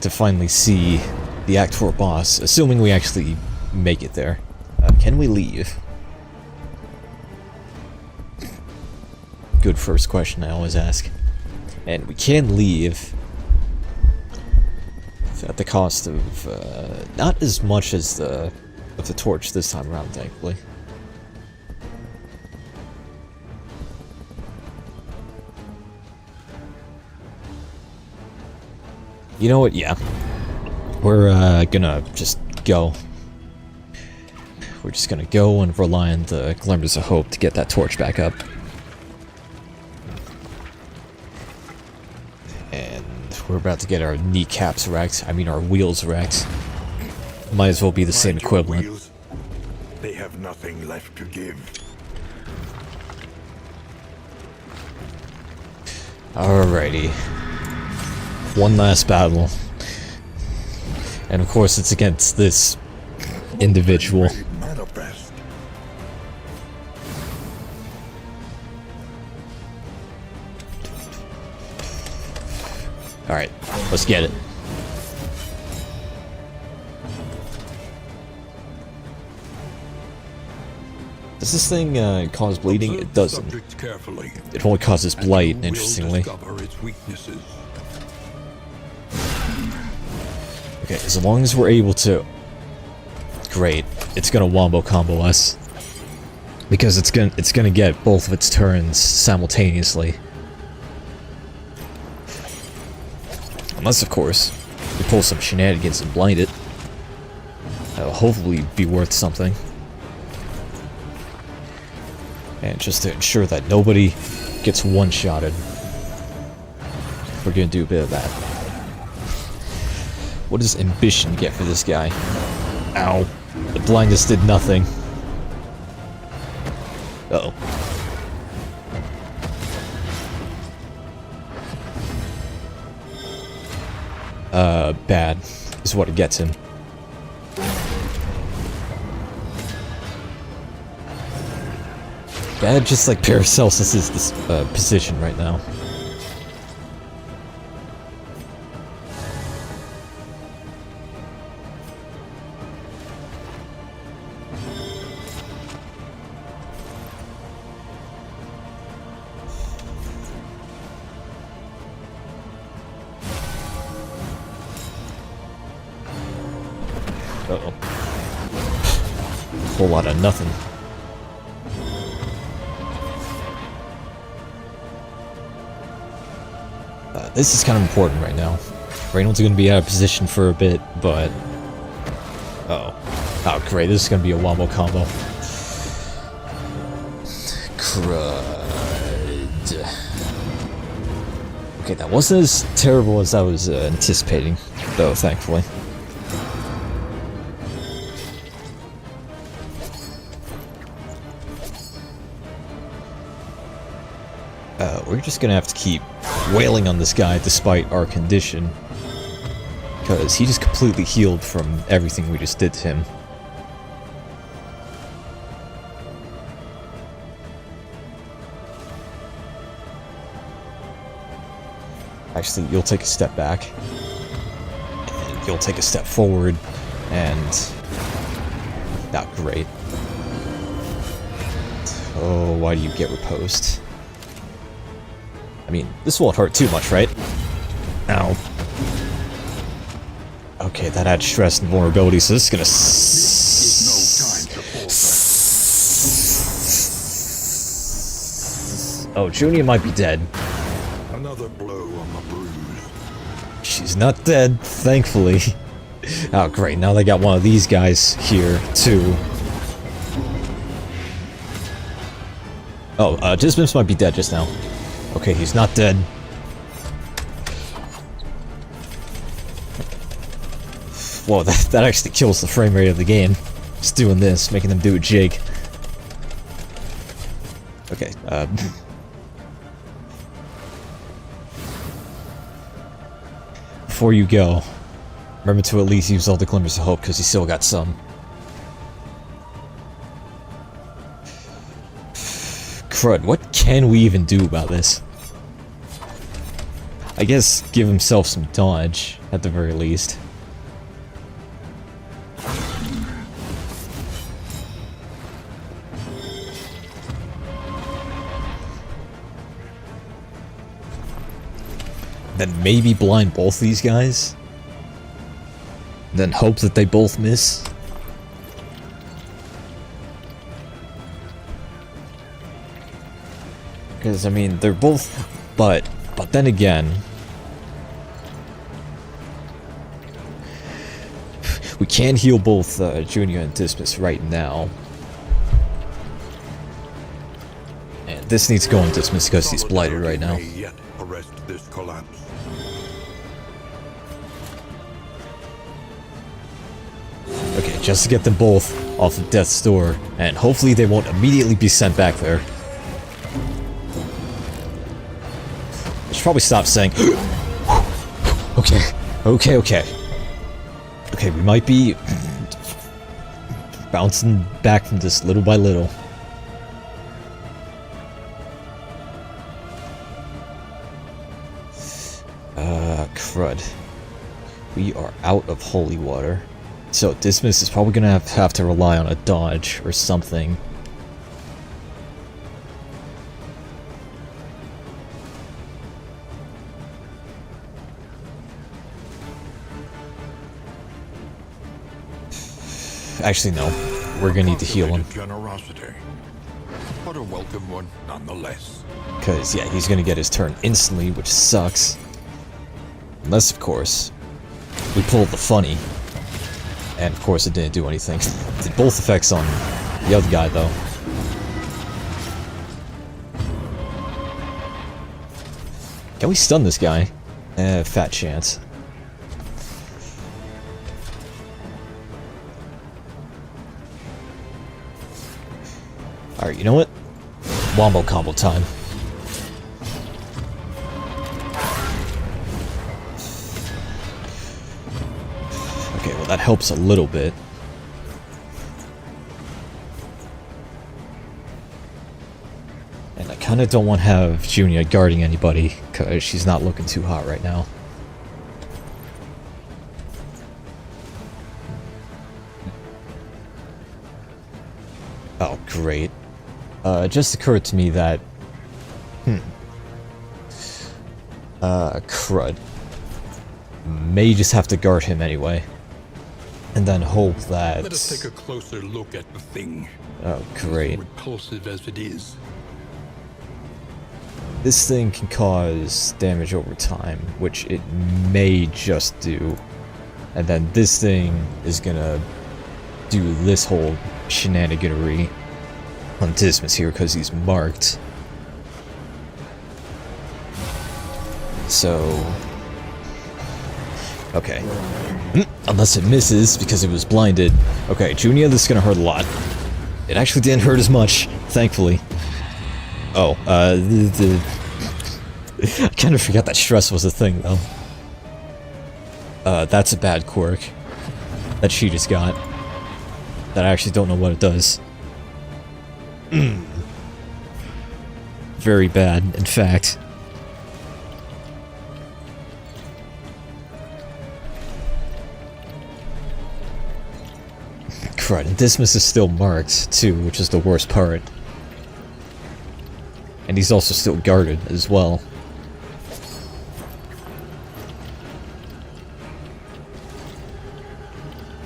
to finally see the Act 4 boss, assuming we actually make it there. Can we leave? Good first question I always ask. And we can leave at the cost of not as much as the torch this time around, thankfully. You know what? Yeah, we're gonna just go. We're just gonna go and rely on the glimmers of hope to get that torch back up. And we're about to get our kneecaps wrecked. I mean, our wheels wrecked. Might as well be the same equivalent. Wheels, they have nothing left to give. Alrighty. One last battle. And of course it's against this individual. Manifest. Alright, let's get it. Does this thing cause bleeding? It doesn't. It only causes blight, interestingly. Okay, as long as we're able to... Great. It's gonna wombo combo us. Because it's gonna get both of its turns simultaneously. Unless, of course, we pull some shenanigans and blind it. That'll hopefully be worth something. And just to ensure that nobody gets one-shotted, we're gonna do a bit of that. What does ambition get for this guy? Ow. The blindness did nothing. Uh-oh. Bad is what it gets him. Bad, just like Paracelsus is this position right now. Uh-oh. Whole lot of nothing. This is kind of important right now. Reynolds is going to be out of position for a bit, but... Uh-oh. Oh, great. This is going to be a wombo combo. Crud. Okay, that wasn't as terrible as I was anticipating, though, thankfully. We're just gonna have to keep wailing on this guy despite our condition, because he just completely healed from everything we just did to him. Actually, you'll take a step back, and you'll take a step forward, and... not great. Oh, why do you get reposed? I mean, this won't hurt too much, right? Ow. Okay, that adds stress and vulnerability, so this is gonna... Oh, Junia might be dead. Another blow on the bruise. She's not dead, thankfully. Oh, great, now they got one of these guys here, too. Oh, Dismiss might be dead just now. Okay, he's not dead. Whoa, that actually kills the frame rate of the game. Just doing this, making them do a jig. Okay, before you go, remember to at least use all the glimmers of hope, because you still got some. Crud, what can we even do about this? I guess give himself some dodge, at the very least. Then maybe blind both these guys? Then hope that they both miss? Because, I mean, they're both... But then again... We can't heal both Junior and Dismas right now. And this needs to go on Dismas because he's blighted right now. May yet arrest this collapse. Okay, just to get them both off of death's door, and hopefully they won't immediately be sent back there. I should probably stop saying... Okay, okay, okay. Okay, we might be bouncing back from this little by little. Crud. We are out of holy water. So Dismas is probably gonna have to rely on a dodge or something. Actually, no. We're gonna need to heal him. Generosity, but a welcome one nonetheless. Because, yeah, he's gonna get his turn instantly, which sucks. Unless, of course, we pull the funny. And, of course, it didn't do anything. Did both effects on the other guy, though. Can we stun this guy? Fat chance. Alright, you know what? Wombo combo time. Okay, well that helps a little bit. And I kinda don't want to have Junia guarding anybody, because she's not looking too hot right now. Oh, great. It just occurred to me that... crud. May just have to guard him anyway. And then hope that... Let us take a closer look at the thing. Oh, great. Repulsive as it is. This thing can cause damage over time, which it may just do. And then this thing is gonna do this whole shenaniganery on Dismas here because he's marked. So... okay. Unless it misses because it was blinded. Okay, Junia, this is gonna hurt a lot. It actually didn't hurt as much, thankfully. Oh, I kind of forgot that stress was a thing, though. That's a bad quirk that she just got. That I actually don't know what it does. Very bad, in fact. Crud, and Dismas is still marked, too, which is the worst part. And he's also still guarded, as well.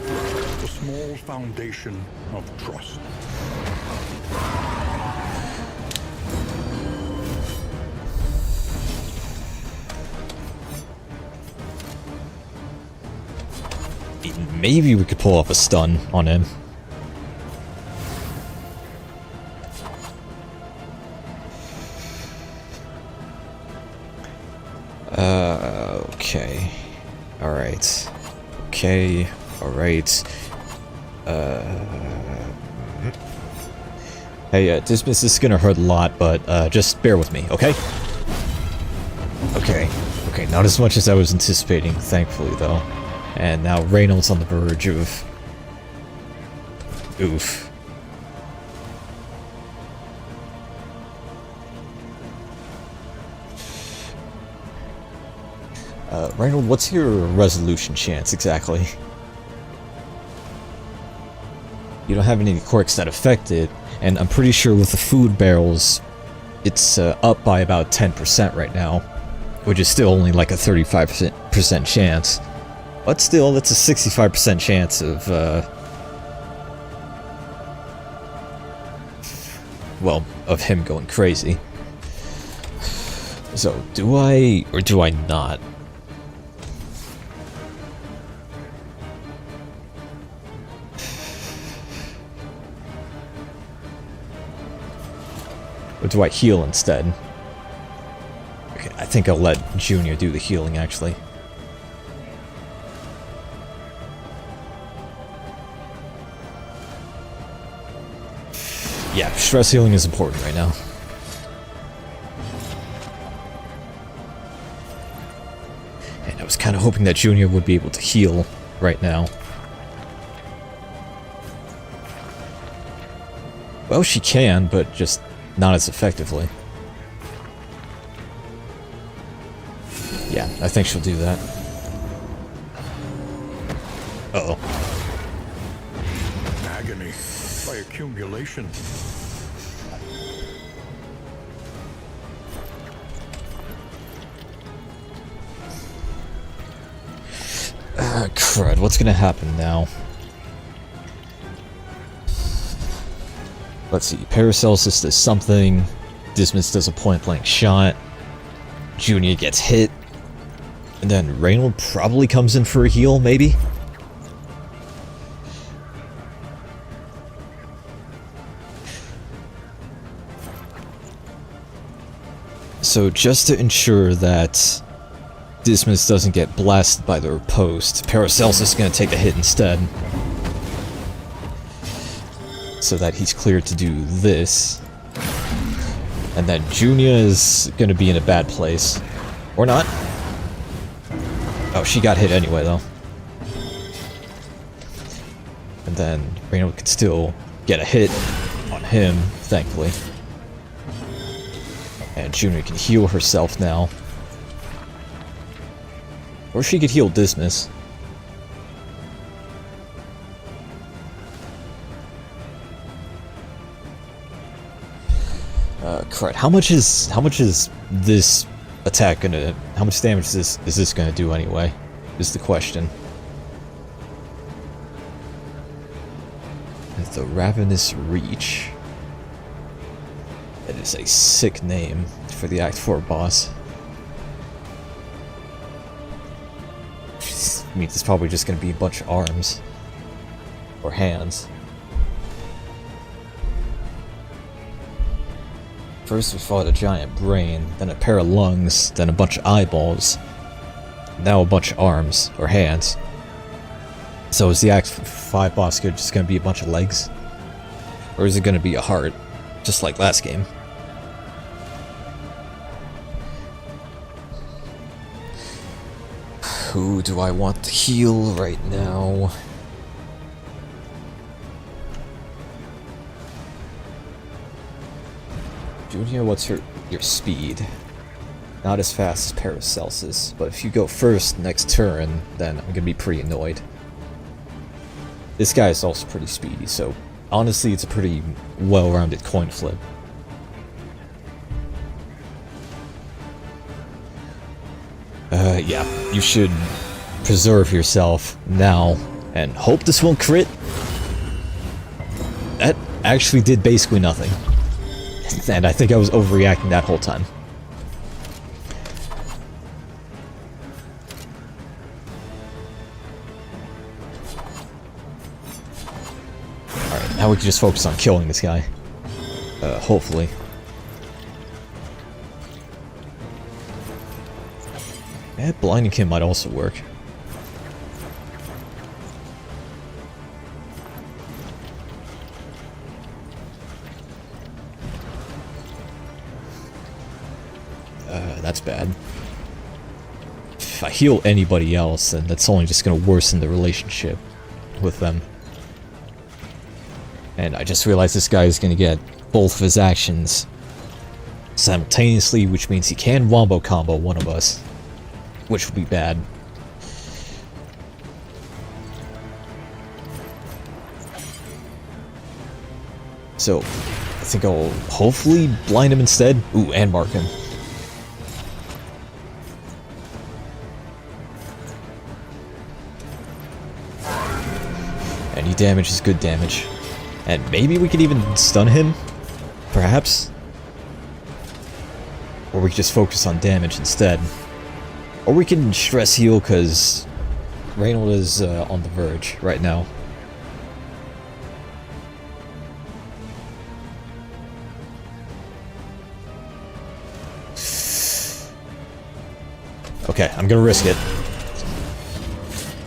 A small foundation of trust. Maybe we could pull off a stun on him. Okay. Alright. Okay. Alright. Hey, Dismas is gonna hurt a lot, but, just bear with me, okay? Okay. Okay, not as much as I was anticipating, thankfully, though. And now Reynauld's on the verge of... oof. Reynauld, what's your resolution chance, exactly? You don't have any quirks that affect it, and I'm pretty sure with the food barrels, it's up by about 10% right now. which is still only like a 35% chance. But still, that's a 65% chance of, well, of him going crazy. So, do I, or do I not? Or do I heal instead? Okay, I think I'll let Junior do the healing, actually. Yeah, stress healing is important right now. And I was kind of hoping that Junior would be able to heal right now. Well, she can, but just not as effectively. Yeah, I think she'll do that. Uh-oh. Agony by accumulation. Crud, what's gonna happen now? Let's see, Paracelsus does something, Dismas does a point-blank shot, Junior gets hit, and then Reynauld probably comes in for a heal, maybe? So just to ensure that Dismas doesn't get blasted by the riposte, Paracelsus is going to take the hit instead. So that he's cleared to do this. And then Junior is going to be in a bad place. Or not. Oh, she got hit anyway, though. And then Reynauld can still get a hit on him, thankfully. And Junior can heal herself now. Or she could heal Dismas. Crud. How much is this attack gonna? How much damage is this gonna do anyway? Is the question. The Ravenous Reach. That is a sick name for the Act 4 boss. I mean, it's probably just gonna be a bunch of arms. Or hands. First we fought a giant brain, then a pair of lungs, then a bunch of eyeballs. Now a bunch of arms, or hands. So is the Act 5 boss just gonna be a bunch of legs? Or is it gonna be a heart? Just like last game. Who do I want to heal right now? Junior, what's your speed? Not as fast as Paracelsus, but if you go first next turn, then I'm gonna be pretty annoyed. This guy is also pretty speedy, so honestly it's a pretty well-rounded coin flip. Yeah, you should preserve yourself now and hope this won't crit. That actually did basically nothing. And I think I was overreacting that whole time. Alright, now we can just focus on killing this guy. Hopefully. Yeah, blinding him might also work. That's bad. If I heal anybody else, then that's only just going to worsen the relationship with them. And I just realized this guy is going to get both of his actions simultaneously, which means he can wombo combo one of us, which would be bad. So, I think I'll hopefully blind him instead. Ooh, and mark him. Any damage is good damage. And maybe we could even stun him? Perhaps? Or we could just focus on damage instead. Or we can stress heal because Reynauld is on the verge right now. Okay, I'm gonna risk it.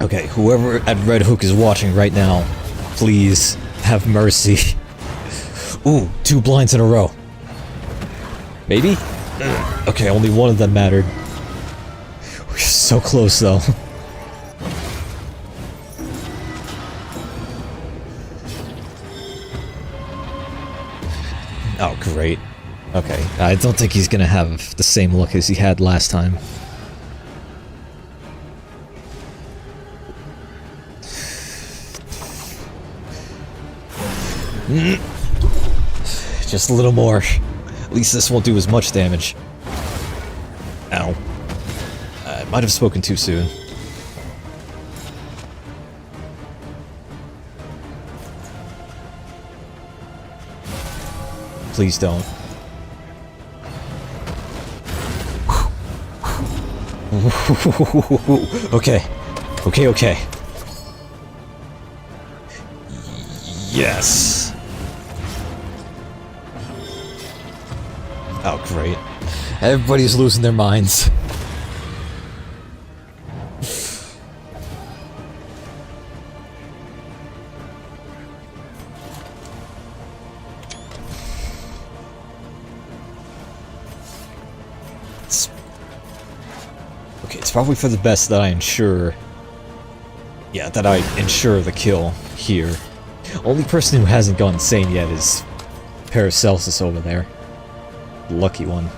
Okay, whoever at Red Hook is watching right now, please have mercy. Ooh, 2 blinds in a row. Maybe? Okay, only one of them mattered. We're so close though. Oh, great. Okay, I don't think he's gonna have the same luck as he had last time. Just a little more. At least this won't do as much damage. Ow. I might have spoken too soon. Please don't. Okay. Okay. Yes. Oh, great. Everybody's losing their minds. Okay, it's probably for the best that I ensure... Yeah, that I ensure the kill here. Only person who hasn't gone insane yet is Paracelsus over there. Lucky one.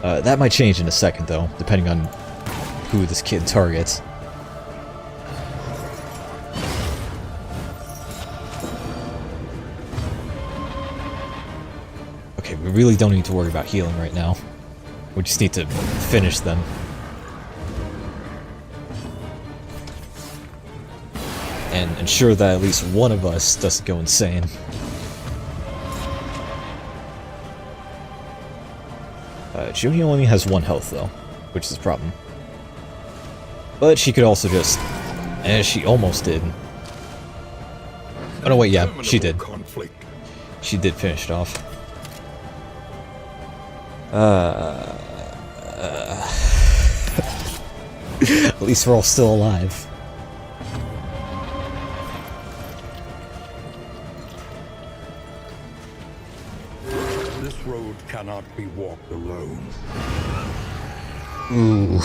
That might change in a second, though, depending on who this kid targets. Okay, we really don't need to worry about healing right now. We just need to finish them. And ensure that at least one of us doesn't go insane. Junie only has 1 health, though, which is a problem. But she could also just... she almost did. Oh no, wait, yeah, she did. She did finish it off. At least we're all still alive. This road cannot be walked alone. Ooh.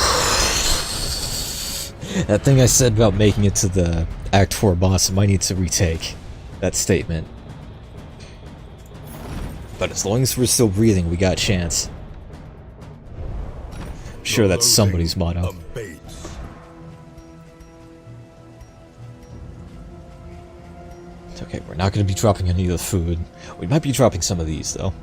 That thing I said about making it to the Act 4 boss, I might need to retake that statement. But as long as we're still breathing, we got a chance. I'm sure that's somebody's motto. Okay, we're not going to be dropping any of the food. We might be dropping some of these, though.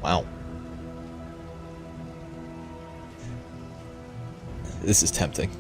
Wow. This is tempting.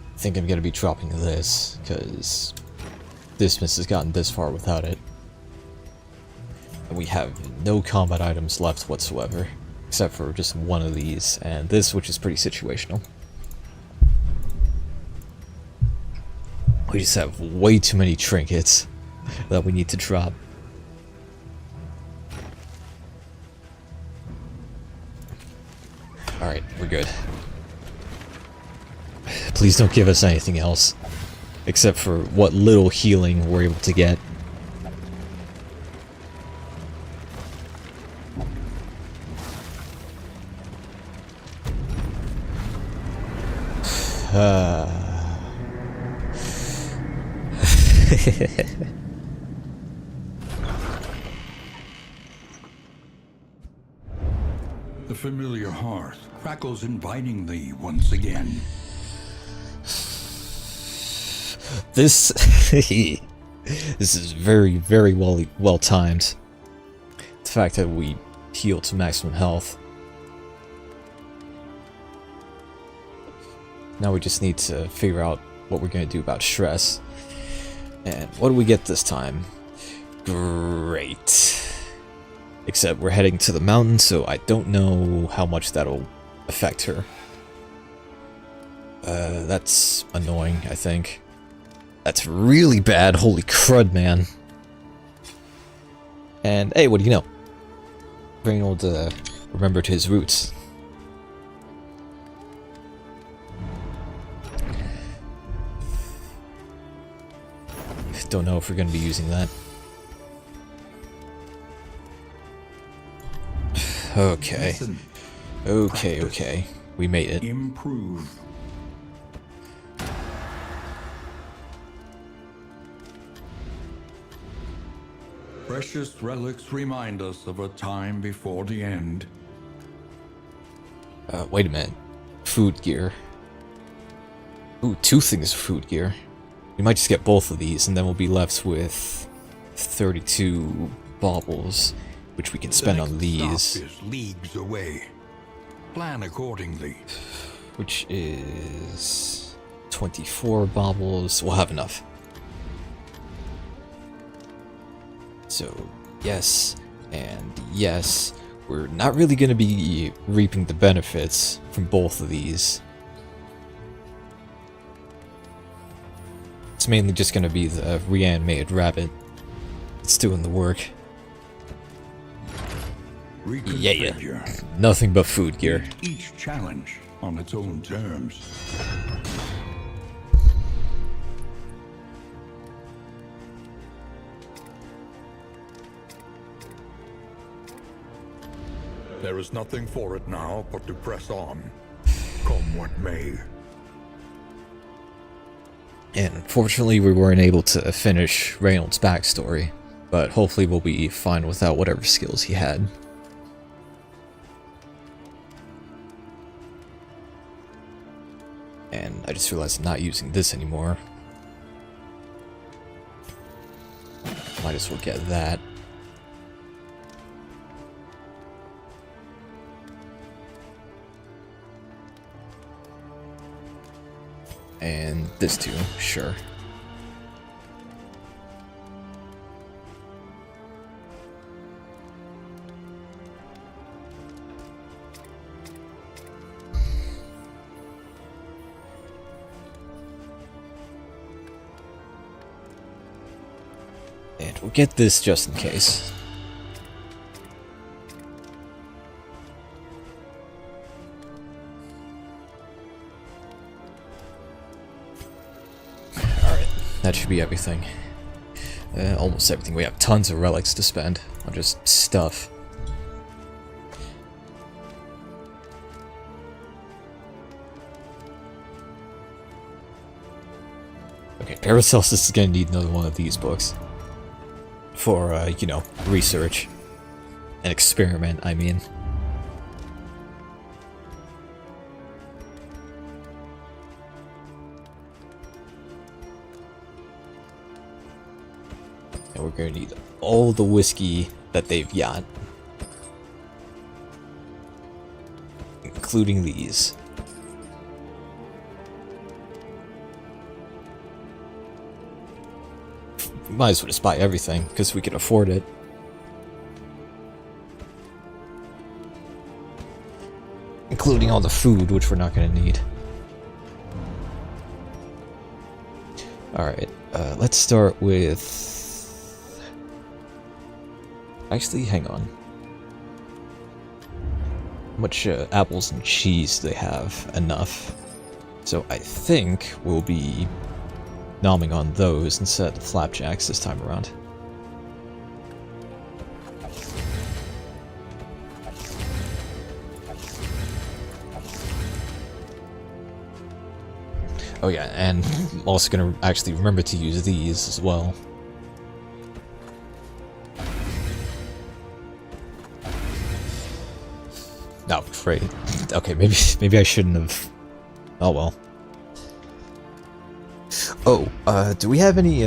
I think I'm gonna be dropping this, because Dismiss has gotten this far without it. And we have no combat items left whatsoever, except for just one of these, and this, which is pretty situational. We just have way too many trinkets that we need to drop. Alright, we're good. Please don't give us anything else, except for what little healing we're able to get. The familiar hearth crackles invitingly once again. This this is very, very well timed. The fact that we heal to maximum health. Now we just need to figure out what we're going to do about stress. And what do we get this time? Great. Except we're heading to the mountain, so I don't know how much that'll affect her. That's annoying, I think. That's really bad, holy crud, man. And hey, what do you know? Reynauld remembered his roots. Don't know if we're going to be using that. Okay. Listen, Okay. We made it. improve. Precious relics remind us of a time before the end. Wait a minute. Food gear. Ooh, 2 things of food gear. We might just get both of these, and then we'll be left with 32 baubles, which we can spend on these. Stop is leagues away. Plan accordingly. Which is 24 baubles. We'll have enough. So, yes, and yes. We're not really going to be reaping the benefits from both of these. It's mainly just going to be the reanimated rabbit. It's doing the work. Yeah. Nothing but food gear. Each challenge on its own terms. There is nothing for it now but to press on, come what may. And unfortunately, we weren't able to finish Reynauld's backstory, but hopefully we'll be fine without whatever skills he had. And I just realized I'm not using this anymore. Might as well get that. And this too, sure. And we'll get this just in case. That should be everything. Almost everything. We have tons of relics to spend on just stuff. Okay, Paracelsus is gonna need another one of these books. For, you know, research. And experiment, I mean. And we're gonna need all the whiskey that they've got. Including these. Might as well just buy everything, because we can afford it. Including all the food, which we're not gonna need. Alright, let's start with... Actually, hang on. How much apples and cheese do they have? Enough. So I think we'll be nomming on those instead of the flapjacks this time around. Oh yeah, and I'm also gonna actually remember to use these as well. Oh, great. Okay, maybe I shouldn't have. Oh well. Oh, do we have any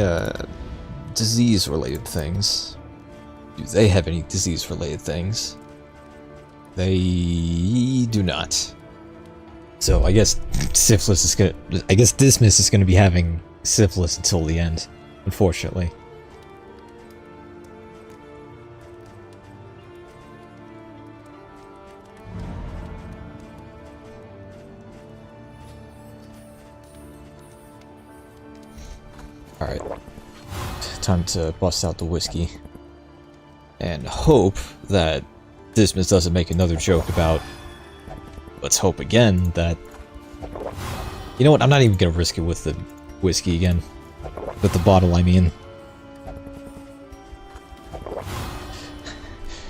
disease-related things? Do they have any disease-related things? They do not. So I guess syphilis is gonna. I guess Dismas is gonna be having syphilis until the end, unfortunately. Alright, time to bust out the whiskey. And hope that Dismas doesn't make another joke about... Let's hope again that... You know what, I'm not even gonna risk it with the whiskey again. With the bottle, I mean.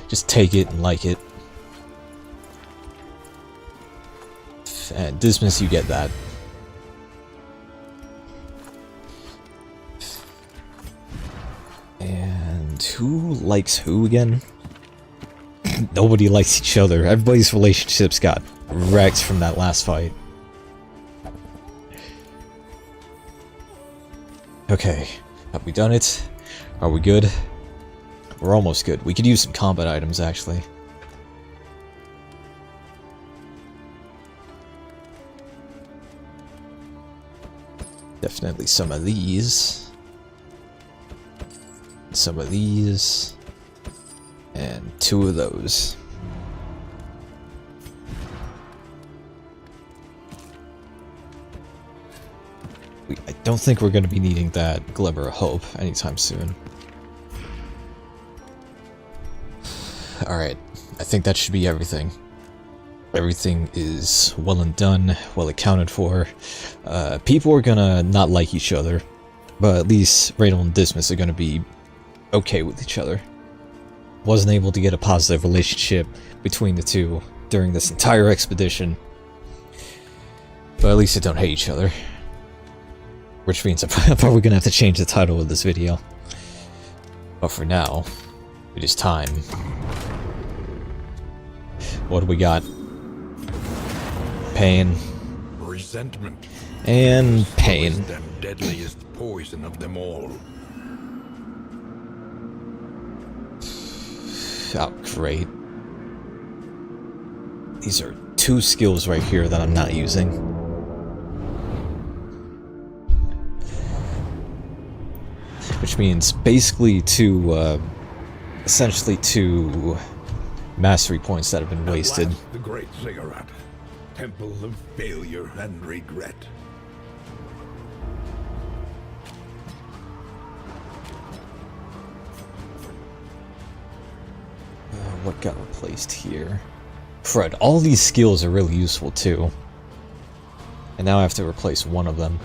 Just take it and like it. And Dismas, you get that. And who likes who again? Nobody likes each other. Everybody's relationships got wrecked from that last fight. Okay, have we done it? Are we good? We're almost good. We could use some combat items, actually. Definitely some of these. Some of these. And 2 of those. I don't think we're going to be needing that Glimmer of Hope anytime soon. Alright, I think that should be everything. Everything is well and done, well accounted for. People are gonna not like each other, but at least Reynauld and Dismas are gonna be okay with each other. Wasn't able to get a positive relationship between the two during this entire expedition, but at least they don't hate each other. Which means I'm probably gonna have to change the title of this video. But for now, it is time. What do we got? Pain. Resentment. And pain. Slowest and deadliest poison of them all. Oh, great. These are 2 skills right here that I'm not using. Which means basically essentially 2 mastery points that have been wasted. At last, the great ziggurat, temple of failure and regret. What got replaced here? Crud, all these skills are really useful too. And now I have to replace one of them.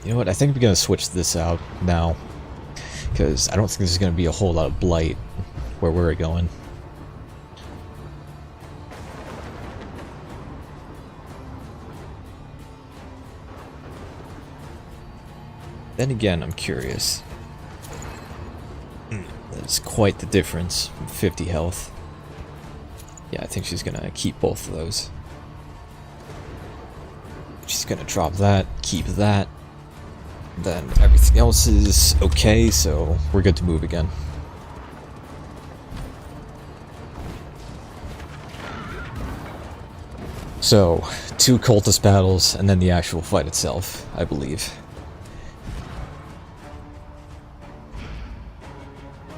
You know what, I think I'm gonna switch this out now. Because I don't think there's gonna be a whole lot of blight where we're going. Then again, I'm curious. That's quite the difference from 50 health. Yeah, I think she's gonna keep both of those. She's gonna drop that, keep that. Then everything else is okay, so we're good to move again. So, 2 cultist battles, and then the actual fight itself, I believe.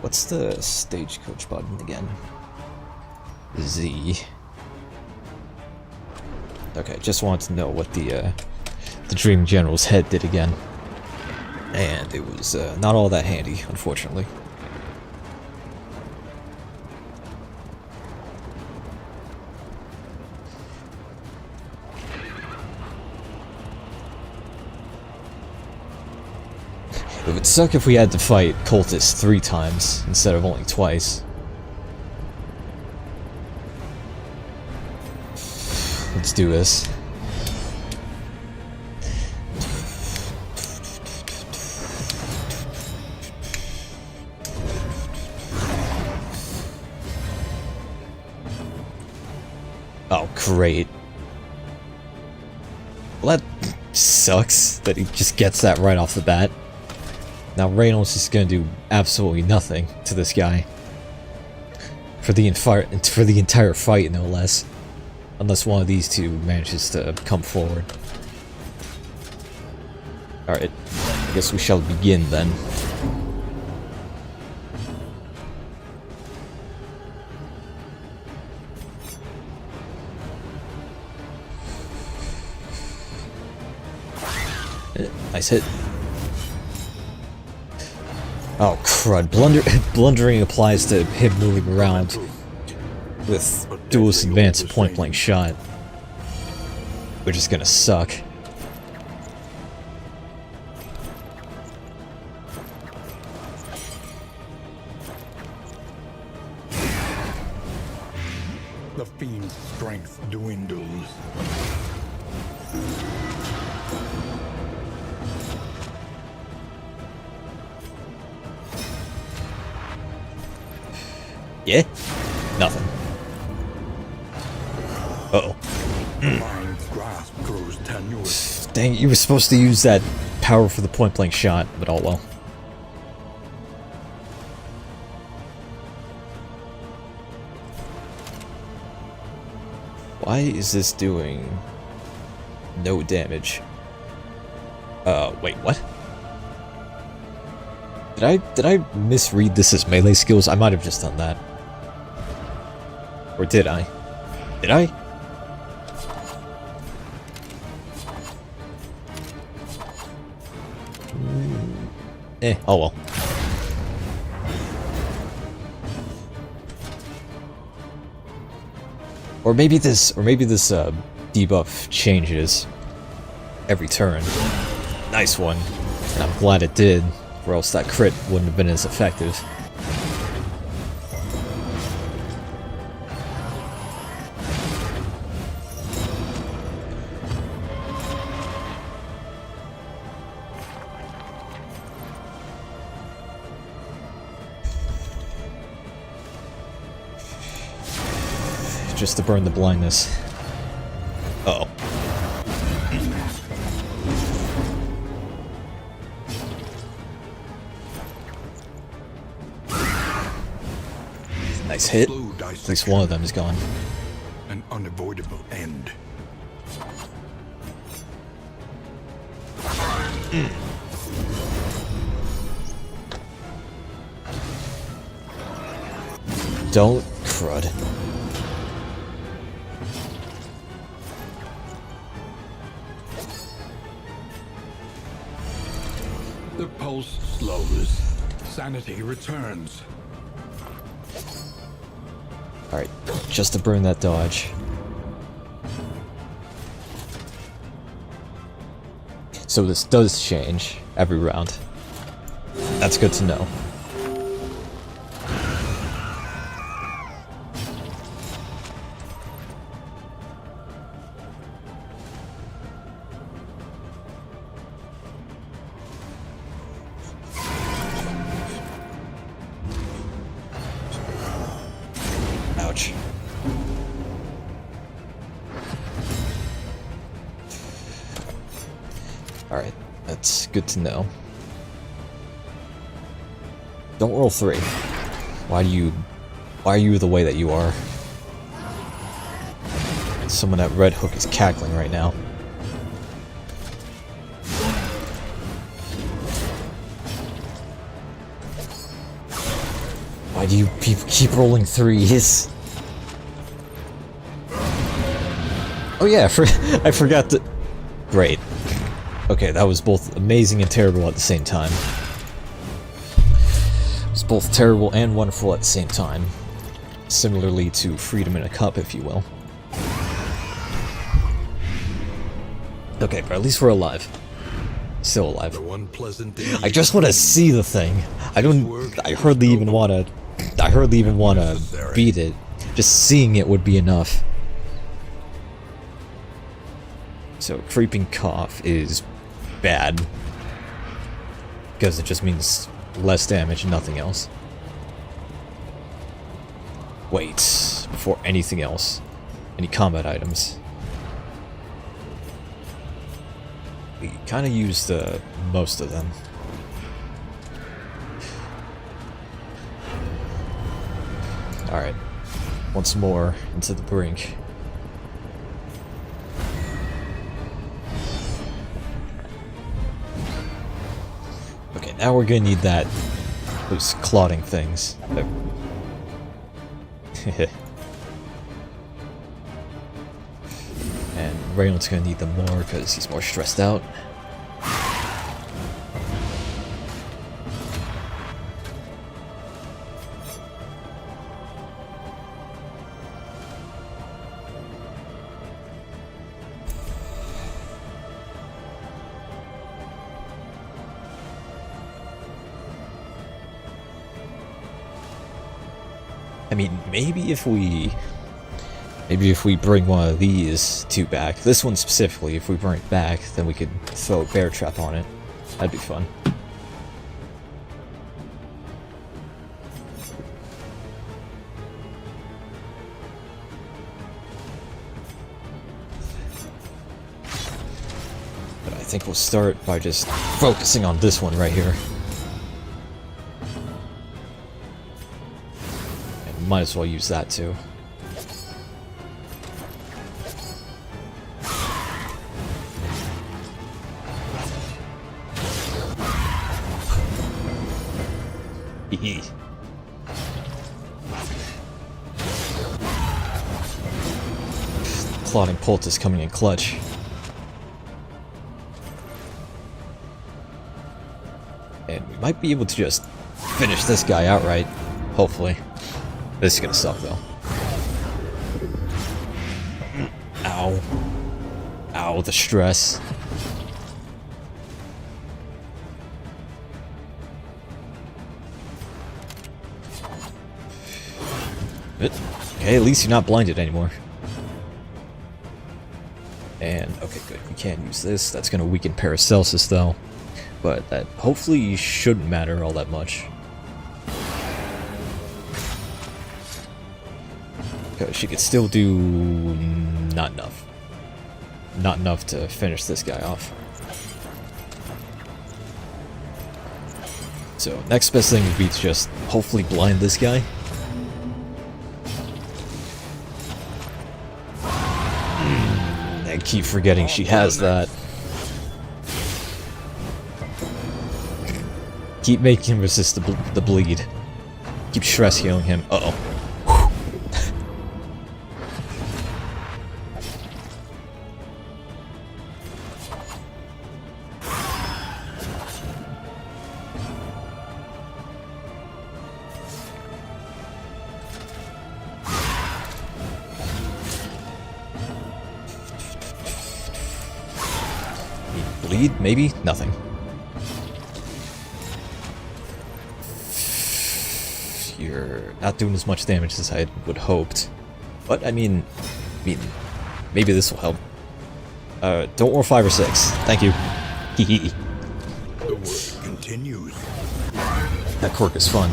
What's the stagecoach button again? Z. Okay, just wanted to know what the Dream General's head did again. And it was not all that handy, unfortunately. It would suck if we had to fight cultists 3 times instead of only twice. Let's do this. Oh, great. Well, that sucks that he just gets that right off the bat. Now Reynauld's just gonna do absolutely nothing to this guy. For the entire fight, no less. Unless one of these two manages to come forward. Alright, I guess we shall begin then. Nice hit. Oh crud, blundering applies to him moving around with duelist advance point blank shot, which is gonna suck. The fiend's strength dwindles. Yeah? Nothing. Uh-oh. Mind's grasp grows tenuous. Dang it, you were supposed to use that power for the point-blank shot, but oh well. Why is this doing no damage? Wait, what? Did I misread this as melee skills? I might have just done that. Or did I? Did I? Oh well. Or maybe this debuff changes every turn. Nice one. And I'm glad it did, or else that crit wouldn't have been as effective. Just to burn the blindness. Uh-oh. Nice hit. At least one of them is gone. An unavoidable end. Don't crud. The pulse slows. Sanity returns. Alright, just to burn that dodge. So this does change every round. That's good to know. Ouch. Alright, that's good to know. Don't roll 3. Why are you the way that you are? Someone at Red Hook is cackling right now. Why do you people keep rolling 3s? Oh yeah, I forgot to... Great. Okay, that was both amazing and terrible at the same time. It was both terrible and wonderful at the same time. Similarly to Freedom in a Cup, if you will. Okay, but at least we're alive. Still alive. The one pleasant I just want to see the thing. I hardly even want to beat it. Just seeing it would be enough. So creeping cough is bad because it just means less damage and nothing else. Wait, before anything else, any combat items? We kind of used most of them. Alright, once more into the brink. Okay, now we're gonna need those clotting things. And Reynauld's gonna need them more because he's more stressed out. I mean, maybe if we bring one of these two back, this one specifically, if we bring it back, then we could throw a bear trap on it. That'd be fun. But I think we'll start by just focusing on this one right here. Might as well use that too. Hee. Clotting poultice coming in clutch. And we might be able to just finish this guy outright, hopefully. This is gonna suck though. Ow. Ow, the stress. Okay, at least you're not blinded anymore. And, okay, good. We can't use this. That's gonna weaken Paracelsus though. But that hopefully shouldn't matter all that much. Because she could still do not enough. Not enough to finish this guy off. So next best thing would be to just hopefully blind this guy. I keep forgetting she has that. Keep making him resist the bleed. Keep stress healing him. Uh-oh. Bleed? Maybe? Nothing. You're not doing as much damage as I would hoped. But, I mean, maybe this will help. Don't roll 5 or 6. Thank you. Hee. The work continues. That quirk is fun.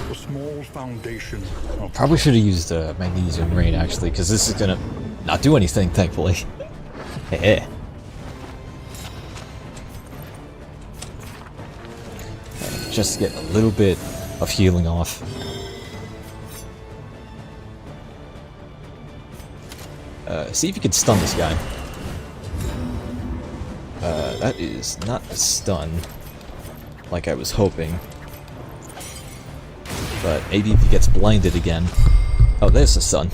A small foundation of Probably should have used magnesium rain actually, because this is gonna not do anything, thankfully. Hey. Just to get a little bit of healing off. See if you can stun this guy. That is not a stun like I was hoping. But maybe if he gets blinded again... Oh, there's the sun.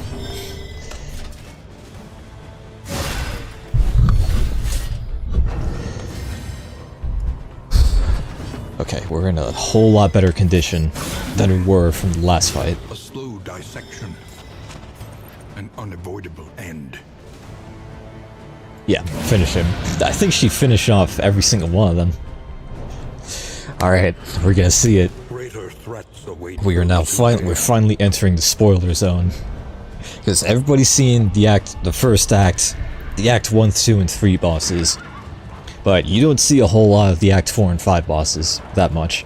Okay, we're in a whole lot better condition than we were from the last fight. A slow dissection. An unavoidable end. Yeah, finish him. I think she finished off every single one of them. Alright, we're gonna see it. Greater threats await. We are now we're finally entering the spoiler zone. Because everybody's seen the first act, the act 1, 2, and 3 bosses. But you don't see a whole lot of the act 4 and 5 bosses, that much.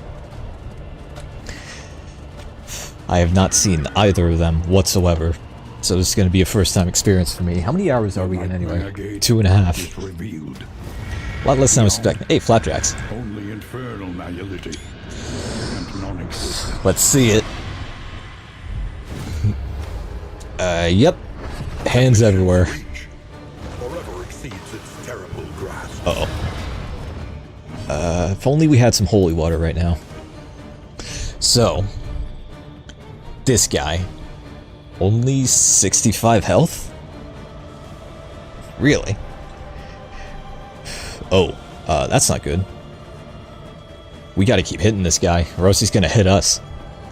I have not seen either of them whatsoever. So this is going to be a first time experience for me. How many hours are we in anyway? 2.5. A lot less than I was expecting. Hey, flapjacks. Only infernal nihility and non-existence. Let's see it. Yep. Hands everywhere. Forever exceeds its terrible grasp. Uh-oh. If only we had some holy water right now. So, this guy, only 65 health? Really? Oh, that's not good. We gotta keep hitting this guy, or else he's gonna hit us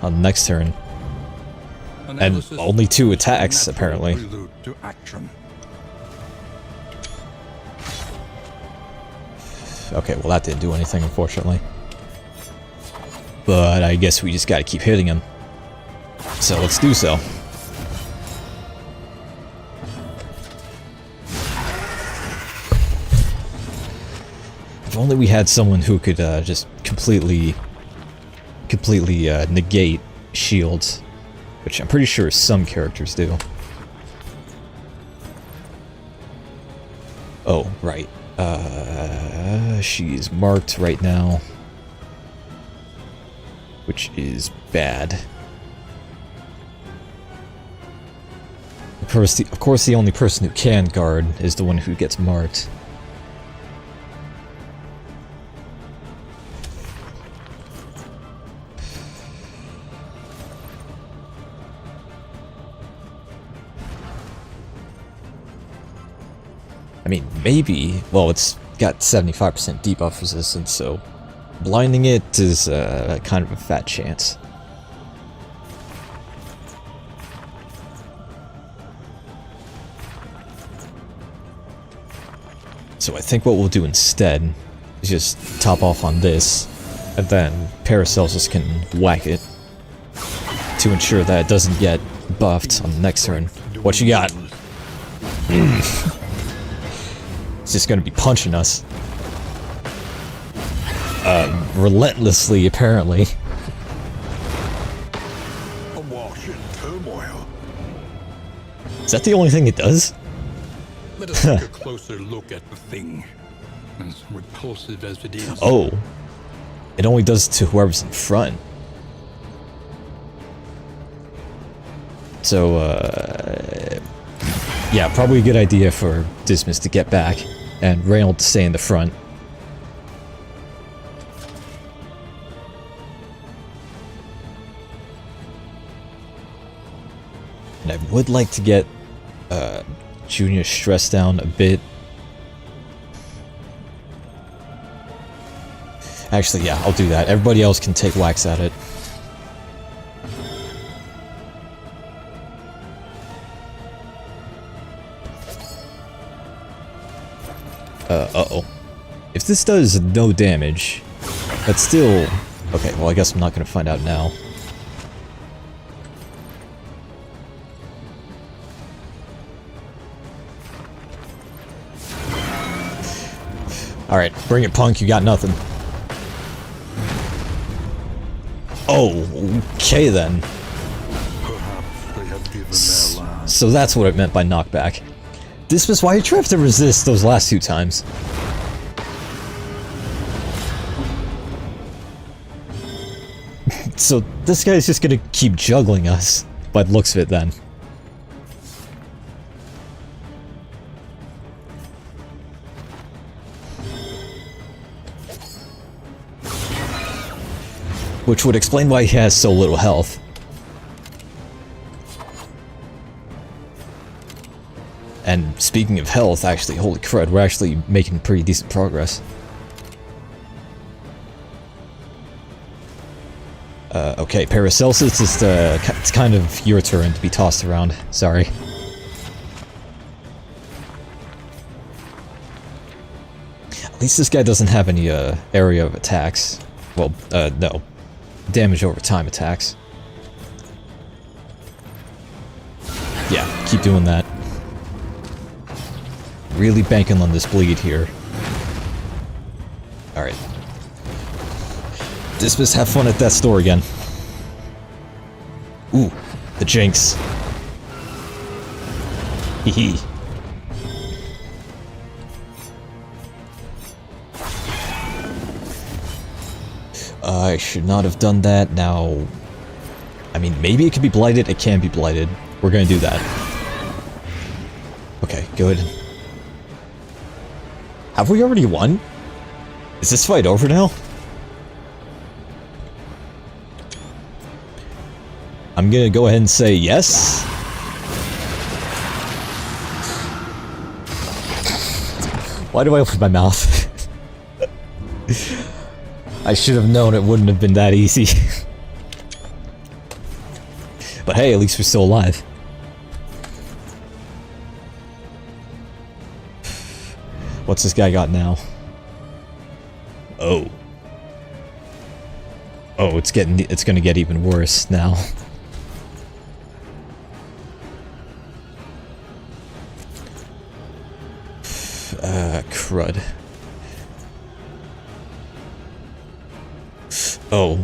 on the next turn. And only 2 attacks, apparently. To action. Okay, well that didn't do anything, unfortunately. But I guess we just gotta keep hitting him. So let's do so. If only we had someone who could just completely negate shields, which I'm pretty sure some characters do. Oh, right. She's marked right now, which is bad. Of course, the only person who can guard is the one who gets marked. I mean, maybe... Well, it's got 75% debuff resistance, so... blinding it is kind of a fat chance. So I think what we'll do instead is just top off on this, and then Paracelsus can whack it to ensure that it doesn't get buffed on the next turn. What you got? It's just gonna be punching us. Relentlessly, apparently. Awash in turmoil. Is that the only thing it does? Let us take a closer look at the thing. As repulsive as it is. Oh. It only does it to whoever's in front. So, yeah, probably a good idea for Dismas to get back, and Reynold to stay in the front. And I would like to get Junior stressed down a bit. Actually, yeah, I'll do that. Everybody else can take whacks at it. Uh-oh. If this does no damage, that's still... Okay, well I guess I'm not gonna find out now. Alright, bring it, punk, you got nothing. Oh, okay then. Perhaps they have given their last. So that's what it meant by knockback. This was why you tried to resist those last 2 times. So this guy's just gonna keep juggling us, by the looks of it then. Which would explain why he has so little health. And speaking of health, actually, holy crud, we're actually making pretty decent progress. Okay, Paracelsus, it's kind of your turn to be tossed around. Sorry. At least this guy doesn't have any area of attacks. Well, no. Damage over time attacks. Yeah, keep doing that. Really banking on this bleed here. Alright. Dismas, have fun at that store again. Ooh, the Jinx. Hee. I should not have done that. Now, I mean, maybe it can be blighted. It can be blighted. We're gonna do that. Okay, good. Have we already won? Is this fight over now? I'm gonna go ahead and say yes. Why do I open my mouth? I should have known it wouldn't have been that easy. But hey, at least we're still alive. What's this guy got now? Oh. Oh, it's gonna get even worse now. Crud. Oh,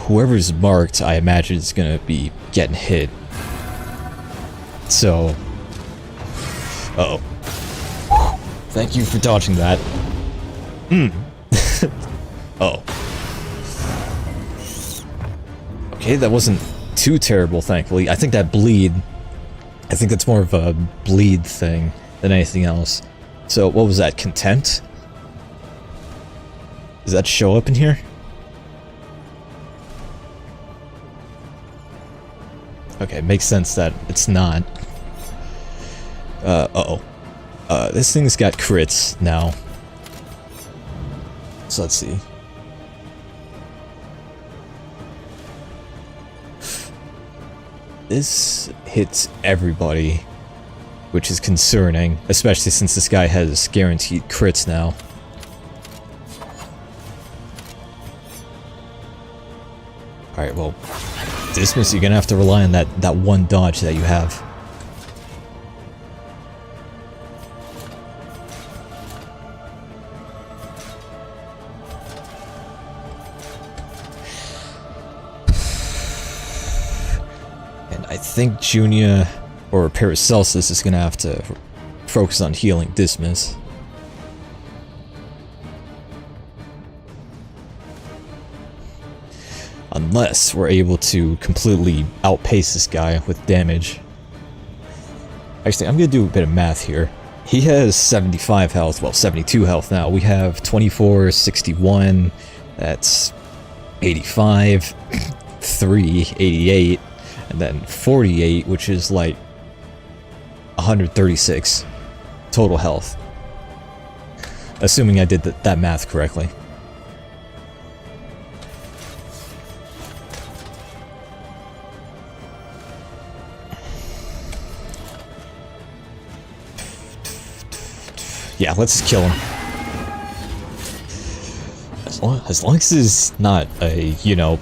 whoever's marked, I imagine is gonna be getting hit. So... Uh-oh. Thank you for dodging that. Oh. Okay, that wasn't too terrible, thankfully. I think that bleed... I think that's more of a bleed thing than anything else. So, what was that? Contempt? Does that show up in here? Okay, it makes sense that it's not. Uh-oh. This thing's got crits now. So let's see. This hits everybody, which is concerning, especially since this guy has guaranteed crits now. Alright, well, Dismas, you're gonna have to rely on that one dodge that you have. And I think Junior or Paracelsus is gonna have to focus on healing Dismas. Unless we're able to completely outpace this guy with damage. Actually, I'm gonna do a bit of math here. He has 75 health, well, 72 health now. We have 24, 61, that's 85, 3, 88, and then 48, which is like 136 total health. Assuming I did that math correctly. Yeah, let's just kill him. As long as it's not a, you know,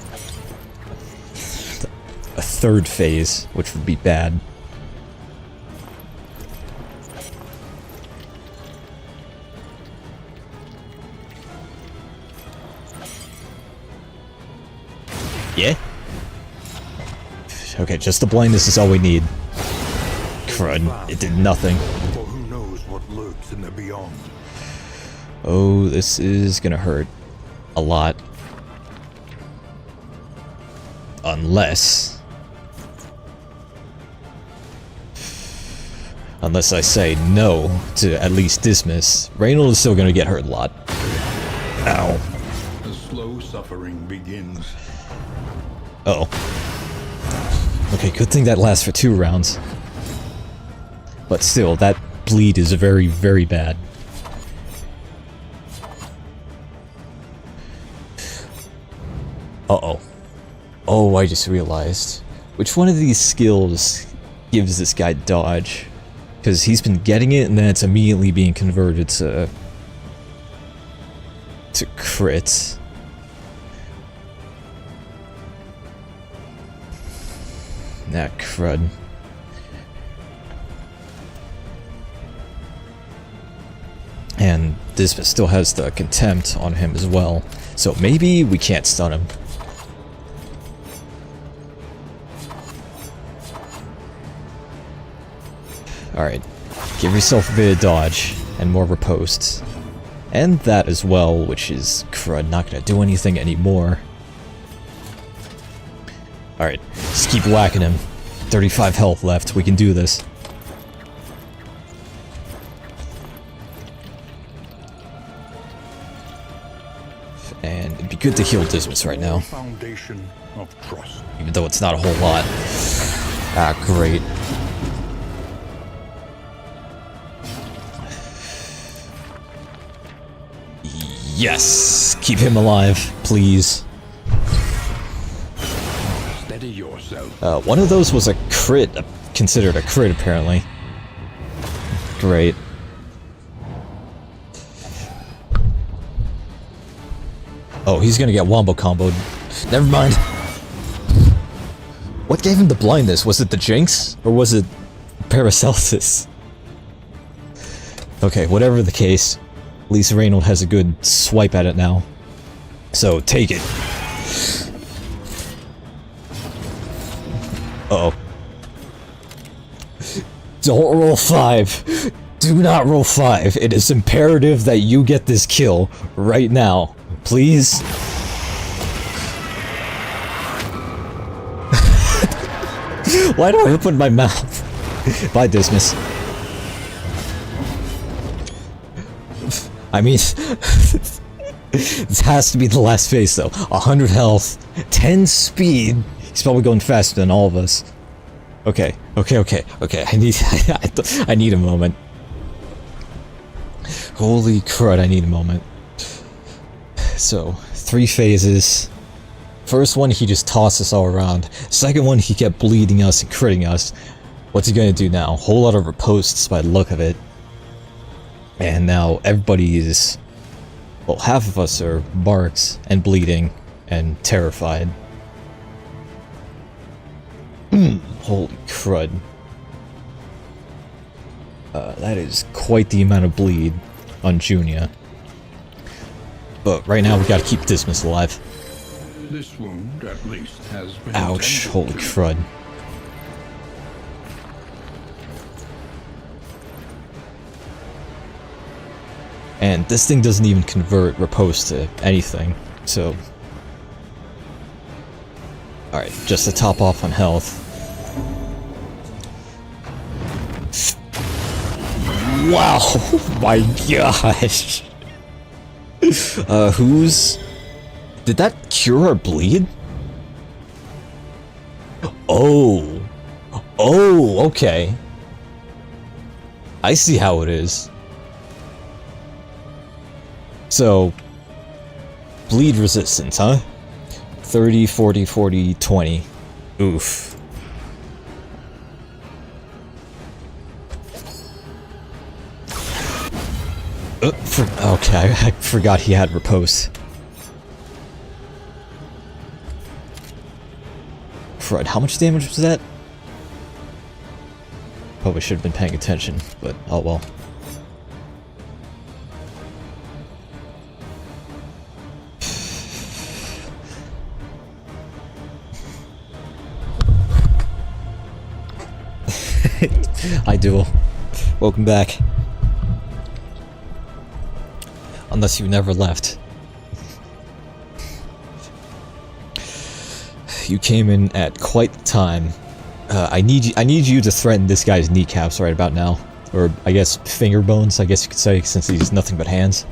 a third phase, which would be bad. Yeah? Okay, just the blindness is all we need. Crud, it did nothing. In the beyond. Oh, this is gonna hurt a lot. Unless I say no to at least Dismas. Reynauld is still gonna get hurt a lot. Ow. The slow suffering begins. Uh oh. Okay, good thing that lasts for 2 rounds. But still, that bleed is very, very bad. Uh-oh. Oh, I just realized. Which one of these skills gives this guy dodge? Because he's been getting it, and then it's immediately being converted to crits. That crud. And this still has the contempt on him as well, so maybe we can't stun him. Alright, give yourself a bit of dodge, and more riposte. And that as well, which is, crud, not gonna do anything anymore. Alright, just keep whacking him. 35 health left, we can do this. And it'd be good to heal Dismas right now. Foundation of trust. Even though it's not a whole lot. Ah, great. Yes! Keep him alive, please. Steady yourself. One of those was a crit, considered a crit apparently. Great. Oh, he's gonna get wombo comboed. Never mind. What gave him the blindness? Was it the Jinx? Or was it Paracelsus? Okay, whatever the case, at least Reynauld has a good swipe at it now. So, take it. Uh-oh. Don't roll 5. Do not roll 5. It is imperative that you get this kill right now. Please? Why do I open my mouth? Bye, Dismas. I mean, this has to be the last phase, though. 100 health, 10 speed. He's probably going faster than all of us. Okay. I need a moment. Holy crud, I need a moment. So, 3 phases. First one, he just tossed us all around. Second one, he kept bleeding us and critting us. What's he gonna do now? Whole lot of ripostes by the look of it. And now everybody is... well, half of us are marked and bleeding and terrified. Holy crud. That is quite the amount of bleed on Junia. But right now we gotta keep Dismas alive. This wound, at least, has been Ouch, attended holy to. crud. And this thing doesn't even convert riposte to anything, so... Alright, just to top off on health. Wow! Oh my gosh! Who's... did that cure our bleed? Oh! Oh, okay. I see how it is. So, bleed resistance, huh? 30, 40, 40, 20. Oof. Okay, I forgot he had riposte. Crud, how much damage was that? Probably should have been paying attention, but oh well. Hi, Duel. Welcome back. Unless you never left. You came in at quite the time. I need you to threaten this guy's kneecaps right about now. Or, I guess, finger bones, I guess you could say, since he's nothing but hands.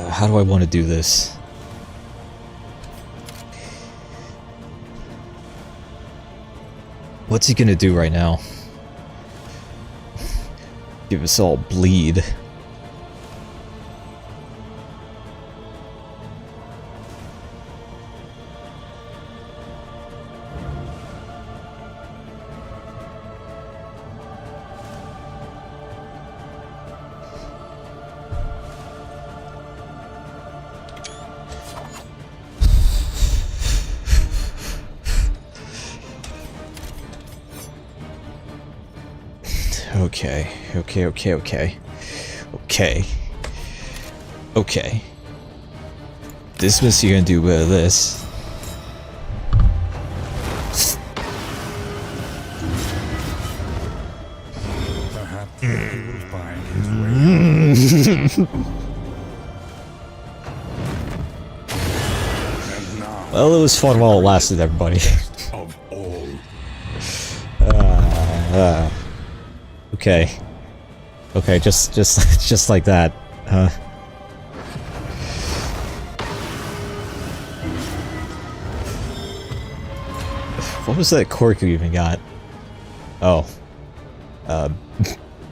How do I want to do this? What's he gonna do right now? Give us all bleed. Okay. Dismiss, you're gonna do this. Perhaps he will find his way. And now, Well, it was fun while it lasted, everybody. of all. Okay. Okay, just like that. What was that quirk you even got? Oh.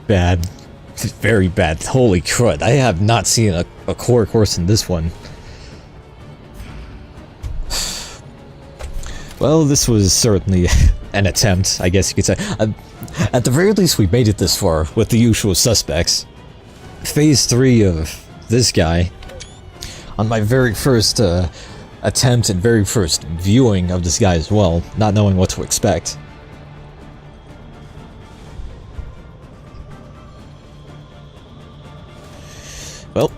Bad. Very bad. Holy crud. I have not seen a quirk worse than this one. Well, this was certainly an attempt, I guess you could say. At the very least, we made it this far with the usual suspects. Phase 3 of this guy, on my very first attempt and very first viewing of this guy as well, not knowing what to expect. Well,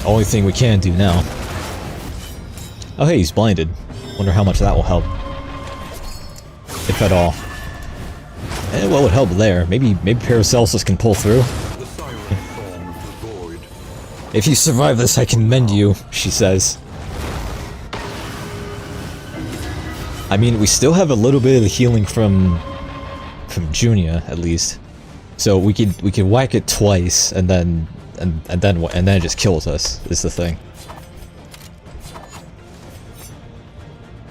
only thing we can do now. Oh hey, he's blinded. Wonder how much that will help. If at all. And what would help there? Maybe Paracelsus can pull through. The siren song of the void. If you survive this, I can mend you, she says. I mean, we still have a little bit of the healing from Junia, at least. So we could whack it twice, and then it just kills us. Is the thing.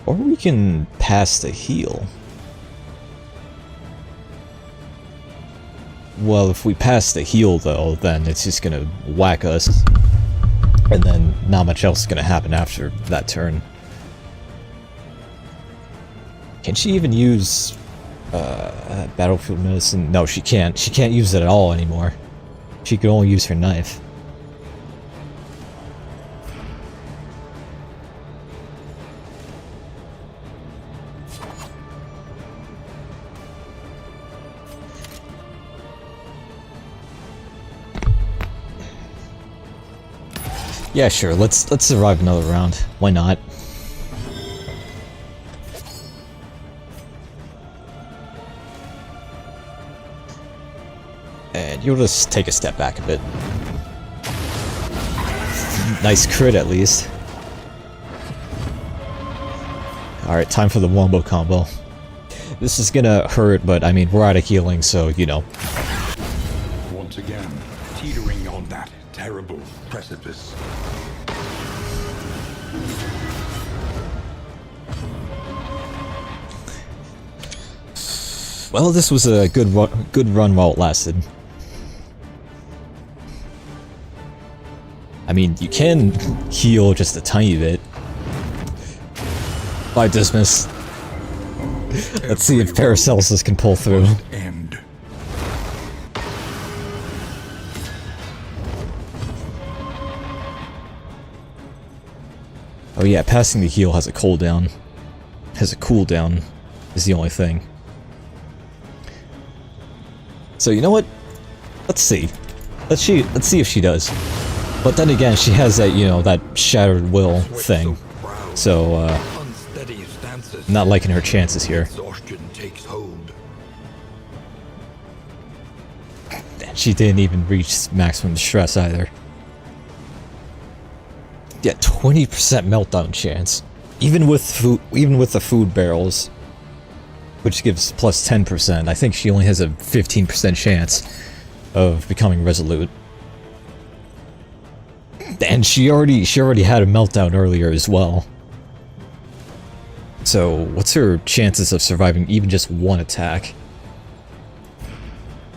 Or we can pass the heal. Well, if we pass the heal, though, then it's just gonna whack us. And then not much else is gonna happen after that turn. Can she even use battlefield medicine? No, she can't. She can't use it at all anymore. She can only use her knife. Yeah, sure. Let's survive another round. Why not? And you'll just take a step back a bit. Nice crit, at least. Alright, time for the wombo combo. This is gonna hurt, but I mean, we're out of healing, so, you know. Once again, teetering on that terrible precipice. Well, this was a good run while it lasted. I mean, you can heal just a tiny bit. By Dismiss. Let's see if Paracelsus can pull through. End. Oh yeah, passing the heal has a cooldown. Has a cooldown, is the only thing. So you know what? Let's see. Let's see if she does. But then again, she has that, you know, that shattered will thing. So, Unsteady stances. not liking her chances here. Exhaustion takes hold. And she didn't even reach maximum stress either. Yeah, 20% meltdown chance. Even with the food barrels, which gives plus 10%. I think she only has a 15% chance of becoming resolute. And she already had a meltdown earlier as well. So, what's her chances of surviving even just one attack?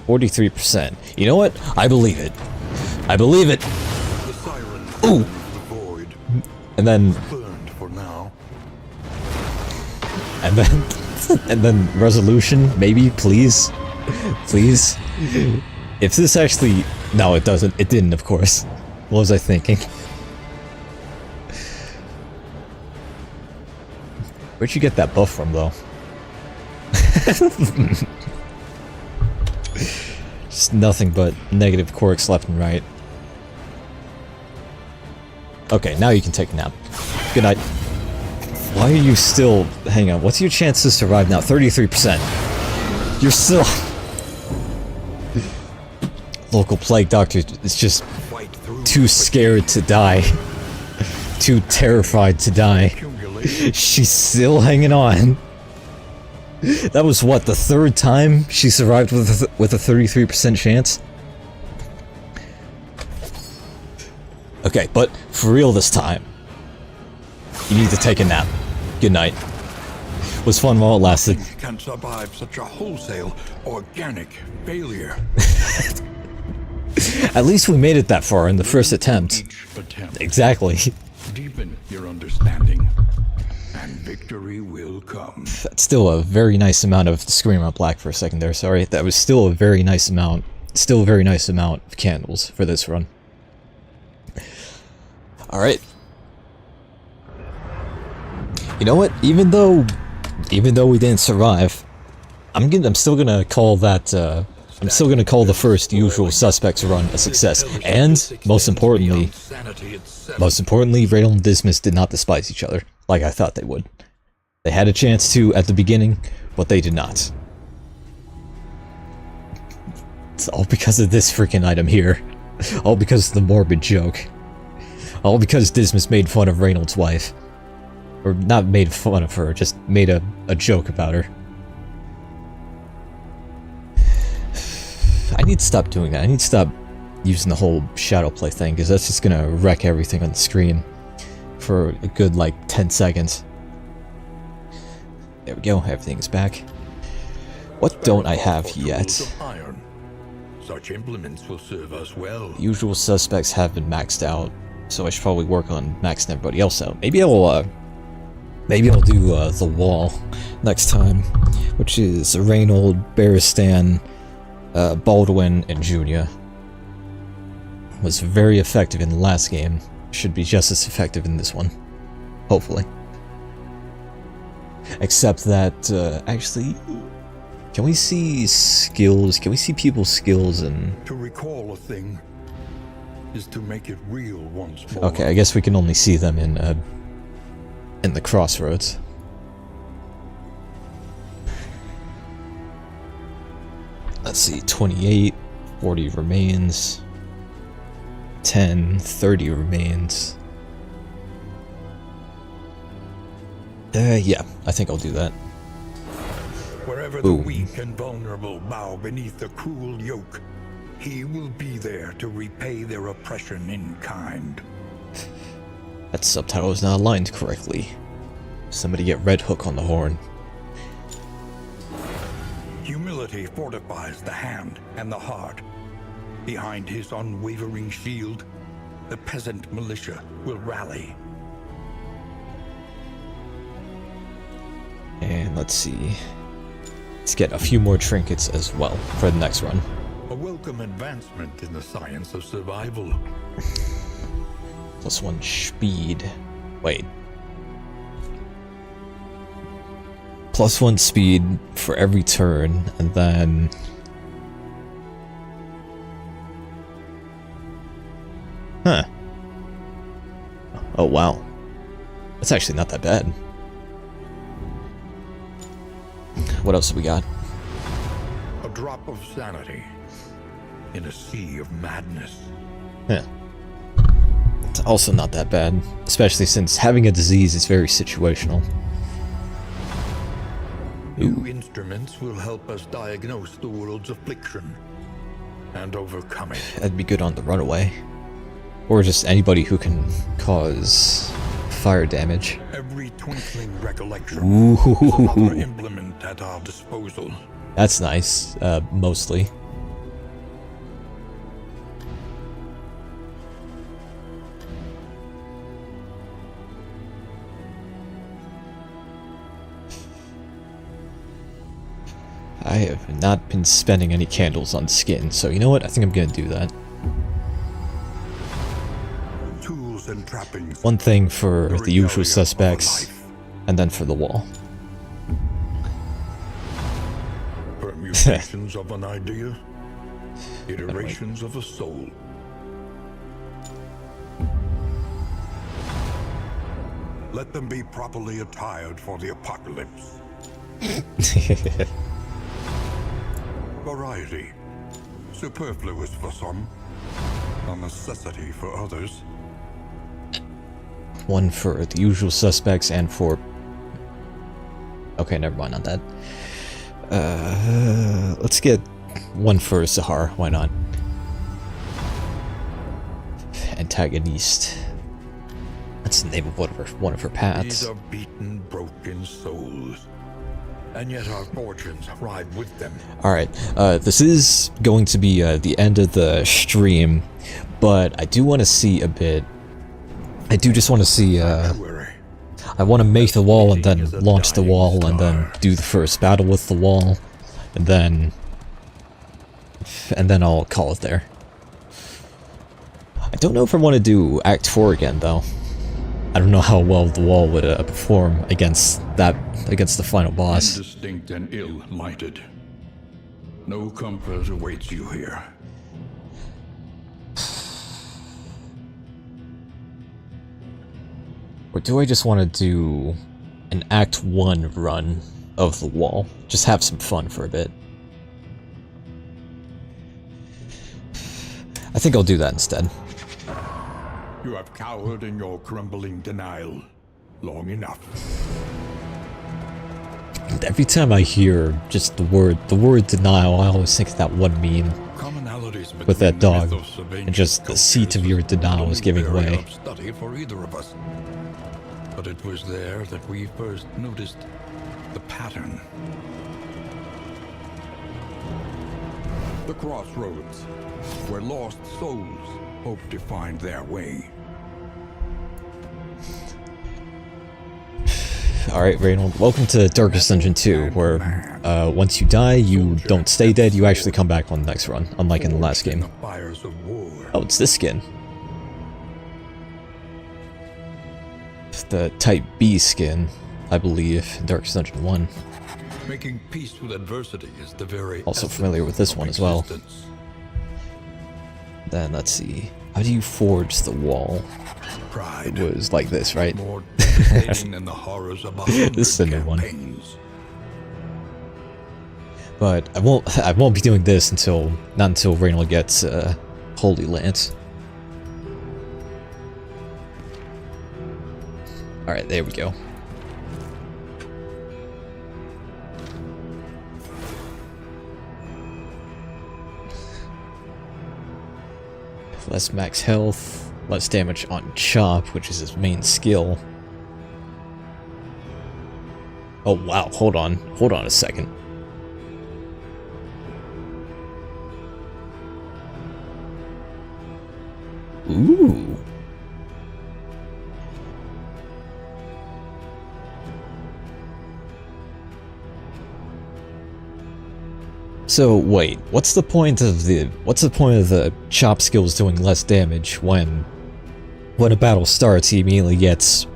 43%. You know what? I believe it. I believe it. The siren Ooh. the void. And then, Burned for now. and then, and then resolution, maybe, please, please. If this actually, no, it doesn't. It didn't, of course. What was I thinking? Where'd you get that buff from, though? Just nothing but negative quirks left and right. Okay, now you can take a nap. Good night. Why are you still... Hang on, what's your chance to survive now? 33%. You're still... Local plague doctor is just too scared to die. Too terrified to die. She's still hanging on. That was what, the third time she survived with a 33% chance? Okay, but for real this time. You need to take a nap. Good night. Was fun while it lasted. Can survive such a wholesale, organic failure. At least we made it that far in the first attempt. Each attempt. Exactly. Deepen your understanding, and victory will come. That's still a very nice amount of Scream Out Black for a second there, sorry. That was still a very nice amount. Still a very nice amount of candles for this run. Alright. You know what? Even though we didn't survive, I'm still gonna call that I'm still gonna call the first Usual Suspects run a success. And most importantly, Reynold and Dismas did not despise each other like I thought they would. They had a chance to at the beginning, but they did not. It's all because of this freaking item here. All because of the morbid joke. All because Dismas made fun of Reynold's wife. Or not made fun of her, just made a joke about her. I need to stop doing that. I need to stop using the whole shadow play thing, because that's just gonna wreck everything on the screen for a good, like, 10 seconds. There we go, everything's back. What don't I have yet? Such implements will serve us well. Usual Suspects have been maxed out, so I should probably work on maxing everybody else out. Maybe I'll do the wall next time, which is Reynold, Beristan, Baldwin, and Junia. Was very effective in the last game. Should be just as effective in this one. Hopefully. Except that, actually... Can we see skills? Can we see people's skills and... To recall a thing is to make it real once more. Okay, I guess we can only see them in the crossroads. Let's see, 28, 40 remains, 10, 30 remains. Yeah, I think I'll do that. Wherever the weak and vulnerable bow beneath the cruel yoke, he will be there to repay their oppression in kind. That subtitle is not aligned correctly. Somebody get Red Hook on the horn. Humility fortifies the hand and the heart. Behind his unwavering shield, the peasant militia will rally. And let's see. Let's get a few more trinkets as well for the next run. A welcome advancement in the science of survival. +1 speed. Wait. +1 speed for every turn, and then... Huh. Oh, wow. That's actually not that bad. What else have we got? A drop of sanity in a sea of madness. Yeah. It's also not that bad, especially since having a disease is very situational. New instruments will help us diagnose the world's affliction and overcome it. That'd be good on the runaway. Or just anybody who can cause fire damage. Every twinkling recollection. Ooh. Another implement at our disposal. That's nice, mostly. I have not been spending any candles on skin, so you know what? I think I'm gonna do that. Tools and trappings. One thing for the usual suspects, and then for the wall. Permutations of an idea. Iterations of a soul. Let them be properly attired for the apocalypse. Variety. Superfluous for some. A necessity for others. One for the usual suspects and for... Okay, never mind on that. Let's get one for Sahar, why not? Antagonist. That's the name of one of her paths. These are beaten, broken souls. And yet our fortunes ride with them. Alright, this is going to be the end of the stream, but I do want to see a bit... I do just want to see, I want to make the wall and then launch the wall and then do the first battle with the wall, and then I'll call it there. I don't know if I want to do Act 4 again, though. I don't know how well the wall would perform against the final boss. Indistinct and ill-lighted. No comfort awaits you here. Or do I just want to do an Act 1 run of the wall? Just have some fun for a bit. I think I'll do that instead. You have cowered in your crumbling denial long enough. Every time I hear just the word denial, I always think of that one meme with that dog, and just the seat of your denial is giving way. Study for either of us. But it was there that we first noticed the pattern. The crossroads, where lost souls hope to find their way. Alright, Reynold, welcome to Darkest Dungeon 2, where once you die, you don't stay dead, you actually come back on the next run, unlike in the last game. Oh, it's this skin. It's the Type B skin, I believe, in Darkest Dungeon 1. Making peace with adversity is the very Also familiar with this one as well. Then, let's see. How do you forge the wall? Pride. It was like this, right? More devastating than the horrors of This is a new one. campaigns. But I won't be doing this not until Reynold gets Holy Lance. Alright, there we go. Less max health, less damage on Chop, which is his main skill. Oh wow, hold on a second. Ooh. So wait, what's the point of the Chop skills doing less damage when a battle starts he immediately gets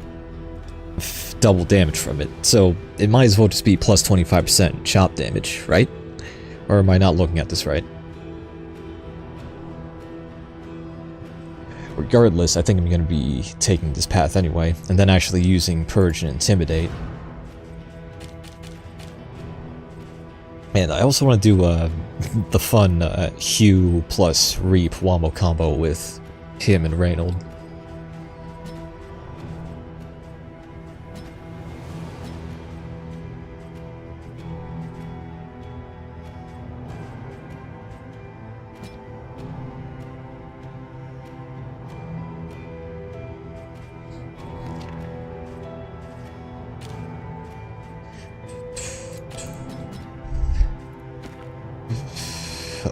double damage from it? So it might as well just be plus 25% Chop damage, right? Or am I not looking at this right? Regardless, I think I'm going to be taking this path anyway, and then actually using Purge and Intimidate. And I also want to do the fun Hugh plus Reap Wombo combo with him and Reynold.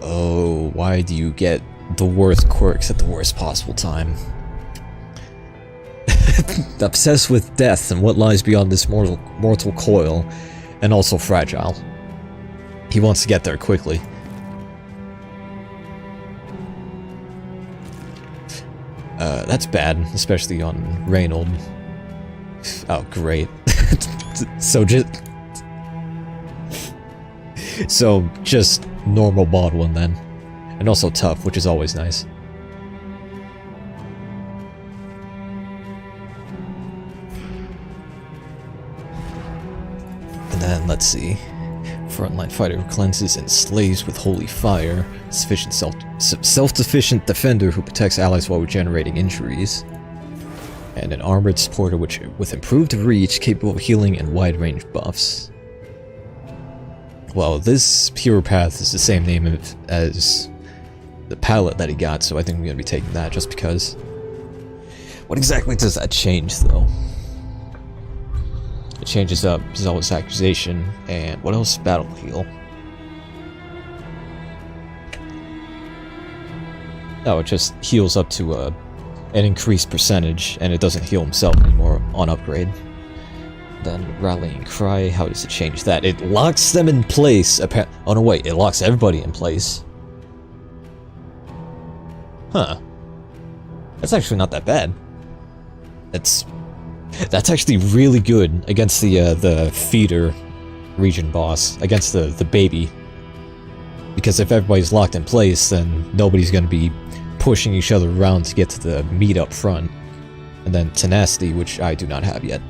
Oh, why do you get the worst quirks at the worst possible time? Obsessed with death and what lies beyond this mortal coil, and also fragile. He wants to get there quickly. That's bad, especially on Reynauld. Oh, great. So just normal Baldwin then. And also tough, which is always nice. And then, let's see. Frontline fighter who cleanses and slays with holy fire. Sufficient self-sufficient defender who protects allies while regenerating injuries. And an armored supporter with improved reach, capable of healing and wide-range buffs. Well, this hero path is the same name as the palette that he got, so I think I'm going to be taking that just because. What exactly does that change, though? It changes up Zealous Accusation, and what else? Battle Heal. Oh, it just heals up to an increased percentage, and it doesn't heal himself anymore on upgrade. Then Rallying Cry, how does it change that? It locks them in place. Oh no, wait, it locks everybody in place. Huh. That's actually not that bad. That's actually really good against the feeder region boss, against the baby. Because if everybody's locked in place, then nobody's going to be pushing each other around to get to the meat up front. And then Tenacity, which I do not have yet.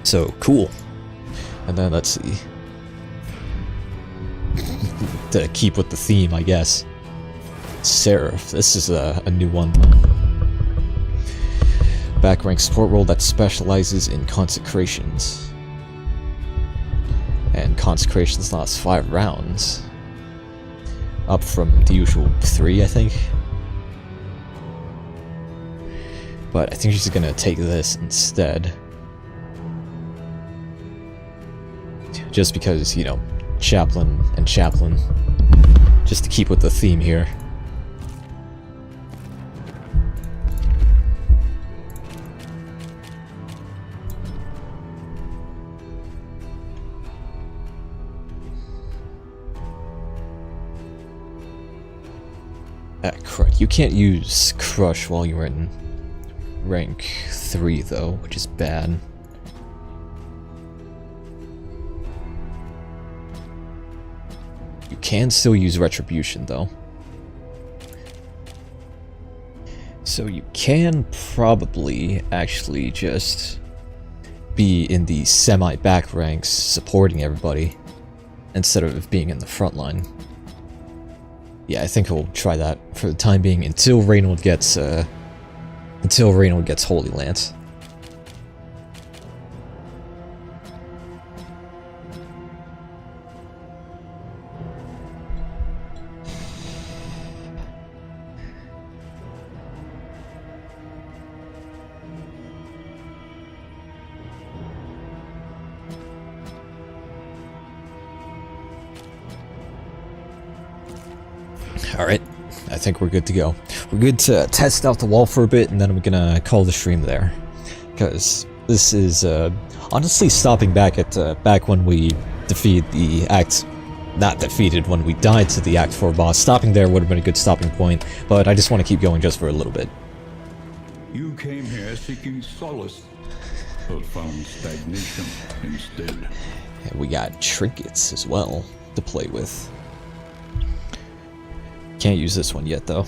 So, cool. And then, let's see. To keep with the theme, I guess. Seraph. This is a new one, though. Back rank support role that specializes in consecrations. And consecrations lasts 5 rounds. Up from the usual 3, I think. But I think she's gonna take this instead. Just because, you know, chaplain and chaplain. Just to keep with the theme here. You can't use Crush while you're in rank 3 though, which is bad. You can still use Retribution though. So you can probably actually just be in the semi-back ranks supporting everybody instead of being in the front line. Yeah, I think we'll try that for the time being until Reynauld gets Holy Lance. Alright, I think we're good to go. We're good to test out the wall for a bit, and then we're gonna call the stream there. Because this is, honestly stopping back at, back when we defeated the when we died to the Act 4 boss. Stopping there would have been a good stopping point, but I just want to keep going just for a little bit. You came here seeking solace, but found stagnation instead. And we got trinkets as well to play with. Can't use this one yet, though.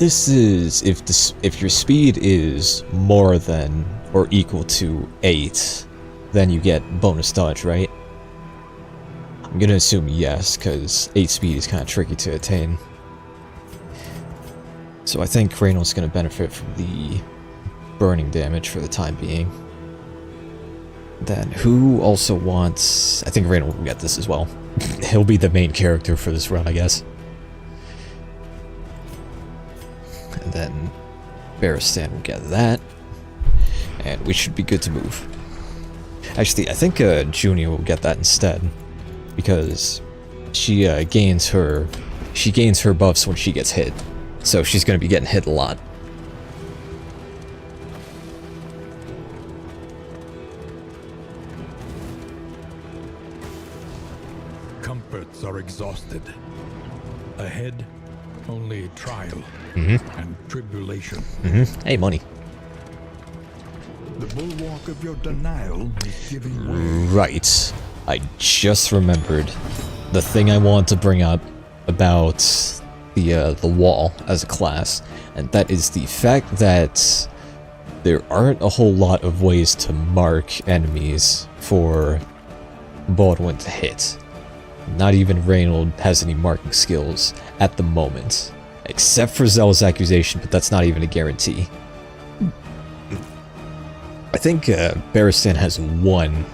This is if your speed is more than or equal to 8, then you get bonus dodge, right? I'm gonna assume yes, because 8 speed is kind of tricky to attain. So I think Reynauld's going to benefit from the burning damage for the time being. Then who also wants... I think Reynauld will get this as well. He'll be the main character for this run, I guess. and then ᵃᵃ will get that, and we should be good to move. Actually, I think Junia will get that instead, because she gains her buffs when she gets hit, so she's going to be getting hit a lot. Comforts are exhausted. Ahead, only trial and tribulation. Hey, money. The bulwark of your denial is giving way. Right. I just remembered the thing I wanted to bring up about the wall as a class, and that is the fact that there aren't a whole lot of ways to mark enemies for Baldwin to hit. Not even Reynauld has any marking skills at the moment, except for Zealous Accusation, but that's not even a guarantee. I think ᵃᵃ has one,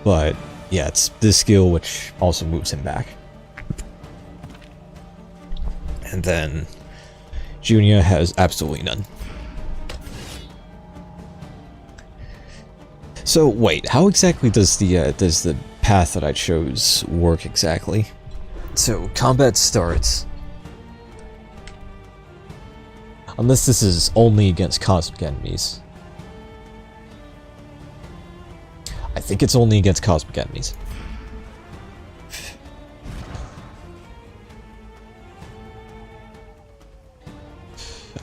but yeah, it's this skill which also moves him back. And then Junia has absolutely none. So wait, how exactly does the path that I chose work exactly? So combat starts. Unless this is only against cosmic enemies. I think it's only against cosmic enemies.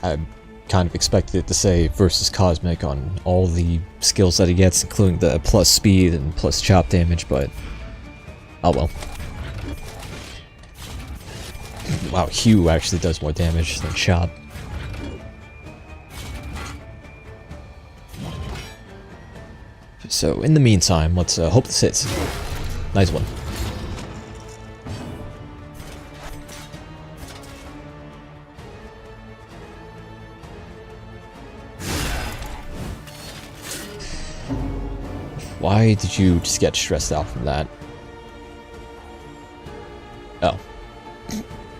I kind of expected it to say versus cosmic on all the skills that he gets, including the plus speed and plus chop damage, but oh well. Wow, Hugh actually does more damage than chop. So in the meantime, let's hope this hits. Nice one. Why did you just get stressed out from that? Oh.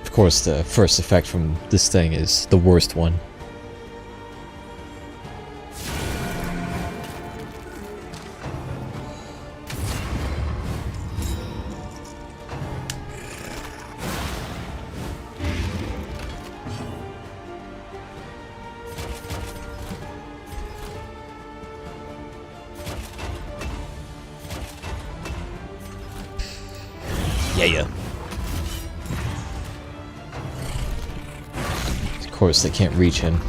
Of course, the first effect from this thing is the worst one. Yeah. Of course, they can't reach him.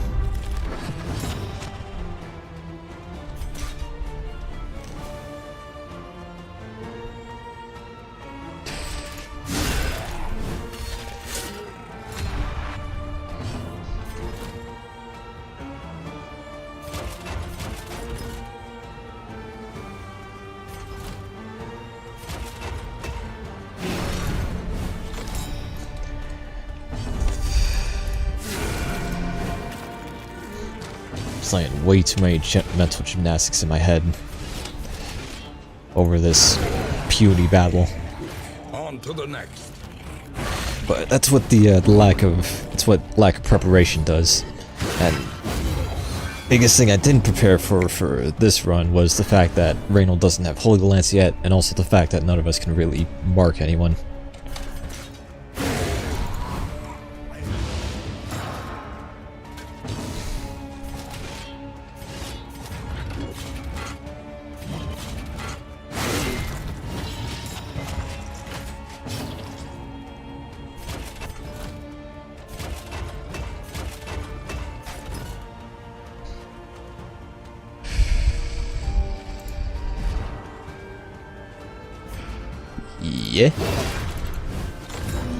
Playing way too many mental gymnastics in my head over this puny battle. On to the next. But that's what the lack of preparation does. And biggest thing I didn't prepare for this run was the fact that Reynauld doesn't have Holy Lance yet, and also the fact that none of us can really mark anyone.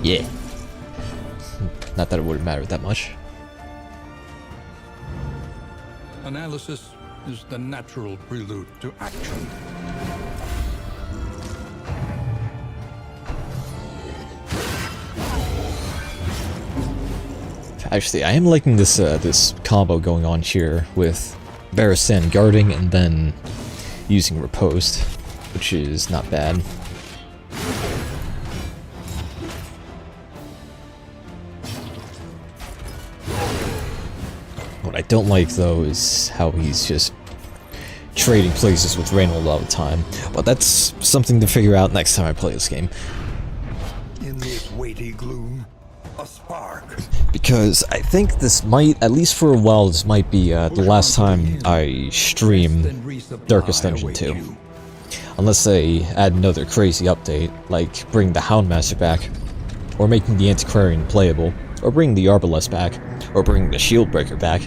Yeah. Not that it would have mattered that much. Analysis is the natural prelude to action. Actually, I am liking this this combo going on here with ᵃᵃ guarding and then using riposte, which is not bad. don't like, though, is how he's just trading places with Reynauld all the time. But that's something to figure out next time I play this game. In this weighty gloom, a spark. Because I think this might, at least for a while, this might be the last time I stream Darkest Dungeon 2. Unless they add another crazy update, like bring the Houndmaster back, or making the Antiquarian playable, or bring the ᵈᵒᵐᵃ back, or bring the Shieldbreaker back.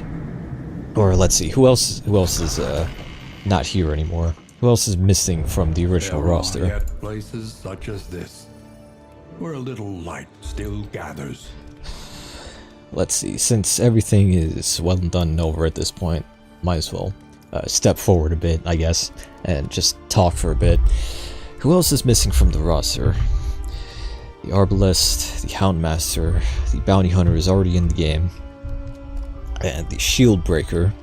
Or let's see, who else is not here anymore? Who else is missing from the original roster? Yet places such as this, where a little light still gathers. Let's see, since everything is well and done and over at this point, might as well step forward a bit, I guess, and just talk for a bit. Who else is missing from the roster? The Arbalest, the Houndmaster, the Bounty Hunter is already in the game, and the Shieldbreaker,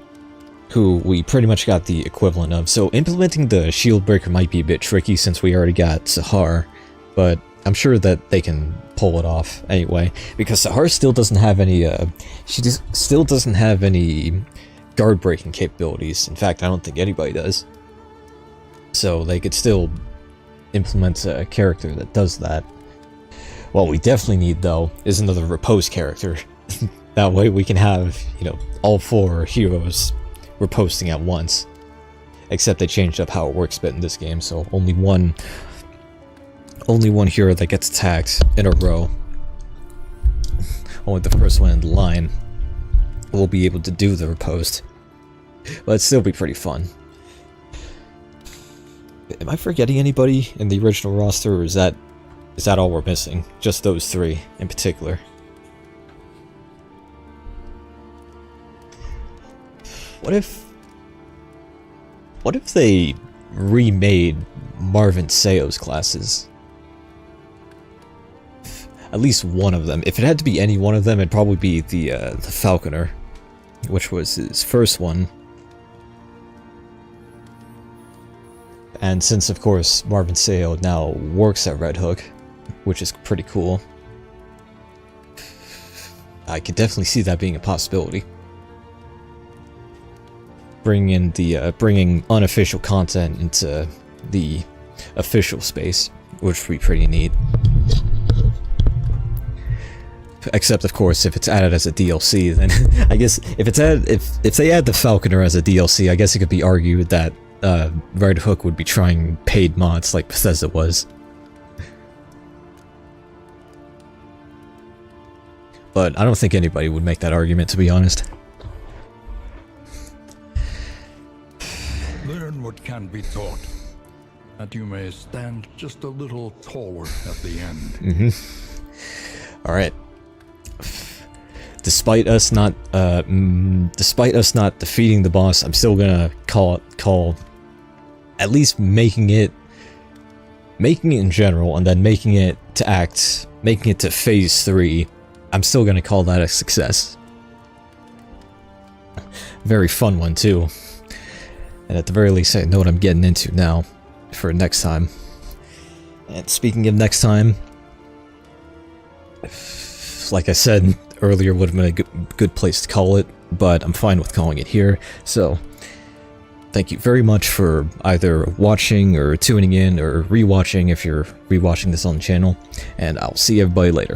who we pretty much got the equivalent of. So implementing the Shieldbreaker might be a bit tricky since we already got Sahar, but I'm sure that they can pull it off anyway, because Sahar still doesn't have any, still doesn't have any guard breaking capabilities. In fact, I don't think anybody does. So they could still implement a character that does that. What we definitely need, though, is another riposte character. That way we can have, you know, all 4 heroes riposting at once. Except they changed up how it works a bit in this game, so only one hero that gets attacked in a row, only the first one in the line, will be able to do the riposte. But it'd still be pretty fun. Am I forgetting anybody in the original roster, or is that all we're missing? Just those 3 in particular. What if they remade ᵈᵒᵐᵃ's classes? At least one of them. If it had to be any one of them, it'd probably be the Falconer, which was his first one. And since, of course, ᵈᵒᵐᵃ now works at Red Hook, which is pretty cool, I could definitely see that being a possibility. Bringing unofficial content into the official space, which would be pretty neat. Except, of course, if it's added as a DLC, then I guess if they add the Falconer as a DLC, I guess it could be argued that Red Hook would be trying paid mods like Bethesda was. But I don't think anybody would make that argument, to be honest. Learn what can be taught, that you may stand just a little taller at the end. Alright. Despite us not defeating the boss, I'm still gonna call at least making it in general, and then making it to phase 3. I'm still gonna call that a success. Very fun one too. And at the very least, I know what I'm getting into now for next time. And speaking of next time, like I said earlier, would have been a good place to call it, but I'm fine with calling it here. So, thank you very much for either watching or tuning in or rewatching if you're rewatching this on the channel, and I'll see everybody later.